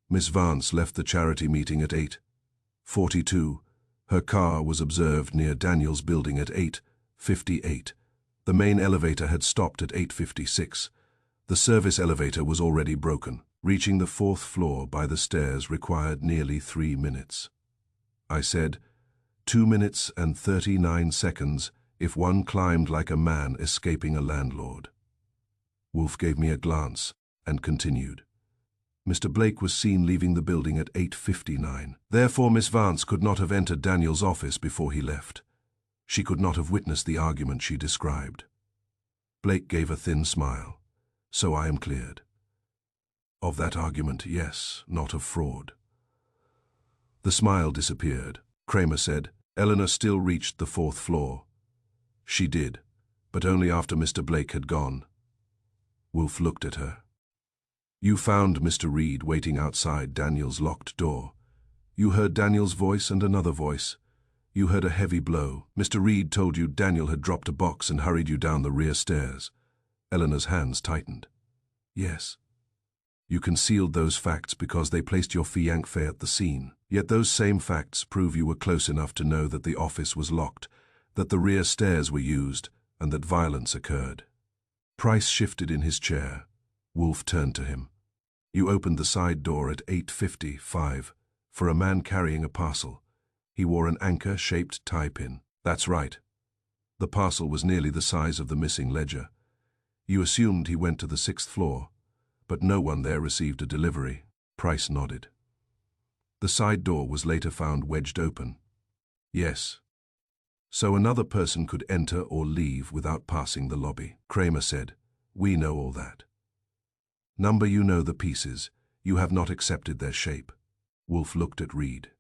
Miss Vance left the charity meeting at 8:42. Her car was observed near Daniel's building at 8:58. The main elevator had stopped at 8:56. The service elevator was already broken. Reaching the 4th floor by the stairs required nearly 3 minutes. I said, 2 minutes and 39 seconds if one climbed like a man escaping a landlord. Wolfe gave me a glance and continued. Mr. Blake was seen leaving the building at 8:59. Therefore, Miss Vance could not have entered Daniel's office before he left. She could not have witnessed the argument she described. Blake gave a thin smile. So I am cleared. Of that argument, yes, not of fraud. The smile disappeared. Kramer said, Eleanor still reached the 4th floor. She did, but only after Mr. Blake had gone. Wolfe looked at her. You found Mr. Reed waiting outside Daniel's locked door. You heard Daniel's voice and another voice. You heard a heavy blow. Mr. Reed told you Daniel had dropped a box and hurried you down the rear stairs. Eleanor's hands tightened. Yes. You concealed those facts because they placed your fiancé at the scene. Yet those same facts prove you were close enough to know that the office was locked, that the rear stairs were used, and that violence occurred. Price shifted in his chair. Wolfe turned to him. You opened the side door at 8:55 for a man carrying a parcel. He wore an anchor-shaped tie pin. That's right. The parcel was nearly the size of the missing ledger. You assumed he went to the 6th floor, but no one there received a delivery. Price nodded. The side door was later found wedged open. Yes. So another person could enter or leave without passing the lobby. Kramer said, we know all that. Number, you know the pieces. You have not accepted their shape. Wolfe looked at Reed.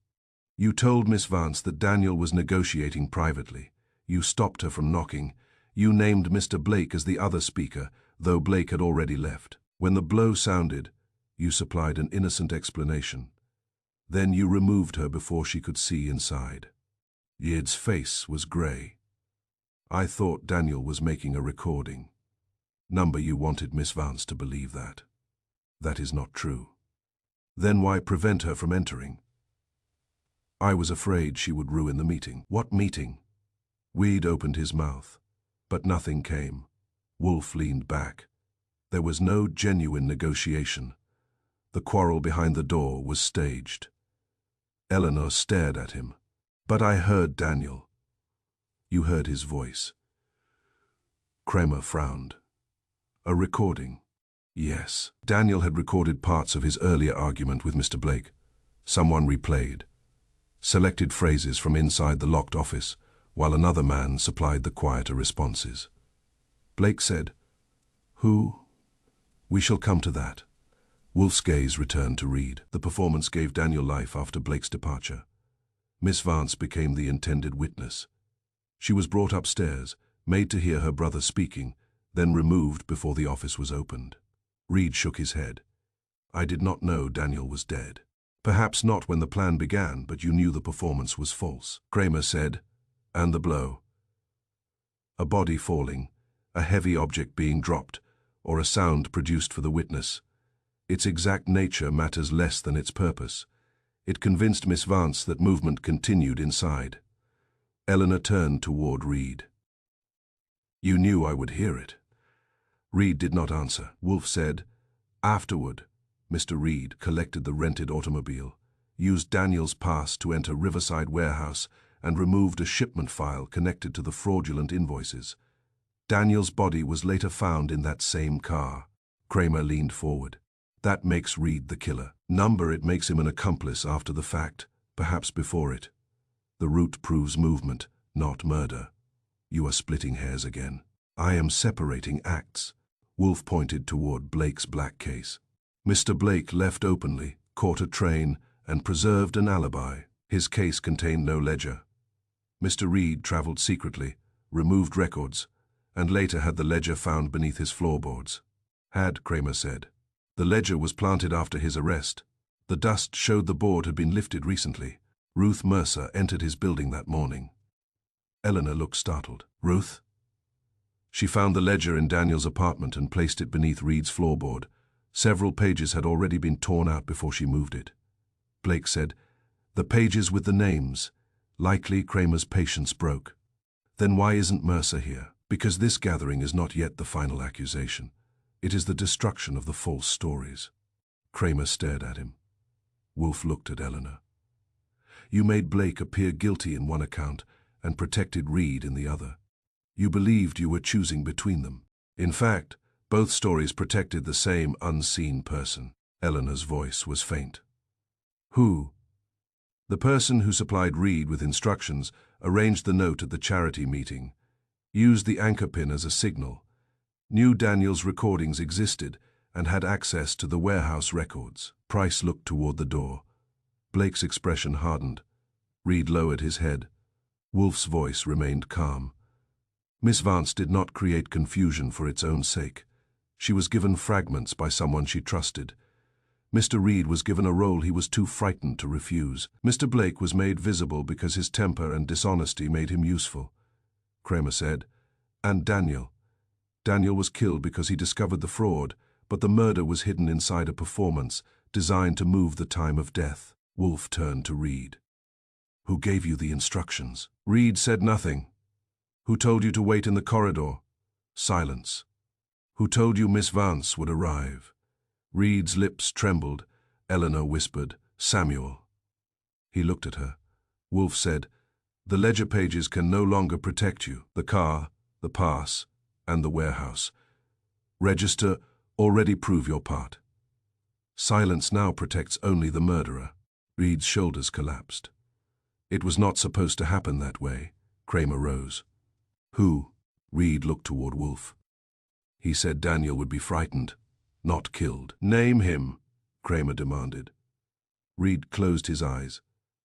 You told Miss Vance that Daniel was negotiating privately. You stopped her from knocking. You named Mr. Blake as the other speaker, though Blake had already left. When the blow sounded, you supplied an innocent explanation. Then you removed her before she could see inside. Yid's face was grey. I thought Daniel was making a recording. Number, you wanted Miss Vance to believe that. That is not true. Then why prevent her from entering? I was afraid she would ruin the meeting. What meeting? Weed opened his mouth, but nothing came. Wolfe leaned back. There was no genuine negotiation. The quarrel behind the door was staged. Eleanor stared at him. But I heard Daniel. You heard his voice. Kramer frowned. A recording. Yes. Daniel had recorded parts of his earlier argument with Mr. Blake. Someone replayed. Selected phrases from inside the locked office, while another man supplied the quieter responses. Blake said, Who? We shall come to that. Wolfe's gaze returned to Reed. The performance gave Daniel life after Blake's departure. Miss Vance became the intended witness. She was brought upstairs, made to hear her brother speaking, then removed before the office was opened. Reed shook his head. I did not know Daniel was dead. Perhaps not when the plan began, but you knew the performance was false. Kramer said, and the blow. A body falling, a heavy object being dropped, or a sound produced for the witness. Its exact nature matters less than its purpose. It convinced Miss Vance that movement continued inside. Eleanor turned toward Reed. "You knew I would hear it." Reed did not answer. Wolfe said, "Afterward, Mr. Reed collected the rented automobile, used Daniel's pass to enter Riverside warehouse, and removed a shipment file connected to the fraudulent invoices. Daniel's body was later found in that same car." Kramer leaned forward. "That makes Reed the killer. It makes him an accomplice after the fact, perhaps before it. The route proves movement, not murder. You are splitting hairs again." "I am separating acts." Wolfe pointed toward Blake's black case. "Mr. Blake left openly, caught a train, and preserved an alibi. His case contained no ledger. Mr. Reed traveled secretly, removed records, and later had the ledger found beneath his floorboards." Kramer said. "The ledger was planted after his arrest. The dust showed the board had been lifted recently. Ruth Mercer entered his building that morning." Eleanor looked startled. "Ruth?" "She found the ledger in Daniel's apartment and placed it beneath Reed's floorboard. Several pages had already been torn out before she moved it." Blake said, "The pages with the names." Likely Kramer's patience broke. "Then why isn't Mercer here?" "Because this gathering is not yet the final accusation. It is the destruction of the false stories." Kramer stared at him. Wolfe looked at Eleanor. "You made Blake appear guilty in one account and protected Reed in the other. You believed you were choosing between them. In fact, both stories protected the same unseen person." Eleanor's voice was faint. "Who?" "The person who supplied Reed with instructions, arranged the note at the charity meeting, used the anchor pin as a signal, knew Daniel's recordings existed, and had access to the warehouse records." Price looked toward the door. Blake's expression hardened. Reed lowered his head. Wolfe's voice remained calm. "Miss Vance did not create confusion for its own sake. She was given fragments by someone she trusted. Mr. Reed was given a role he was too frightened to refuse. Mr. Blake was made visible because his temper and dishonesty made him useful." Kramer said, "And Daniel. Daniel was killed because he discovered the fraud, but the murder was hidden inside a performance designed to move the time of death." Wolfe turned to Reed. "Who gave you the instructions?" Reed said nothing. "Who told you to wait in the corridor?" Silence. "Who told you Miss Vance would arrive?" Reed's lips trembled. Eleanor whispered, "Samuel." He looked at her. Wolfe said, "The ledger pages can no longer protect you. The car, the pass, and the warehouse. Register, already prove your part. Silence now protects only the murderer." Reed's shoulders collapsed. "It was not supposed to happen that way." Kramer rose. "Who?" Reed looked toward Wolfe. "He said Daniel would be frightened, not killed." "Name him," Kramer demanded. Reed closed his eyes.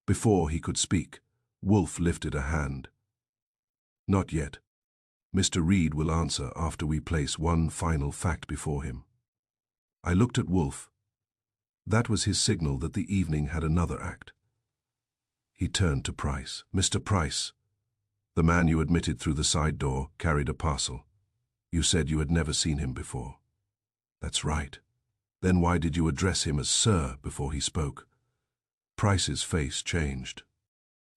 Before he could speak, Wolfe lifted a hand. "Not yet. Mr. Reed will answer after we place one final fact before him." I looked at Wolfe. That was his signal that the evening had another act. He turned to Price. "Mr. Price, the man you admitted through the side door carried a parcel. You said you had never seen him before." "That's right. Then why did you address him as Sir before he spoke?" Price's face changed.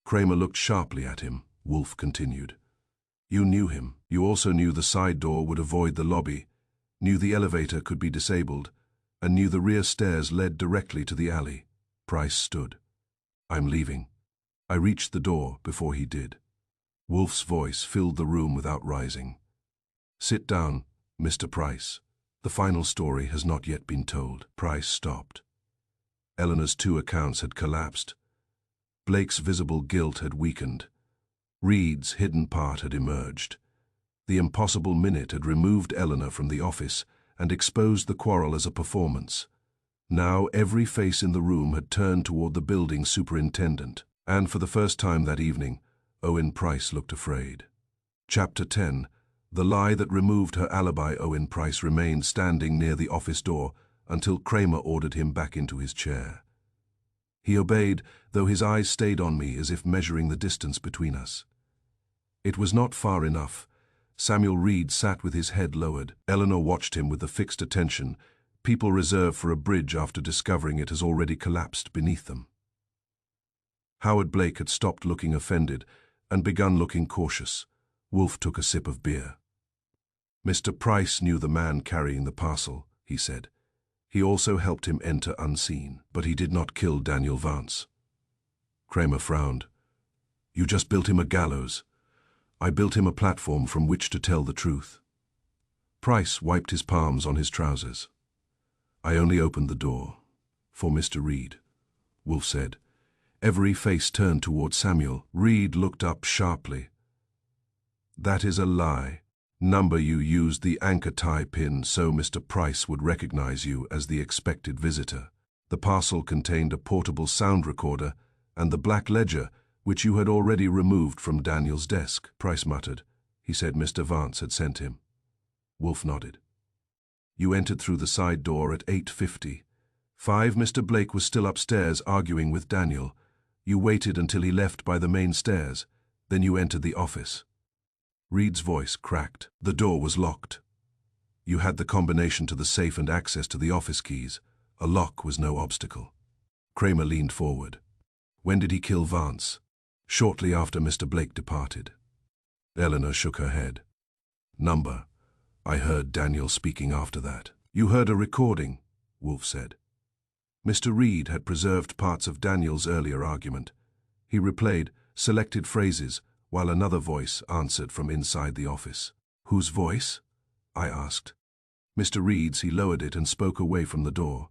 Kramer looked sharply at him. Wolfe continued. "You knew him. You also knew the side door would avoid the lobby, knew the elevator could be disabled, and knew the rear stairs led directly to the alley." Price stood. "I'm leaving." I reached the door before he did. Wolfe's voice filled the room without rising. "Sit down, Mr. Price. The final story has not yet been told." Price stopped. Eleanor's two accounts had collapsed. Blake's visible guilt had weakened. Reed's hidden part had emerged. The impossible minute had removed Eleanor from the office and exposed the quarrel as a performance. Now every face in the room had turned toward the building superintendent, and for the first time that evening, Owen Price looked afraid. Chapter 10. The lie that removed her alibi. Owen Price remained standing near the office door until Kramer ordered him back into his chair. He obeyed, though his eyes stayed on me as if measuring the distance between us. It was not far enough. Samuel Reed sat with his head lowered. Eleanor watched him with the fixed attention, People reserve for a bridge after discovering it has already collapsed beneath them. Howard Blake had stopped looking offended and begun looking cautious. Wolfe took a sip of beer. Mr. Price knew the man carrying the parcel, he said. He also helped him enter unseen, but he did not kill Daniel Vance. Kramer frowned. You just built him a gallows. I built him a platform from which to tell the truth. Price wiped his palms on his trousers. I only opened the door for Mr. Reed, Wolfe said. Every face turned toward Samuel. Reed looked up sharply. That is a lie. Number you used the anchor tie pin so Mr. Price would recognize you as the expected visitor. The parcel contained a portable sound recorder and the black ledger, which you had already removed from Daniel's desk. Price muttered. He said Mr. Vance had sent him. Wolfe nodded. You entered through the side door at 8:50. Mr. Blake was still upstairs arguing with Daniel. You waited until he left by the main stairs. Then you entered the office. Reed's voice cracked. The door was locked. You had the combination to the safe and access to the office keys. A lock was no obstacle. Kramer leaned forward. When did he kill Vance? Shortly after Mr. Blake departed. Eleanor shook her head. Number. I heard Daniel speaking after that. You heard a recording, Wolfe said. Mr. Reed had preserved parts of Daniel's earlier argument. He replayed selected phrases, while another voice answered from inside the office. Whose voice? I asked. Mr. Reed's. He lowered it and spoke away from the door.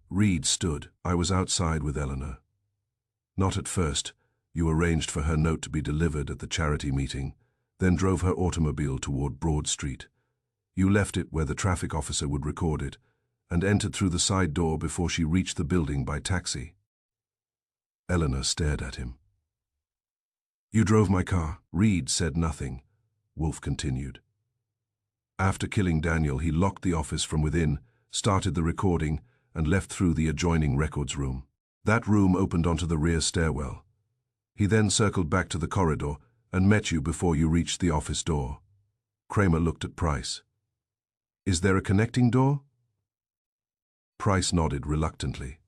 Reed stood. I was outside with Eleanor. Not at first. You arranged for her note to be delivered at the charity meeting, then drove her automobile toward Broad Street. You left it where the traffic officer would record it, and entered through the side door before she reached the building by taxi. Eleanor stared at him. You drove my car. Reed said nothing. Wolfe continued. After killing Daniel, he locked the office from within, started the recording, and left through the adjoining records room. That room opened onto the rear stairwell. He then circled back to the corridor and met you before you reached the office door. Kramer looked at Price. Is there a connecting door? Price nodded reluctantly.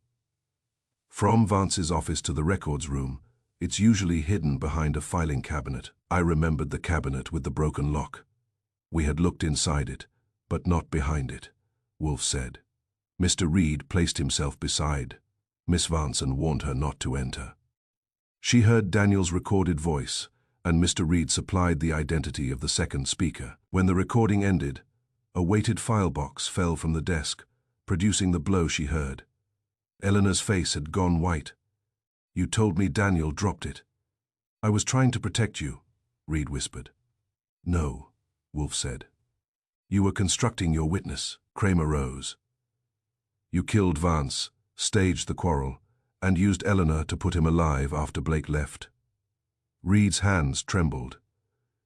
From Vance's office to the records room, it's usually hidden behind a filing cabinet. I remembered the cabinet with the broken lock. We had looked inside it, but not behind it, Wolfe said. Mr. Reed placed himself beside Miss Vance and warned her not to enter. She heard Daniel's recorded voice, and Mr. Reed supplied the identity of the second speaker. When the recording ended, a weighted file box fell from the desk, producing the blow she heard. Eleanor's face had gone white. You told me Daniel dropped it. I was trying to protect you, Reed whispered. No, Wolfe said. You were constructing your witness. Kramer rose. You killed Vance, staged the quarrel, and used Eleanor to put him alive after Blake left. Reed's hands trembled.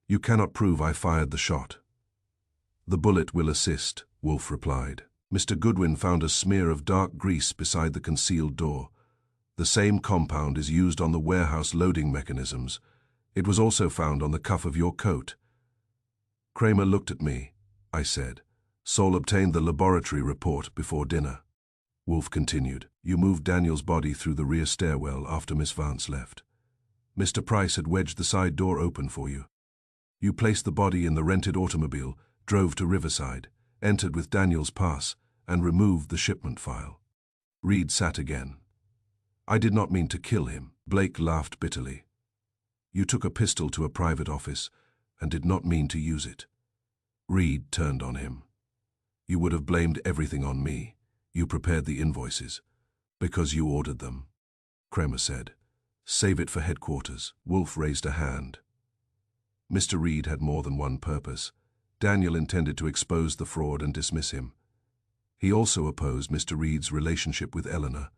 You cannot prove I fired the shot. The bullet will assist, Wolfe replied. Mr. Goodwin found a smear of dark grease beside the concealed door. The same compound is used on the warehouse loading mechanisms. It was also found on the cuff of your coat. Kramer looked at me, I said. Saul obtained the laboratory report before dinner. Wolfe continued. You moved Daniel's body through the rear stairwell after Miss Vance left. Mr. Price had wedged the side door open for you. You placed the body in the rented automobile, drove to Riverside, entered with Daniel's pass, and removed the shipment file. Reed sat again. I did not mean to kill him. Blake laughed bitterly. You took a pistol to a private office and did not mean to use it. Reed turned on him. You would have blamed everything on me. You prepared the invoices. Because you ordered them. Kramer said. Save it for headquarters. Wolfe raised a hand. Mr. Reed had more than one purpose. Daniel intended to expose the fraud and dismiss him. He also opposed Mr. Reed's relationship with Eleanor.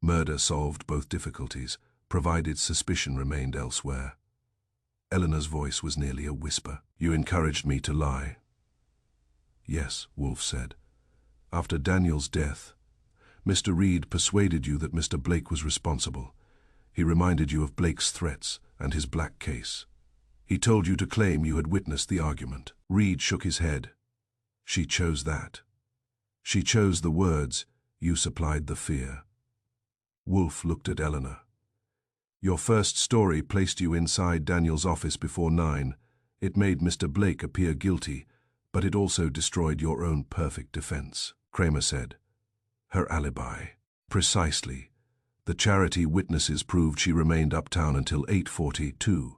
Murder solved both difficulties, provided suspicion remained elsewhere. Eleanor's voice was nearly a whisper. You encouraged me to lie. Yes, Wolfe said. After Daniel's death, Mr. Reed persuaded you that Mr. Blake was responsible. He reminded you of Blake's threats and his black case. He told you to claim you had witnessed the argument. Reed shook his head. She chose that. She chose the words, you supplied the fear. Wolfe looked at Eleanor. Your first story placed you inside Daniel's office before 9. It made Mr. Blake appear guilty, but it also destroyed your own perfect defense, Kramer said. Her alibi. Precisely. The charity witnesses proved she remained uptown until 8:42.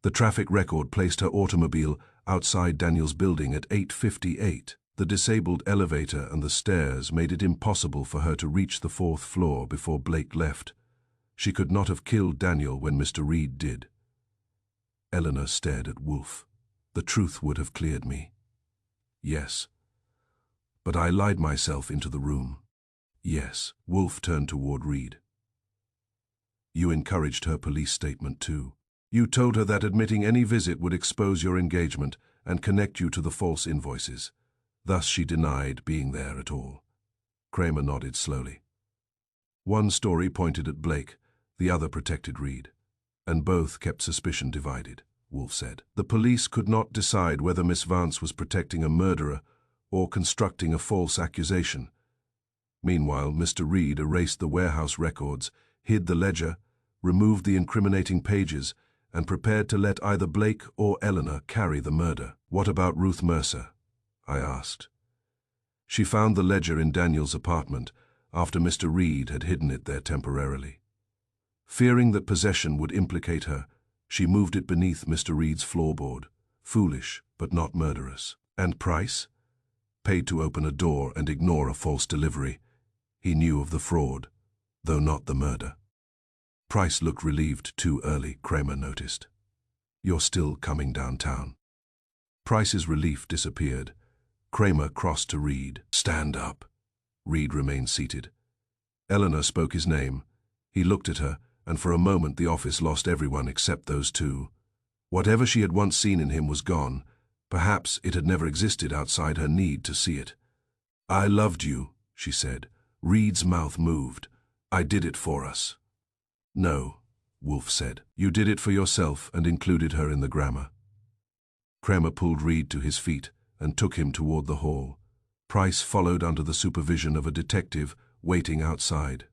The traffic record placed her automobile outside Daniel's building at 8:58. The disabled elevator and the stairs made it impossible for her to reach the 4th floor before Blake left. She could not have killed Daniel when Mr. Reed did. Eleanor stared at Wolfe. The truth would have cleared me. Yes. But I lied myself into the room. Yes. Wolfe turned toward Reed. You encouraged her police statement too. You told her that admitting any visit would expose your engagement and connect you to the false invoices. Thus she denied being there at all. Kramer nodded slowly. One story pointed at Blake, the other protected Reed. And both kept suspicion divided, Wolfe said. The police could not decide whether Miss Vance was protecting a murderer or constructing a false accusation. Meanwhile, Mr. Reed erased the warehouse records, hid the ledger, removed the incriminating pages, and prepared to let either Blake or Eleanor carry the murder. What about Ruth Mercer? I asked. She found the ledger in Daniel's apartment after Mr. Reed had hidden it there temporarily. Fearing that possession would implicate her, she moved it beneath Mr. Reed's floorboard. Foolish, but not murderous. And Price? Paid to open a door and ignore a false delivery. He knew of the fraud, though not the murder. Price looked relieved too early, Kramer noticed. You're still coming downtown. Price's relief disappeared. Kramer crossed to Reed. Stand up. Reed remained seated. Eleanor spoke his name. He looked at her, and for a moment the office lost everyone except those two. Whatever she had once seen in him was gone. Perhaps it had never existed outside her need to see it. I loved you, she said. Reed's mouth moved. I did it for us. No, Wolfe said. You did it for yourself and included her in the grammar. Kramer pulled Reed to his feet and took him toward the hall. Price followed under the supervision of a detective waiting outside.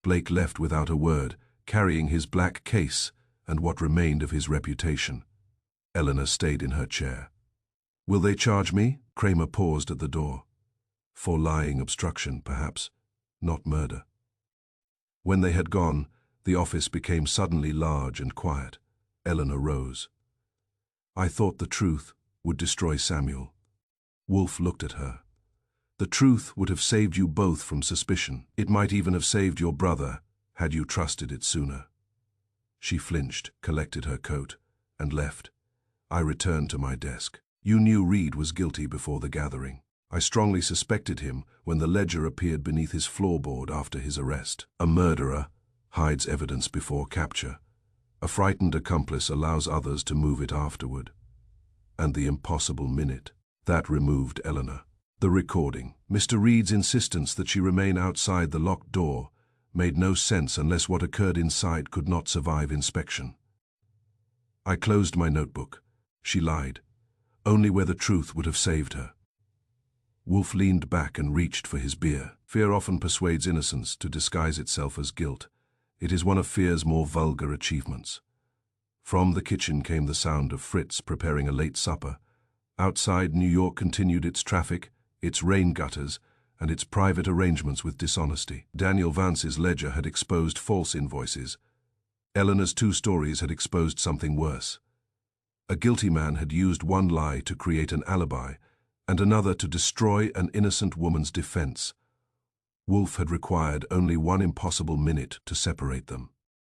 Blake left without a word, carrying his black case and what remained of his reputation. Eleanor stayed in her chair. Will they charge me? Kramer paused at the door. For lying obstruction, perhaps, not murder. When they had gone, the office became suddenly large and quiet. Eleanor rose. I thought the truth would destroy Samuel. Wolfe looked at her. The truth would have saved you both from suspicion. It might even have saved your brother, had you trusted it sooner. She flinched, collected her coat, and left. I returned to my desk. You knew Reed was guilty before the gathering. I strongly suspected him when the ledger appeared beneath his floorboard after his arrest. A murderer hides evidence before capture. A frightened accomplice allows others to move it afterward. And the impossible minute. That removed Eleanor. The recording. Mr. Reed's insistence that she remain outside the locked door made no sense unless what occurred inside could not survive inspection. I closed my notebook. She lied. Only where the truth would have saved her. Wolfe leaned back and reached for his beer. Fear often persuades innocence to disguise itself as guilt. It is one of fear's more vulgar achievements. From the kitchen came the sound of Fritz preparing a late supper. Outside, New York continued its traffic, its rain gutters, and its private arrangements with dishonesty. Daniel Vance's ledger had exposed false invoices. Eleanor's 2 stories had exposed something worse. A guilty man had used one lie to create an alibi, and another to destroy an innocent woman's defense. Wolfe had required only one impossible minute to separate them.